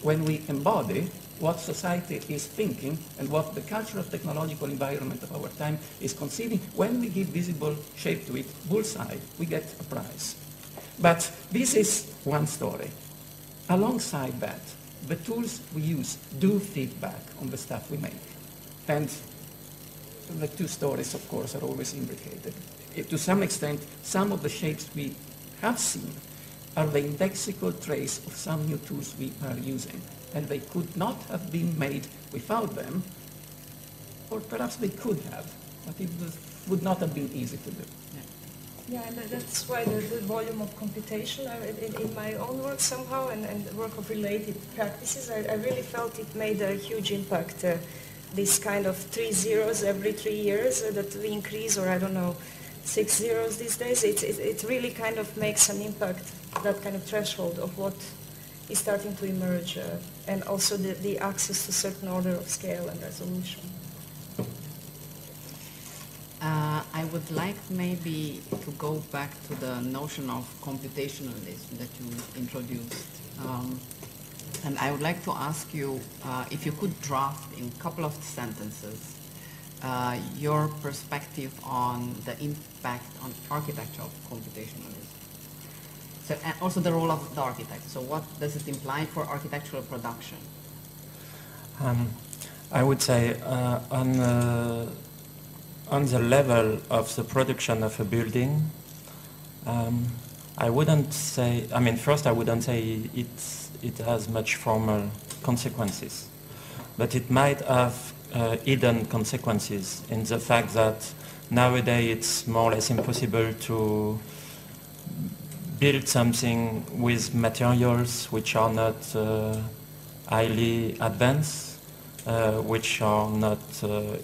when we embody what society is thinking and what the cultural technological environment of our time is conceiving. When we give visible shape to it, bullseye, we get a prize. But this is one story. Alongside that, the tools we use do feedback on the stuff we make. And the two stories, of course, are always imbricated. To some extent, some of the shapes we have seen are the indexical trace of some new tools we are using. And they could not have been made without them, or perhaps they could have, but it would not have been easy to do. Yeah, and that's why the volume of computation in my own work somehow and work of related practices, I really felt it made a huge impact. This kind of 3 zeros every 3 years that we increase, or I don't know, 6 zeros these days, it really kind of makes an impact, that kind of threshold of what is starting to emerge, and also the access to certain order of scale and resolution. I would like maybe to go back to the notion of computationalism that you introduced. And I would like to ask you if you could draft in a couple of sentences your perspective on the impact on architecture of computationalism. So, and also the role of the architect. So what does it imply for architectural production? I would say on the level of the production of a building, I wouldn't say, I mean, first I wouldn't say it has much formal consequences, but it might have hidden consequences in the fact that nowadays it's more or less impossible to build something with materials which are not highly advanced, which are not,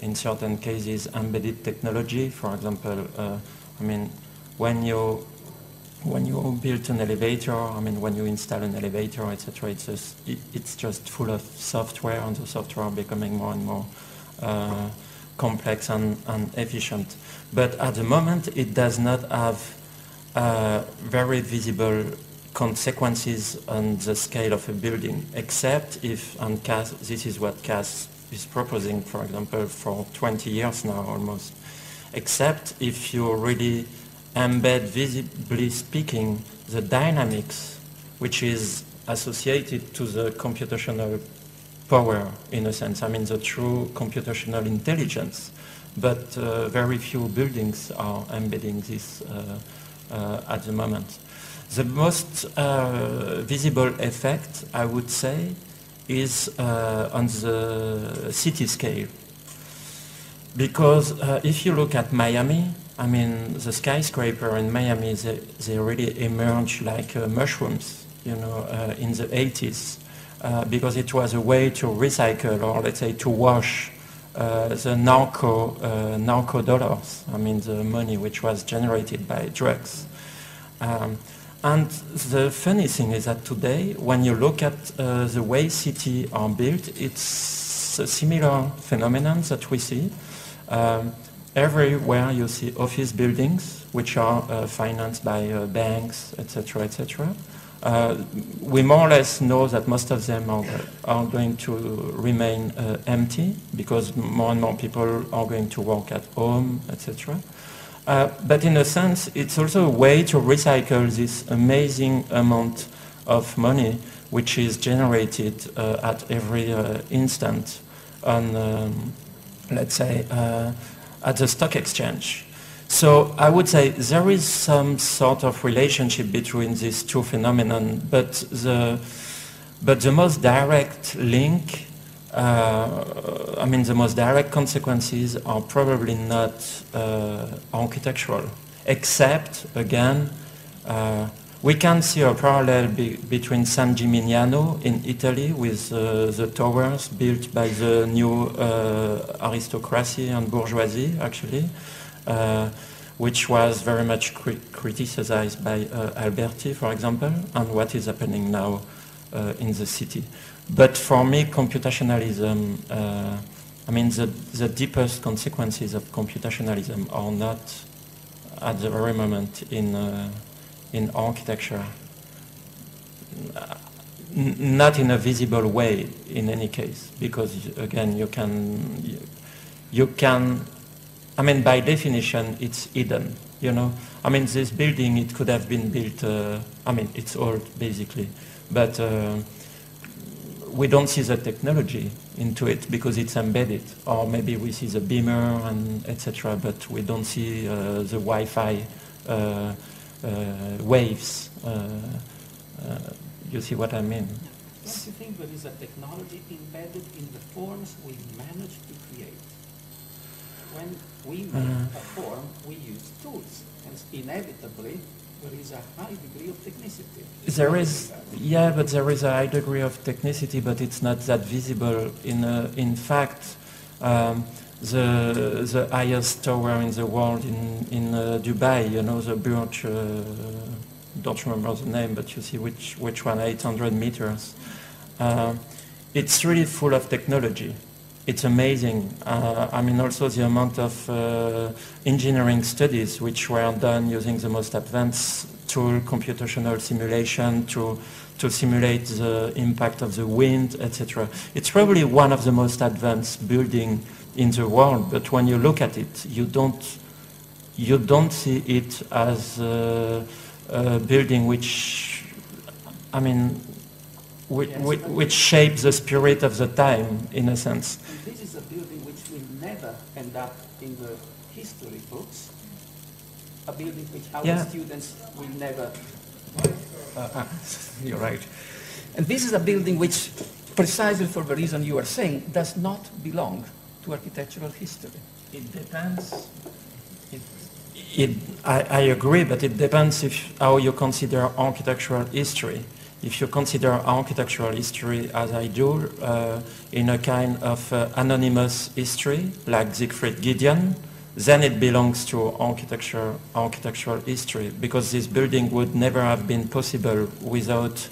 in certain cases, embedded technology. For example, I mean, when you build an elevator, I mean, when you install an elevator, etc., it's just full of software, and the software are becoming more and more complex and efficient. But at the moment, it does not have very visible consequences on the scale of a building, except if, and this is what CAS is proposing, for example, for 20 years now almost, except if you really embed, visibly speaking, the dynamics which is associated to the computational power, in a sense. I mean, the true computational intelligence, but very few buildings are embedding this at the moment. The most visible effect, I would say, is on the city scale. Because if you look at Miami, I mean, the skyscraper in Miami, they really emerged like mushrooms, you know, in the 80s, because it was a way to recycle, or let's say to wash the narco dollars, I mean, the money which was generated by drugs. And the funny thing is that today, when you look at the way cities are built, it's a similar phenomenon that we see. Everywhere you see office buildings, which are financed by banks, etc., etc. We more or less know that most of them are going to remain empty, because more and more people are going to work at home, etc. But in a sense, it's also a way to recycle this amazing amount of money which is generated at every instant on, let's say, at the stock exchange. So I would say there is some sort of relationship between these two phenomena, but the most direct link, I mean, the most direct consequences are probably not architectural, except, again, we can see a parallel between San Gimignano in Italy with the towers built by the new aristocracy and bourgeoisie, actually, which was very much criticized by Alberti, for example, and what is happening now in the city. But for me, computationalism, I mean, the deepest consequences of computationalism are not at the very moment in architecture, not in a visible way in any case, because again, you can, I mean, by definition, it's hidden, you know. I mean, this building, it could have been built, I mean, it's old, basically, but we don't see the technology into it because it's embedded, or maybe we see the beamer and etc., but we don't see the Wi-Fi waves. You see what I mean? Don't you think there is a technology embedded in the forms we manage to create? we make a form, we use tools, and inevitably there is a high degree of technicity. There is, yeah, but there is a high degree of technicity, but it's not that visible. In fact, the highest tower in the world in Dubai, you know, the Burj, don't remember the name, but you see which one, 800 meters. It's really full of technology. It's amazing. I mean, also the amount of engineering studies which were done using the most advanced tool, computational simulation, to simulate the impact of the wind, etc. It's probably one of the most advanced buildings in the world, but when you look at it, you don't see it as a building which, I mean, which shapes the spirit of the time, in a sense. And this is a building which will never end up in the history books, a building which our students will never... You're right. And this is a building which, precisely for the reason you are saying, does not belong to architectural history. It depends. I agree, but it depends how you consider architectural history. If you consider architectural history, as I do, in a kind of anonymous history, like Siegfried Gideon, then it belongs to architectural history, because this building would never have been possible without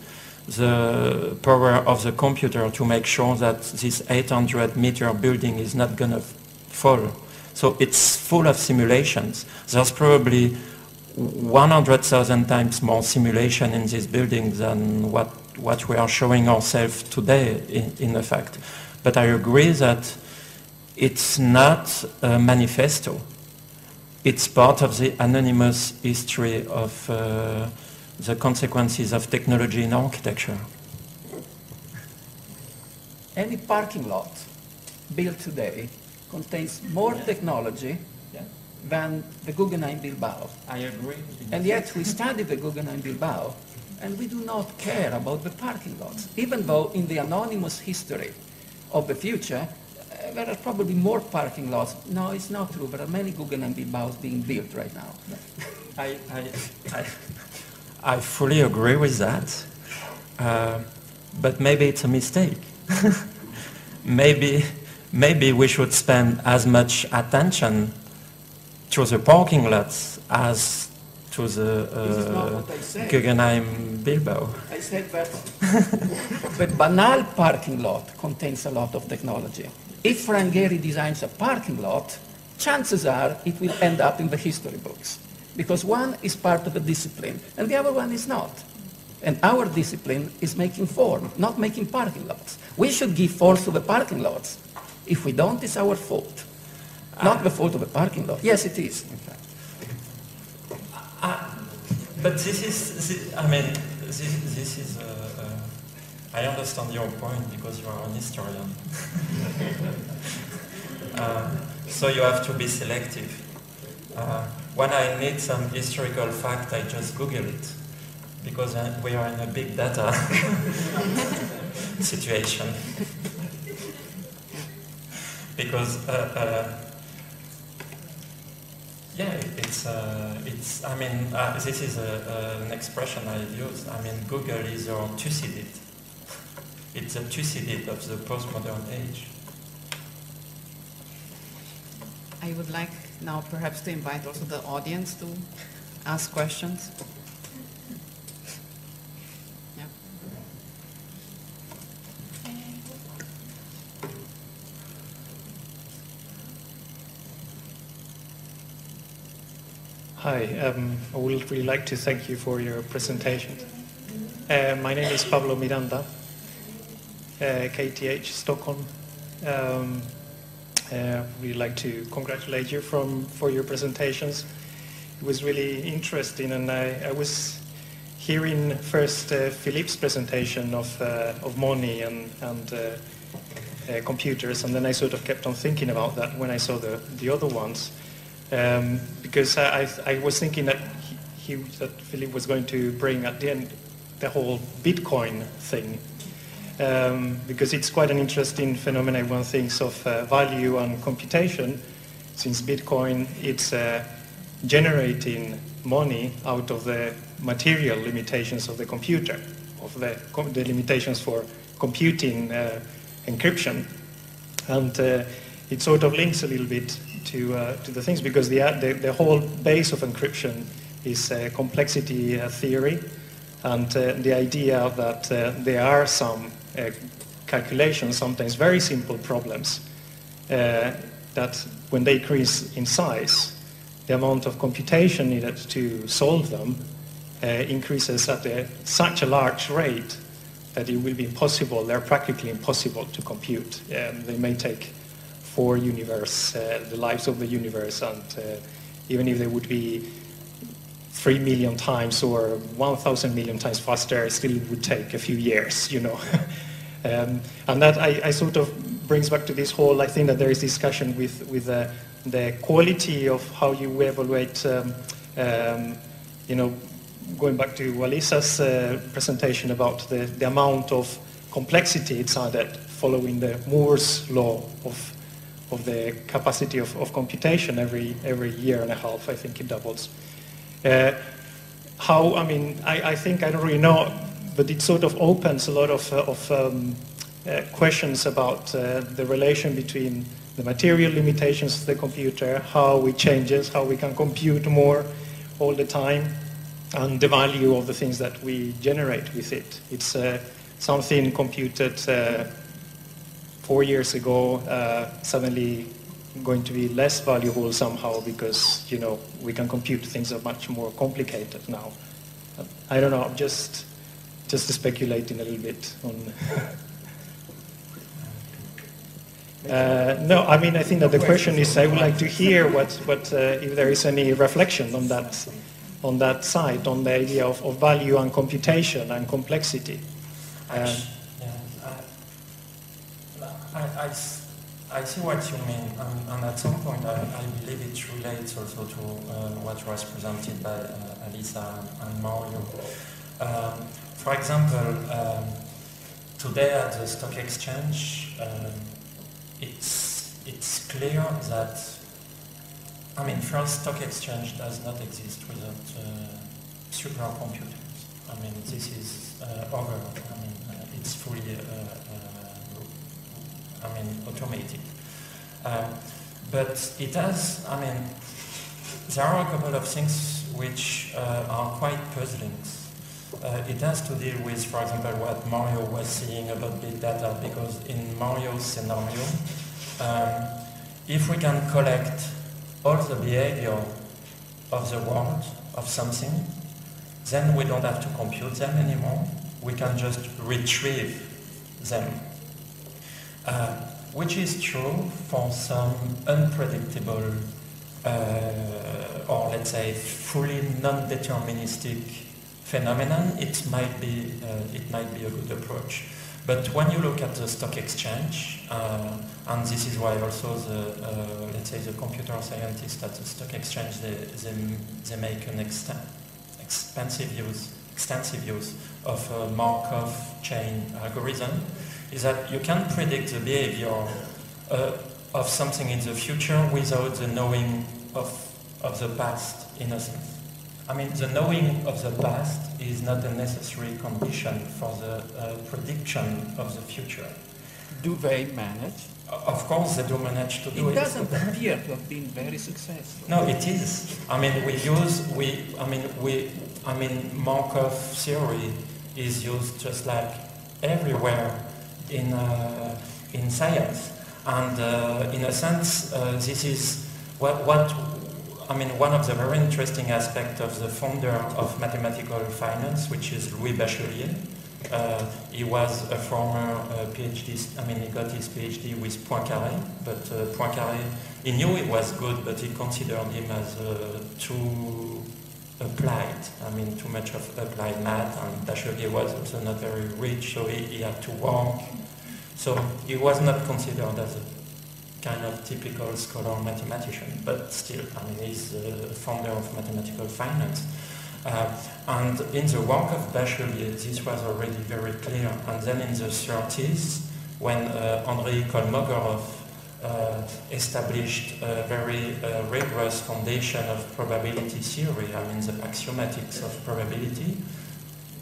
the power of the computer to make sure that this 800-meter building is not going to fall. So it's full of simulations. There's probably 100,000 times more simulation in this building than what we are showing ourselves today, in effect. But I agree that it's not a manifesto. It's part of the anonymous history of the consequences of technology in architecture. Any parking lot built today contains more technology than the Guggenheim Bilbao. I agree. And yet we study the Guggenheim Bilbao and we do not care about the parking lots, even though in the anonymous history of the future, there are probably more parking lots. No, it's not true. There are many Guggenheim Bilbaos being built right now. I fully agree with that, but maybe it's a mistake. maybe we should spend as much attention to the parking lots as to the Guggenheim Bilbao. I said that the banal parking lot contains a lot of technology. If Rangeri designs a parking lot, chances are it will end up in the history books, because one is part of a discipline and the other one is not. And our discipline is making form, not making parking lots. We should give force to the parking lots. If we don't, it's our fault. Not the fault of the parking lot. Yes, it is, in fact. But this is, I mean, this is, I understand your point because you are an historian. So you have to be selective. When I need some historical fact, I just Google it, because we are in a big data situation. Because yeah, it's. I mean, this is an expression I use. I mean, Google is your Thucydid. It's a Thucydid of the postmodern age. I would like now perhaps to invite also the audience to ask questions. Yeah. Hi, I would really like to thank you for your presentation. My name is Pablo Miranda, KTH, Stockholm. I really like to congratulate you for your presentations. It was really interesting, and I was hearing first Philippe's presentation of money and computers, and then I sort of kept on thinking about that when I saw the other ones. Because I was thinking that that Philippe was going to bring at the end the whole Bitcoin thing, because it's quite an interesting phenomenon when one thinks of value and computation. since Bitcoin, it's generating money out of the material limitations of the computer, of the limitations for computing encryption. And it sort of links a little bit to the things, because the whole base of encryption is complexity theory, and the idea that there are some calculations, sometimes very simple problems, that when they increase in size, the amount of computation needed to solve them increases at such a large rate that it will be impossible, they're practically impossible to compute. They may take the lives of the universe, and even if they would be 3 million times or 1,000 million times faster, it still would take a few years, you know. And that I sort of brings back to this whole, I think that there is discussion with the quality of how you evaluate, you know, going back to Alisa's presentation about the amount of complexity it's added following the Moore's law of the capacity of computation every year and a half. I think it doubles. How, I mean, I think, I don't really know, but it sort of opens a lot of questions about the relation between the material limitations of the computer, how it changes, how we can compute more all the time, and the value of the things that we generate with it. It's something computed 4 years ago, suddenly going to be less valuable somehow, because, you know, we can compute things that are much more complicated now. I don't know, I'm just speculating a little bit on... no, I mean, I think that the question is, I would like to hear what if there is any reflection on that side, on the idea of value and computation and complexity. I see what you mean, and at some point I believe it relates also to what was presented by Alisa and Mario. For example, today at the stock exchange, it's clear that, I mean, first, stock exchange does not exist without supercomputers. I mean, this is over. I mean, it's fully automated. But it has, I mean, there are a couple of things which are quite puzzling. It has to deal with, for example, what Mario was saying about big data, because in Mario's scenario, if we can collect all the behavior of the world, of something, then we don't have to compute them anymore. We can just retrieve them. Which is true for some unpredictable or let's say fully non-deterministic phenomenon. It might be a good approach. But when you look at the stock exchange, and this is why also let's say the computer scientists at the stock exchange, they make an extensive use of a Markov chain algorithm, is that you can predict the behavior of something in the future without the knowing of the past, in a sense. I mean, the knowing of the past is not a necessary condition for the prediction of the future. Do they manage? Of course, they do manage to do it. It doesn't appear to have been very successful. No, it is. I mean, Markov theory is used just like everywhere in science, and in a sense, this is one of the very interesting aspects of the founder of mathematical finance, which is Louis Bachelier. He was a former PhD. I mean, he got his PhD with Poincaré, but Poincaré, he knew he was good, but he considered him as too applied. I mean, too much of applied math, and Bachelier was also not very rich, so he had to work. So he was not considered as a kind of typical scholar mathematician, but still, I mean, he's the founder of mathematical finance. And in the work of Bachelier, this was already very clear. And then in the 30s, when Andrei Kolmogorov established a very rigorous foundation of probability theory, I mean the axiomatics of probability.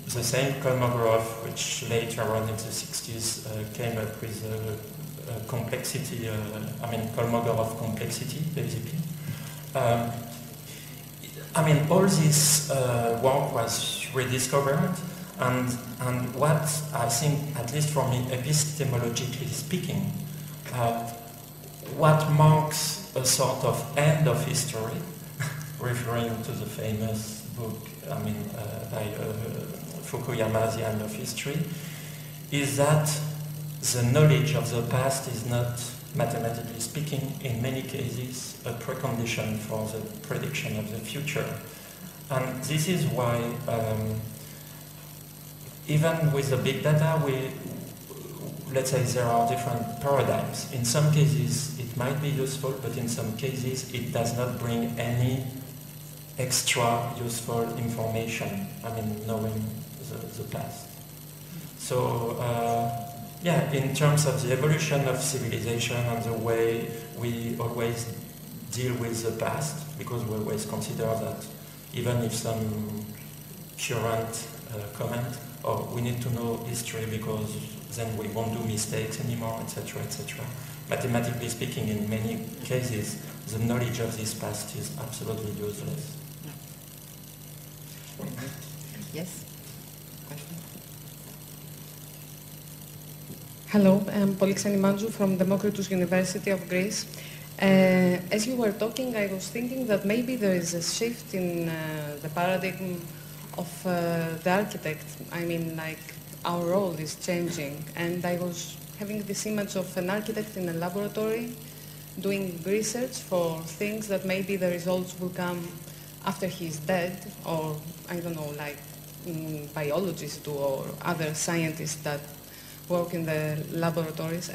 The same Kolmogorov, which later on in the 60s came up with complexity, Kolmogorov complexity, basically. All this work was rediscovered, and what I think, at least for me, epistemologically speaking, what marks a sort of end of history, referring to the famous book, by Fukuyama, The End of History, is that the knowledge of the past is not, mathematically speaking, in many cases, a precondition for the prediction of the future. And this is why, even with the big data, let's say there are different paradigms. In some cases, it might be useful, but in some cases, it does not bring any extra useful information, knowing the past. So, in terms of the evolution of civilization and the way we always deal with the past, because we always consider that even if some current comment, we need to know history because then we won't do mistakes anymore, etc., etc. Mathematically speaking, in many cases, the knowledge of this past is absolutely useless. Yes? Question? Hello, I'm Polixani Mandjou from Demokritos University of Greece. As you were talking, I was thinking that maybe there is a shift in the paradigm of the architect. Our role is changing, and I was having this image of an architect in a laboratory doing research for things that maybe the results will come after he's dead, or I don't know, like biologists do, or other scientists that work in the laboratories,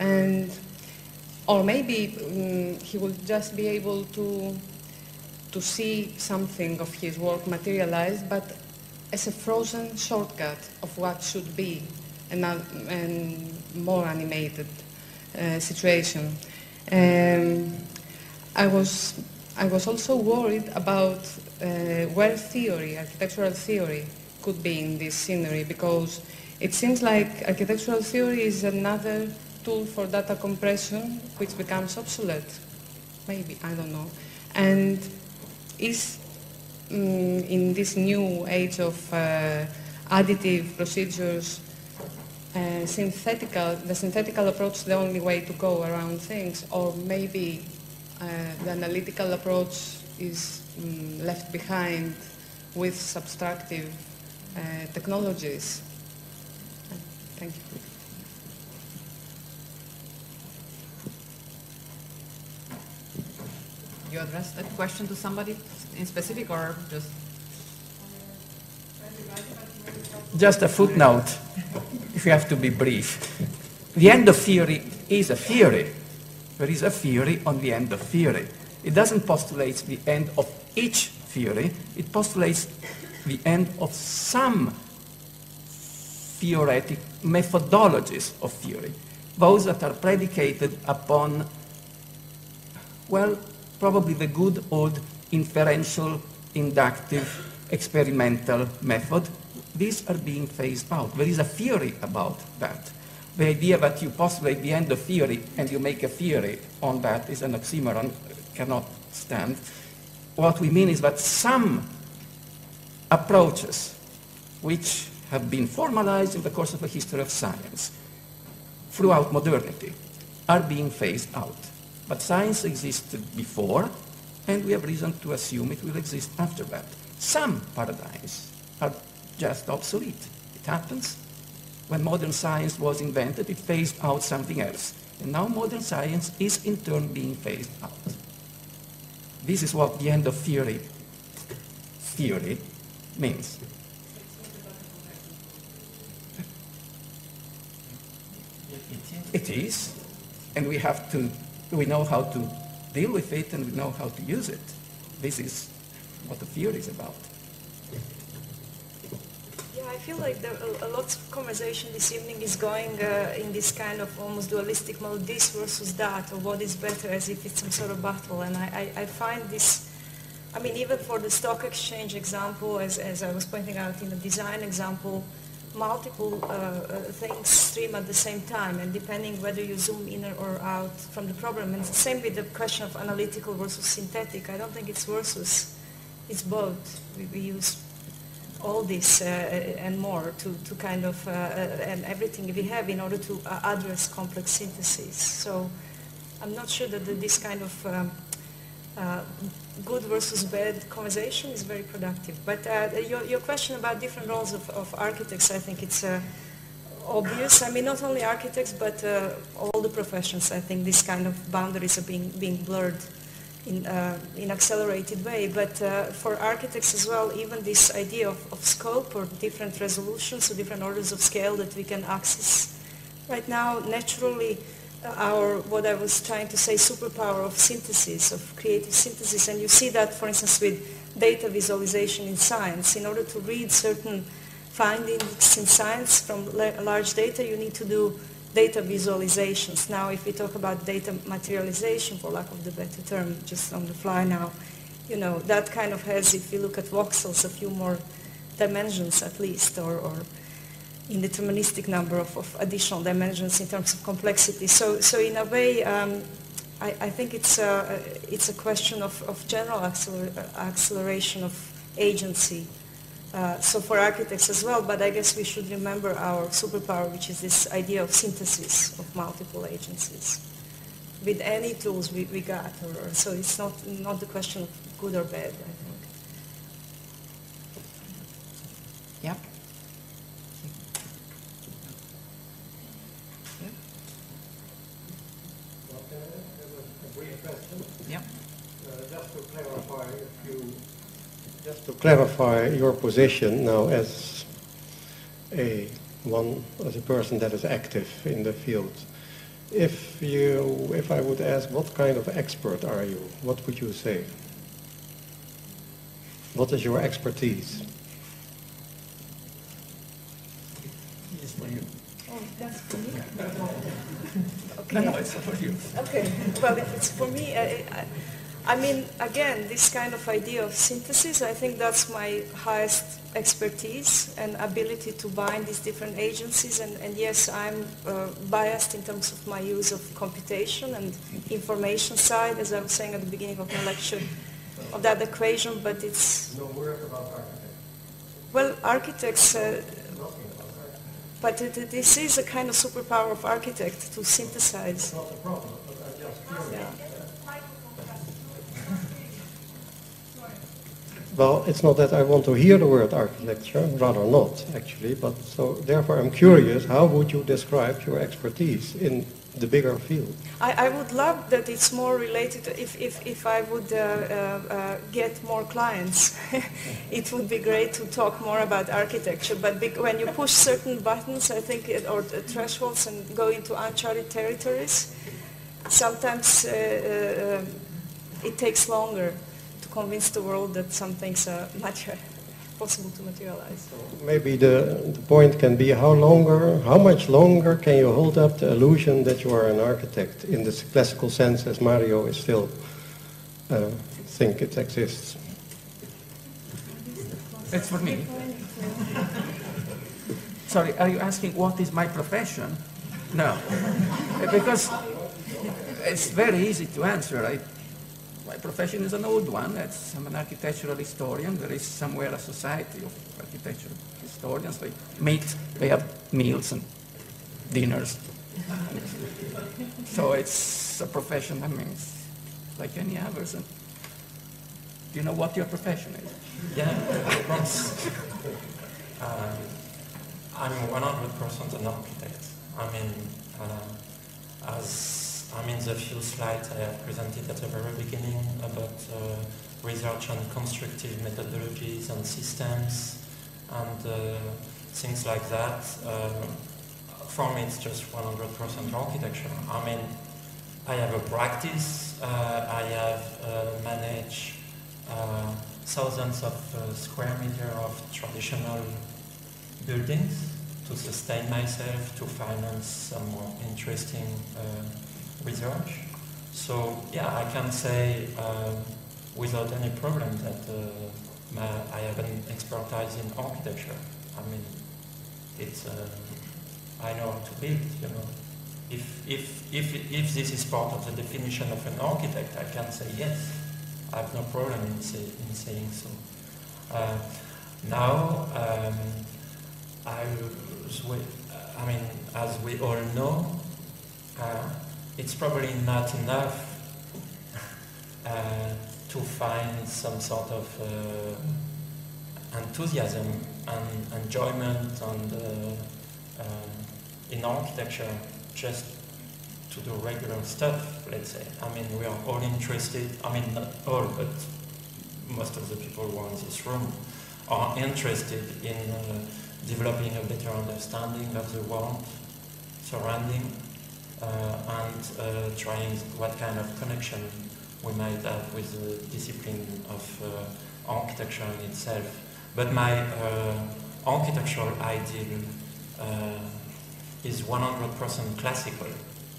or maybe he will just be able to see something of his work materialized, but as a frozen shortcut of what should be a more animated situation. I was also worried about where theory, architectural theory, could be in this scenery, because it seems like architectural theory is another tool for data compression which becomes obsolete. Maybe, I don't know. And is in this new age of additive procedures, the synthetical approach the only way to go around things, or maybe the analytical approach is left behind with subtractive technologies? Thank you. You address that question to somebody in specific, or just? Just a footnote, if you have to be brief. The end of theory is a theory. There is a theory on the end of theory. It doesn't postulate the end of each theory. It postulates the end of some theoretic methodologies of theory, those that are predicated upon, well, probably the good old inferential, inductive, experimental method. These are being phased out. There is a theory about that. The idea that you postulate the end of theory and you make a theory on that is an oxymoron, cannot stand. What we mean is that some approaches which have been formalized in the course of the history of science throughout modernity are being phased out. But science existed before, and we have reason to assume it will exist after that. Some paradigms are just obsolete. It happens. When modern science was invented, it phased out something else. And now modern science is in turn being phased out. This is what the end of theory means. It is, and we know how to deal with it, and we know how to use it. This is what the theory is about. Yeah, I feel like a lot of conversation this evening is going in this kind of almost dualistic mode, this versus that, or what is better, as if it's some sort of battle. And I find this, I mean, even for the stock exchange example, as I was pointing out in the design example, multiple things stream at the same time, and depending whether you zoom in or out from the problem. And it's the same with the question of analytical versus synthetic. I don't think it's versus, it's both. We use all this and more to kind of, and everything we have in order to address complex synthesis. So I'm not sure that this kind of good versus bad conversation is very productive. But your question about different roles of architects, I think it's obvious. I mean, not only architects, but all the professions. I think this kind of boundaries are being blurred in accelerated way. But for architects as well, even this idea of scope or different resolutions or different orders of scale that we can access right now, naturally, what I was trying to say, superpower of synthesis, of creative synthesis. And you see that, for instance, with data visualization in science. In order to read certain findings in science from large data, you need to do data visualizations. Now, if we talk about data materialization, for lack of the better term, just on the fly now, you know, that kind of has, if you look at voxels, a few more dimensions at least, or indeterministic number of additional dimensions in terms of complexity. So in a way, I think it's a question of general acceleration of agency. So for architects as well, but I guess we should remember our superpower, which is this idea of synthesis of multiple agencies with any tools we got. So it's not the question of good or bad, I think. Yep. Yeah. Just to clarify your position now as a person that is active in the field. If I would ask, what kind of expert are you? What would you say? What is your expertise? Yes, for you. Oh, that's for me? Okay. No, it's for you. Okay. Well, if it's for me, I mean, again, this kind of idea of synthesis, I think that's my highest expertise and ability to bind these different agencies. And yes, I'm biased in terms of my use of computation and information side, as I was saying at the beginning of my lecture, of that equation, but it's... No word about architects. Well, architects... but this is a kind of superpower of architect to synthesize. It's not a problem, but I'm just curious. Yeah. Well, it's not that I want to hear the word architecture, rather not, actually, but so therefore I'm curious, how would you describe your expertise in the bigger field? I would love that it's more related to, if I would get more clients, it would be great to talk more about architecture, but when you push certain buttons, I think, or thresholds and go into uncharted territories, sometimes it takes longer to convince the world that some things are possible to materialize. Maybe the point can be how much longer can you hold up the illusion that you are an architect in the classical sense as Mario is still think it exists? That's for me. Sorry, are you asking what is my profession? No, because it's very easy to answer. My profession is an old one. I'm an architectural historian. There is somewhere a society of architectural historians. They meet, they have meals and dinners. So it's a profession, I mean, it's like any others. And do you know what your profession is? Yeah, that's, I'm 100% an architect. I mean, the few slides I have presented at the very beginning about research on constructive methodologies and systems and things like that. For me, it's just 100% architecture. I mean, I have a practice. I have managed thousands of square meters of traditional buildings to sustain myself, to finance some more interesting research. So yeah, I can say without any problem that I have an expertise in architecture. I mean, it's I know how to build. You know, if this is part of the definition of an architect, I can say yes. I have no problem in saying so. Now, as we all know, it's probably not enough to find some sort of enthusiasm and enjoyment in architecture just to do regular stuff, let's say. I mean, we are all interested, I mean, not all, but most of the people who are in this room are interested in developing a better understanding of the world surrounding and trying what kind of connection we might have with the discipline of architecture in itself. But my architectural ideal is 100% classical,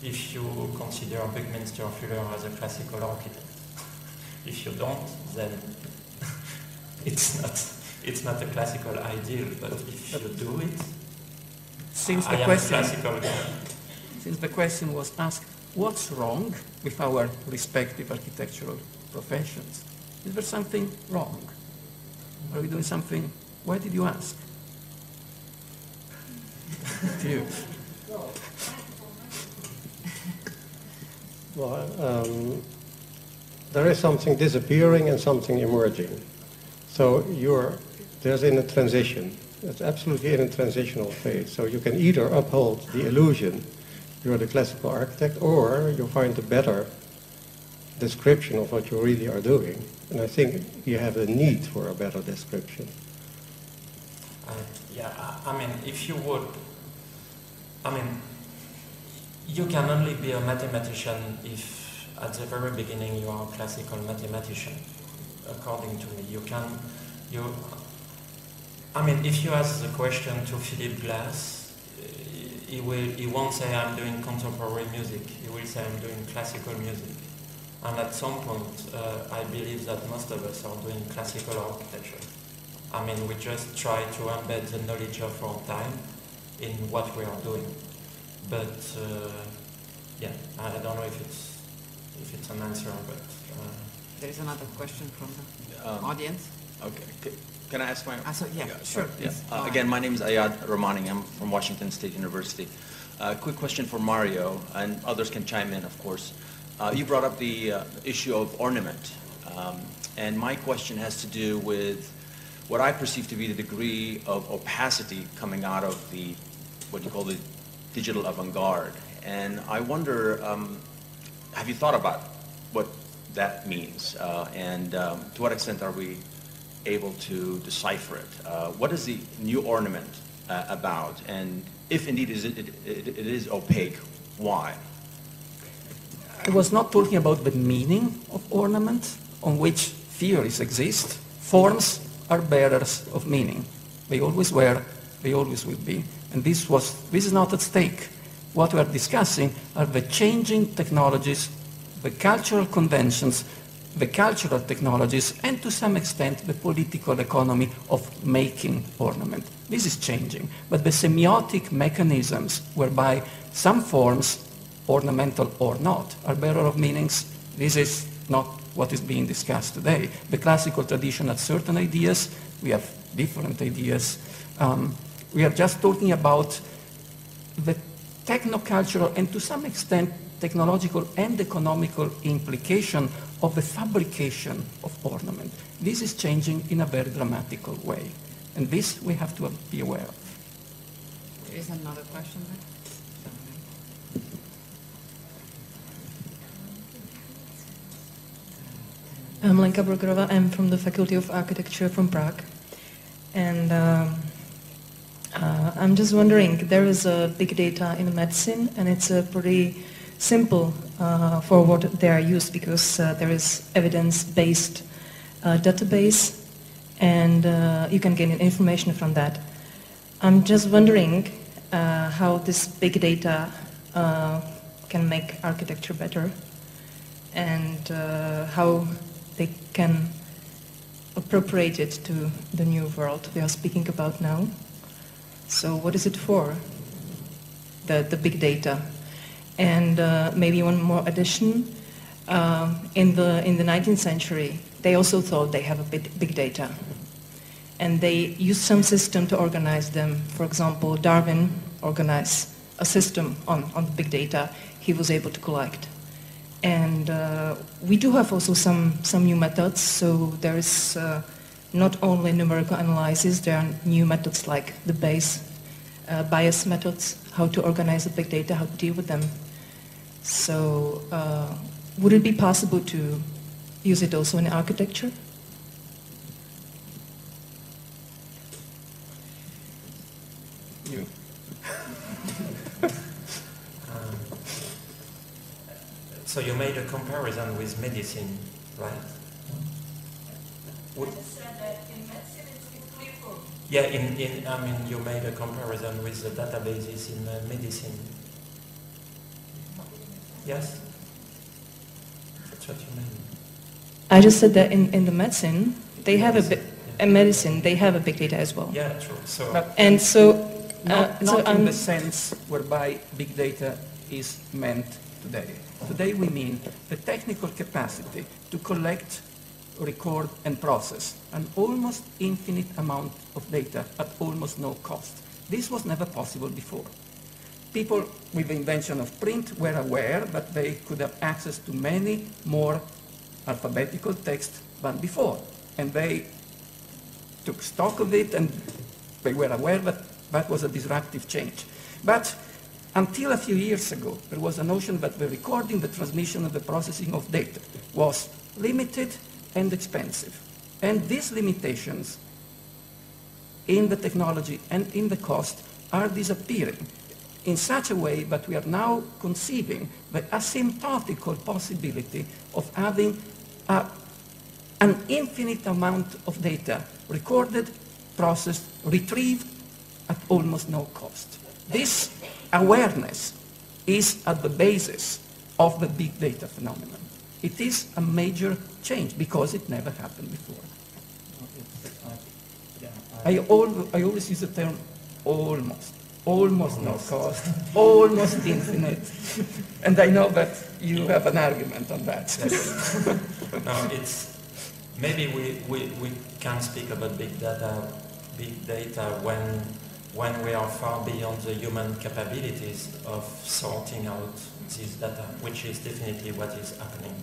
if you consider Buckminster Fuller as a classical architect. If you don't, then it's not a classical ideal, but if you do it, since the question was asked, what's wrong with our respective architectural professions? Is there something wrong? Are we doing something? Why did you ask? To you. Well, there is something disappearing and something emerging. So there's in a transition. It's absolutely in a transitional phase. So you can either uphold the illusion you're the classical architect, or you find a better description of what you really are doing. And I think you have a need for a better description. Yeah, I mean, if you would, I mean, you can only be a mathematician if at the very beginning you are a classical mathematician, according to me. I mean, if you ask the question to Philippe Glass, he won't say I'm doing contemporary music, he will say I'm doing classical music. And at some point, I believe that most of us are doing classical architecture. I mean, we just try to embed the knowledge of our time in what we are doing. But yeah, I don't know if it's an answer, but there is another question from the audience. Okay. Can I ask my? Yeah, sure. Yeah. Again, my name is Ayad Romani. I'm from Washington State University. Quick question for Mario, and others can chime in, of course. You brought up the issue of ornament, and my question has to do with what I perceive to be the degree of opacity coming out of what you call the digital avant-garde. And I wonder, have you thought about what that means, and to what extent are we able to decipher it? What is the new ornament about? And if indeed it is opaque, why? I was not talking about the meaning of ornament, on which theories exist. Forms are bearers of meaning. They always were, they always will be. And this is not at stake. What we are discussing are the changing technologies, the cultural conventions, the cultural technologies, and to some extent the political economy of making ornament. This is changing, but the semiotic mechanisms whereby some forms, ornamental or not, are bearer of meanings, this is not what is being discussed today. The classical tradition had certain ideas, we have different ideas. We are just talking about the techno-cultural and to some extent technological and economical implication of the fabrication of ornament. This is changing in a very dramatical way, and this we have to be aware of. There is another question there. I'm Lenka Brogerova. I'm from the Faculty of Architecture from Prague. And I'm just wondering, there is a big data in medicine, and it's pretty simple for what they are used, because there is evidence-based database, and you can gain information from that. I'm just wondering how this big data can make architecture better, and how they can appropriate it to the new world we are speaking about now. So what is it for, the big data? And maybe one more addition, in the 19th century, they also thought they have a big data. And they used some system to organize them. For example, Darwin organized a system on the big data he was able to collect. And we do have also some new methods. So there is not only numerical analysis, there are new methods like the bias methods, how to organize the big data, how to deal with them. So would it be possible to use it also in architecture? You. So you made a comparison with medicine, right? I just said that in medicine it's clinical. Yeah, I mean, you made a comparison with the databases in medicine. Yes? That's what you mean. I just said that in the medicine, they have medicine, they have a big data as well. Yeah, true. So, And so... Not in the sense whereby big data is meant today. Today we mean the technical capacity to collect, record, and process an almost infinite amount of data at almost no cost. This was never possible before. People with the invention of print were aware that they could have access to many more alphabetical text than before. And they took stock of it, and they were aware that that was a disruptive change. But until a few years ago, there was a notion that the recording, the transmission, and the processing of data was limited and expensive. And these limitations in the technology and in the cost are disappearing in such a way that we are now conceiving the asymptotical possibility of having an infinite amount of data recorded, processed, retrieved at almost no cost. This awareness is at the basis of the big data phenomenon. It is a major change because it never happened before. I always use the term almost no cost, almost infinite. And I know that you have an argument on that. Yes. No, it's, maybe we can speak about big data when we are far beyond the human capabilities of sorting out this data, which is definitely what is happening.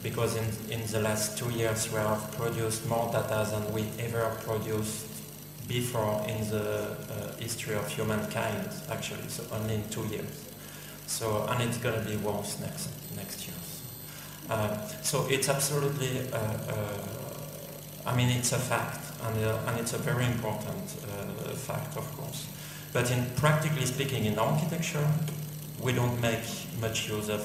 Because in the last 2 years we have produced more data than we ever produced before in the history of humankind, actually, so only in 2 years. So, and it's going to be worse next year. So it's absolutely, I mean, it's a fact. And it's a very important fact, of course. But practically speaking, in architecture, we don't make much use of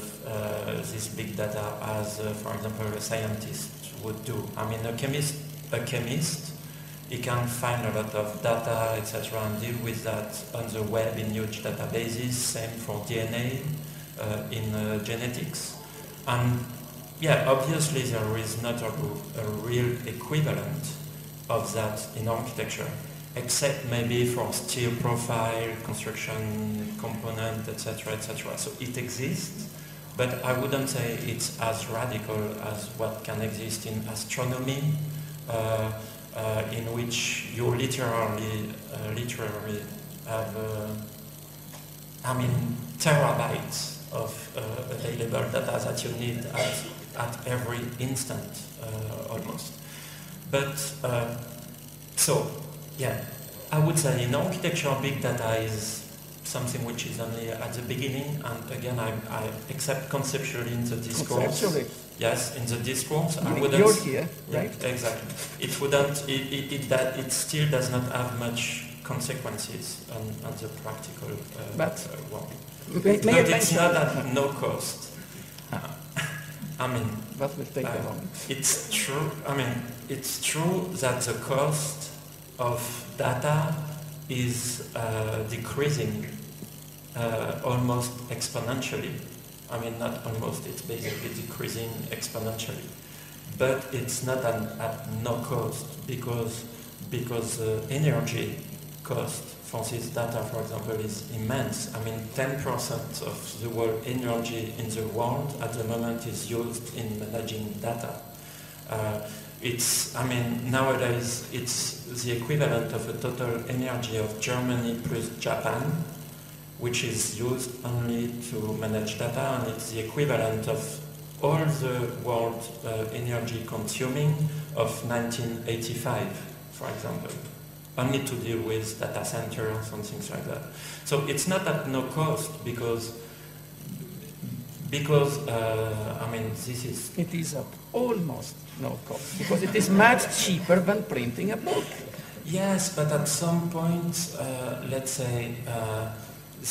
this big data as, for example, a scientist would do. I mean, a chemist, he can find a lot of data, etc., and deal with that on the web in huge databases. Same for DNA, in genetics. And yeah, obviously there is not a real equivalent of that in architecture, except maybe for steel profile, construction component, etc., etc. So it exists, but I wouldn't say it's as radical as what can exist in astronomy, in which you literally have, I mean, terabytes of available data that you need at every instant, almost. But, so, yeah, I would say in architecture, big data is something which is only at the beginning, and again, I accept conceptually in the discourse. Conceptually? Yes, in the discourse. You're here, right? Yeah, exactly. It wouldn't, it still does not have much consequences on the practical world. But it's not at no cost. I mean, that will take a long. It's true. I mean, it's true that the cost of data is decreasing almost exponentially. I mean, not almost, it's basically decreasing exponentially. But it's not at no cost because energy cost for this data, for example, is immense. I mean, 10% of the world energy in the world at the moment is used in managing data. I mean, nowadays it's the equivalent of a total energy of Germany plus Japan, which is used only to manage data, and it's the equivalent of all the world energy consuming of 1985, for example, only to deal with data centers and things like that. So it's not at no cost because I mean, this is... It is at almost no cost, because it is much cheaper than printing a book. Yes, but at some point, let's say,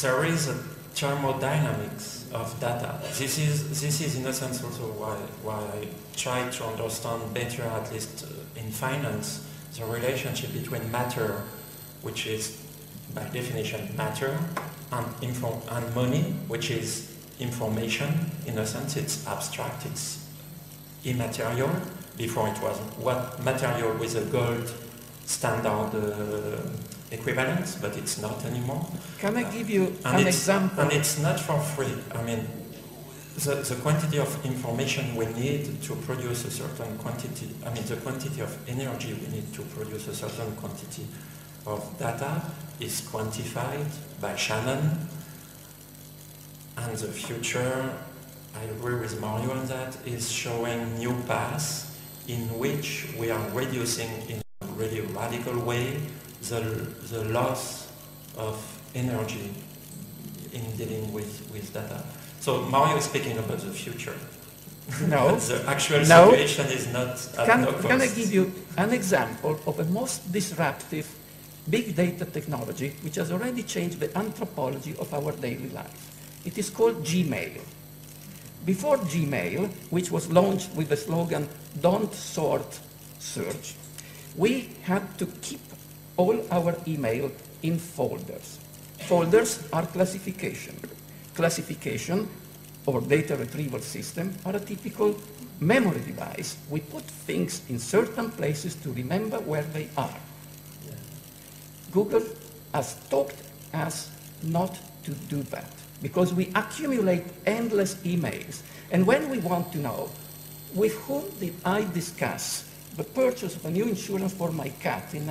there is a thermodynamics of data. This is in a sense also why I try to understand better, at least in finance, the relationship between matter, which is by definition matter, and money, which is information. In a sense, it's abstract, it's immaterial. Before it was what material with a gold standard equivalence, but it's not anymore. Can I give you an example? And it's not for free. I mean, the quantity of information we need to produce a certain quantity, I mean, the quantity of energy we need to produce a certain quantity of data is quantified by Shannon. And the future, I agree with Mario on that, is showing new paths in which we are reducing in a really radical way the loss of energy in dealing with data. So Mario is speaking about the future. No. The actual situation is not at no cost. Can I give you an example of a most disruptive big data technology which has already changed the anthropology of our daily life? It is called Gmail. Before Gmail, which was launched with the slogan, "Don't sort, search," we had to keep all our email in folders. Folders are classification. Classification or data retrieval system are a typical memory device. We put things in certain places to remember where they are. Google has taught us not to do that, because we accumulate endless emails. And when we want to know with whom did I discuss the purchase of a new insurance for my cat in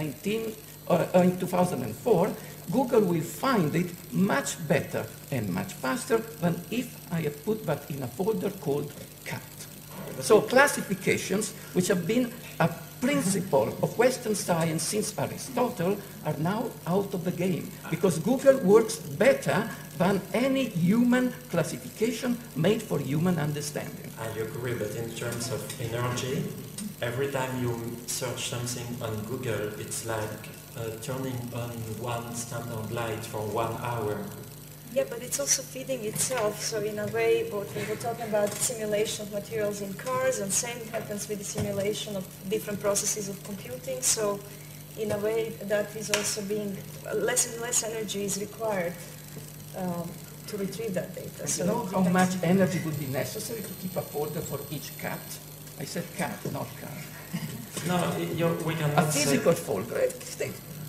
2004, Google will find it much better and much faster than if I had put that in a folder called cat. So classifications, which have been a principle of Western science since Aristotle, are now out of the game, because Google works better than any human classification made for human understanding. I agree, but in terms of energy, every time you search something on Google, it's like turning on one standard light for 1 hour. Yeah, but it's also feeding itself. So in a way, what we were talking about simulation of materials in cars, and same happens with the simulation of different processes of computing. So in a way, that is also being, less and less energy is required to retrieve that data. So you know how much energy would be necessary to keep a folder for each cat? I said cat, not cat. No, we can. A physical folder.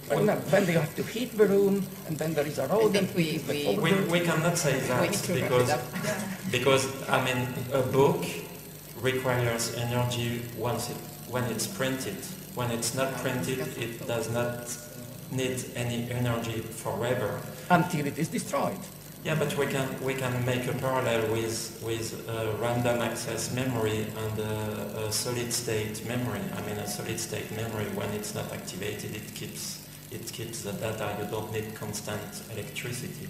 Then they have to heat the room, and then there is a rodent. We cannot say that because I mean a book requires energy when it's printed. When it's not printed, it does not need any energy forever until it is destroyed. Yeah, but we can make a parallel with random access memory and a solid state memory. I mean, a solid state memory, when it's not activated, it keeps the data. You don't need constant electricity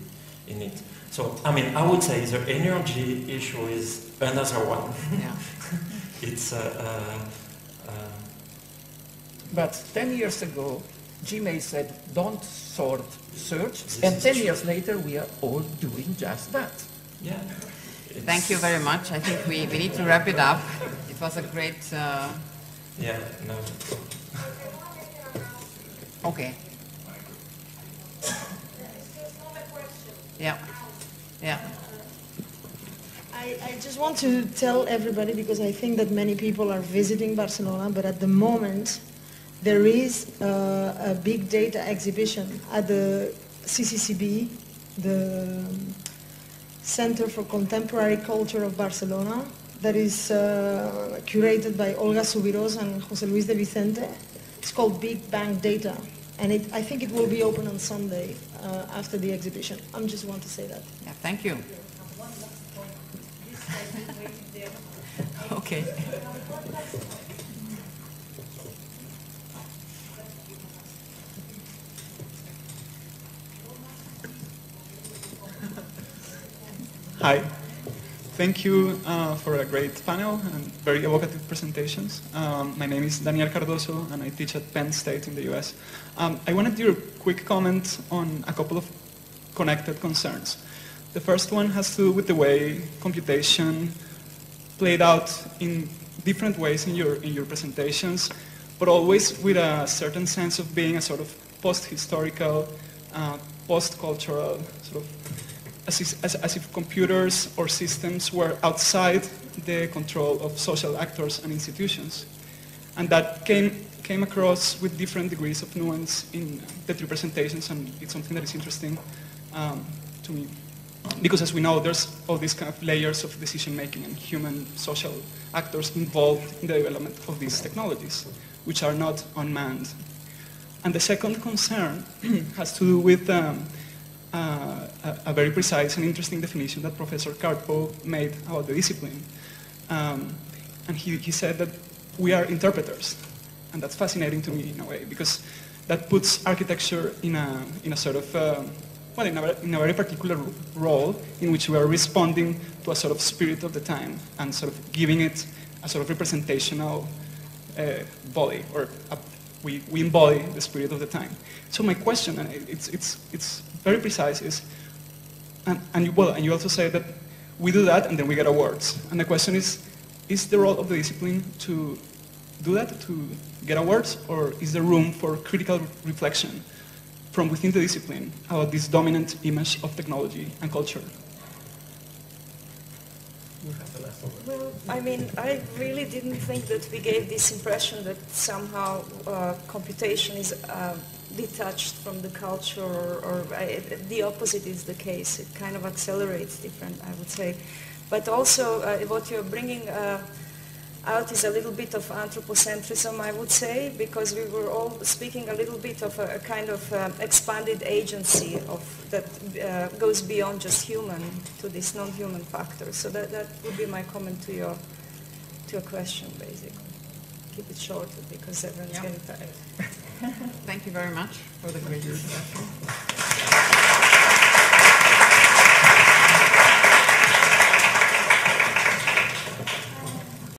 in it. So, I mean, I would say the energy issue is another one. Yeah. It's but 10 years ago, Gmail said, "Don't sort, search," and 10 years later, we are all doing just that. Yeah. Thank you very much. I think we need to wrap it up. It was a great... Yeah, no. Okay. Yeah. Yeah. I just want to tell everybody, because I think that many people are visiting Barcelona, but at the moment there is a big data exhibition at the CCCB, the Center for Contemporary Culture of Barcelona, that is curated by Olga Subirós and José Luis de Vicente. It's called Big Bang Data, and I think it will be open on Sunday after the exhibition. I just want to say that. Yeah, thank you. Okay. Hi. Thank you for a great panel and very evocative presentations. My name is Daniel Cardoso and I teach at Penn State in the US. I wanted your quick comment on a couple of connected concerns. The first one has to do with the way computation played out in different ways in your presentations, but always with a certain sense of being a sort of post-historical, post-cultural, sort of as if computers or systems were outside the control of social actors and institutions. And that came across with different degrees of nuance in the three presentations, and it's something that is interesting to me. Because as we know, there's all these kind of layers of decision-making and human social actors involved in the development of these technologies, which are not unmanned. And the second concern has to do with a very precise and interesting definition that Professor Carpo made about the discipline. And he said that we are interpreters. And that's fascinating to me in a way, because that puts architecture in a sort of, well, in a very particular role in which we are responding to a sort of spirit of the time and sort of giving it a sort of representational body, or we embody the spirit of the time. So my question, and it's very precise, is, and you also say that we do that and then we get awards. And the question is the role of the discipline to do that, to get awards, or is there room for critical reflection from within the discipline about this dominant image of technology and culture? Well, I mean, I really didn't think that we gave this impression that somehow computation is detached from the culture, or the opposite is the case. It kind of accelerates different, I would say. But also, what you're bringing out is a little bit of anthropocentrism, I would say, because we were all speaking a little bit of a kind of expanded agency that goes beyond just human to this non-human factor. So that would be my comment to your question, basically. Keep it short because everyone's getting tired. Thank you very much for the great discussion.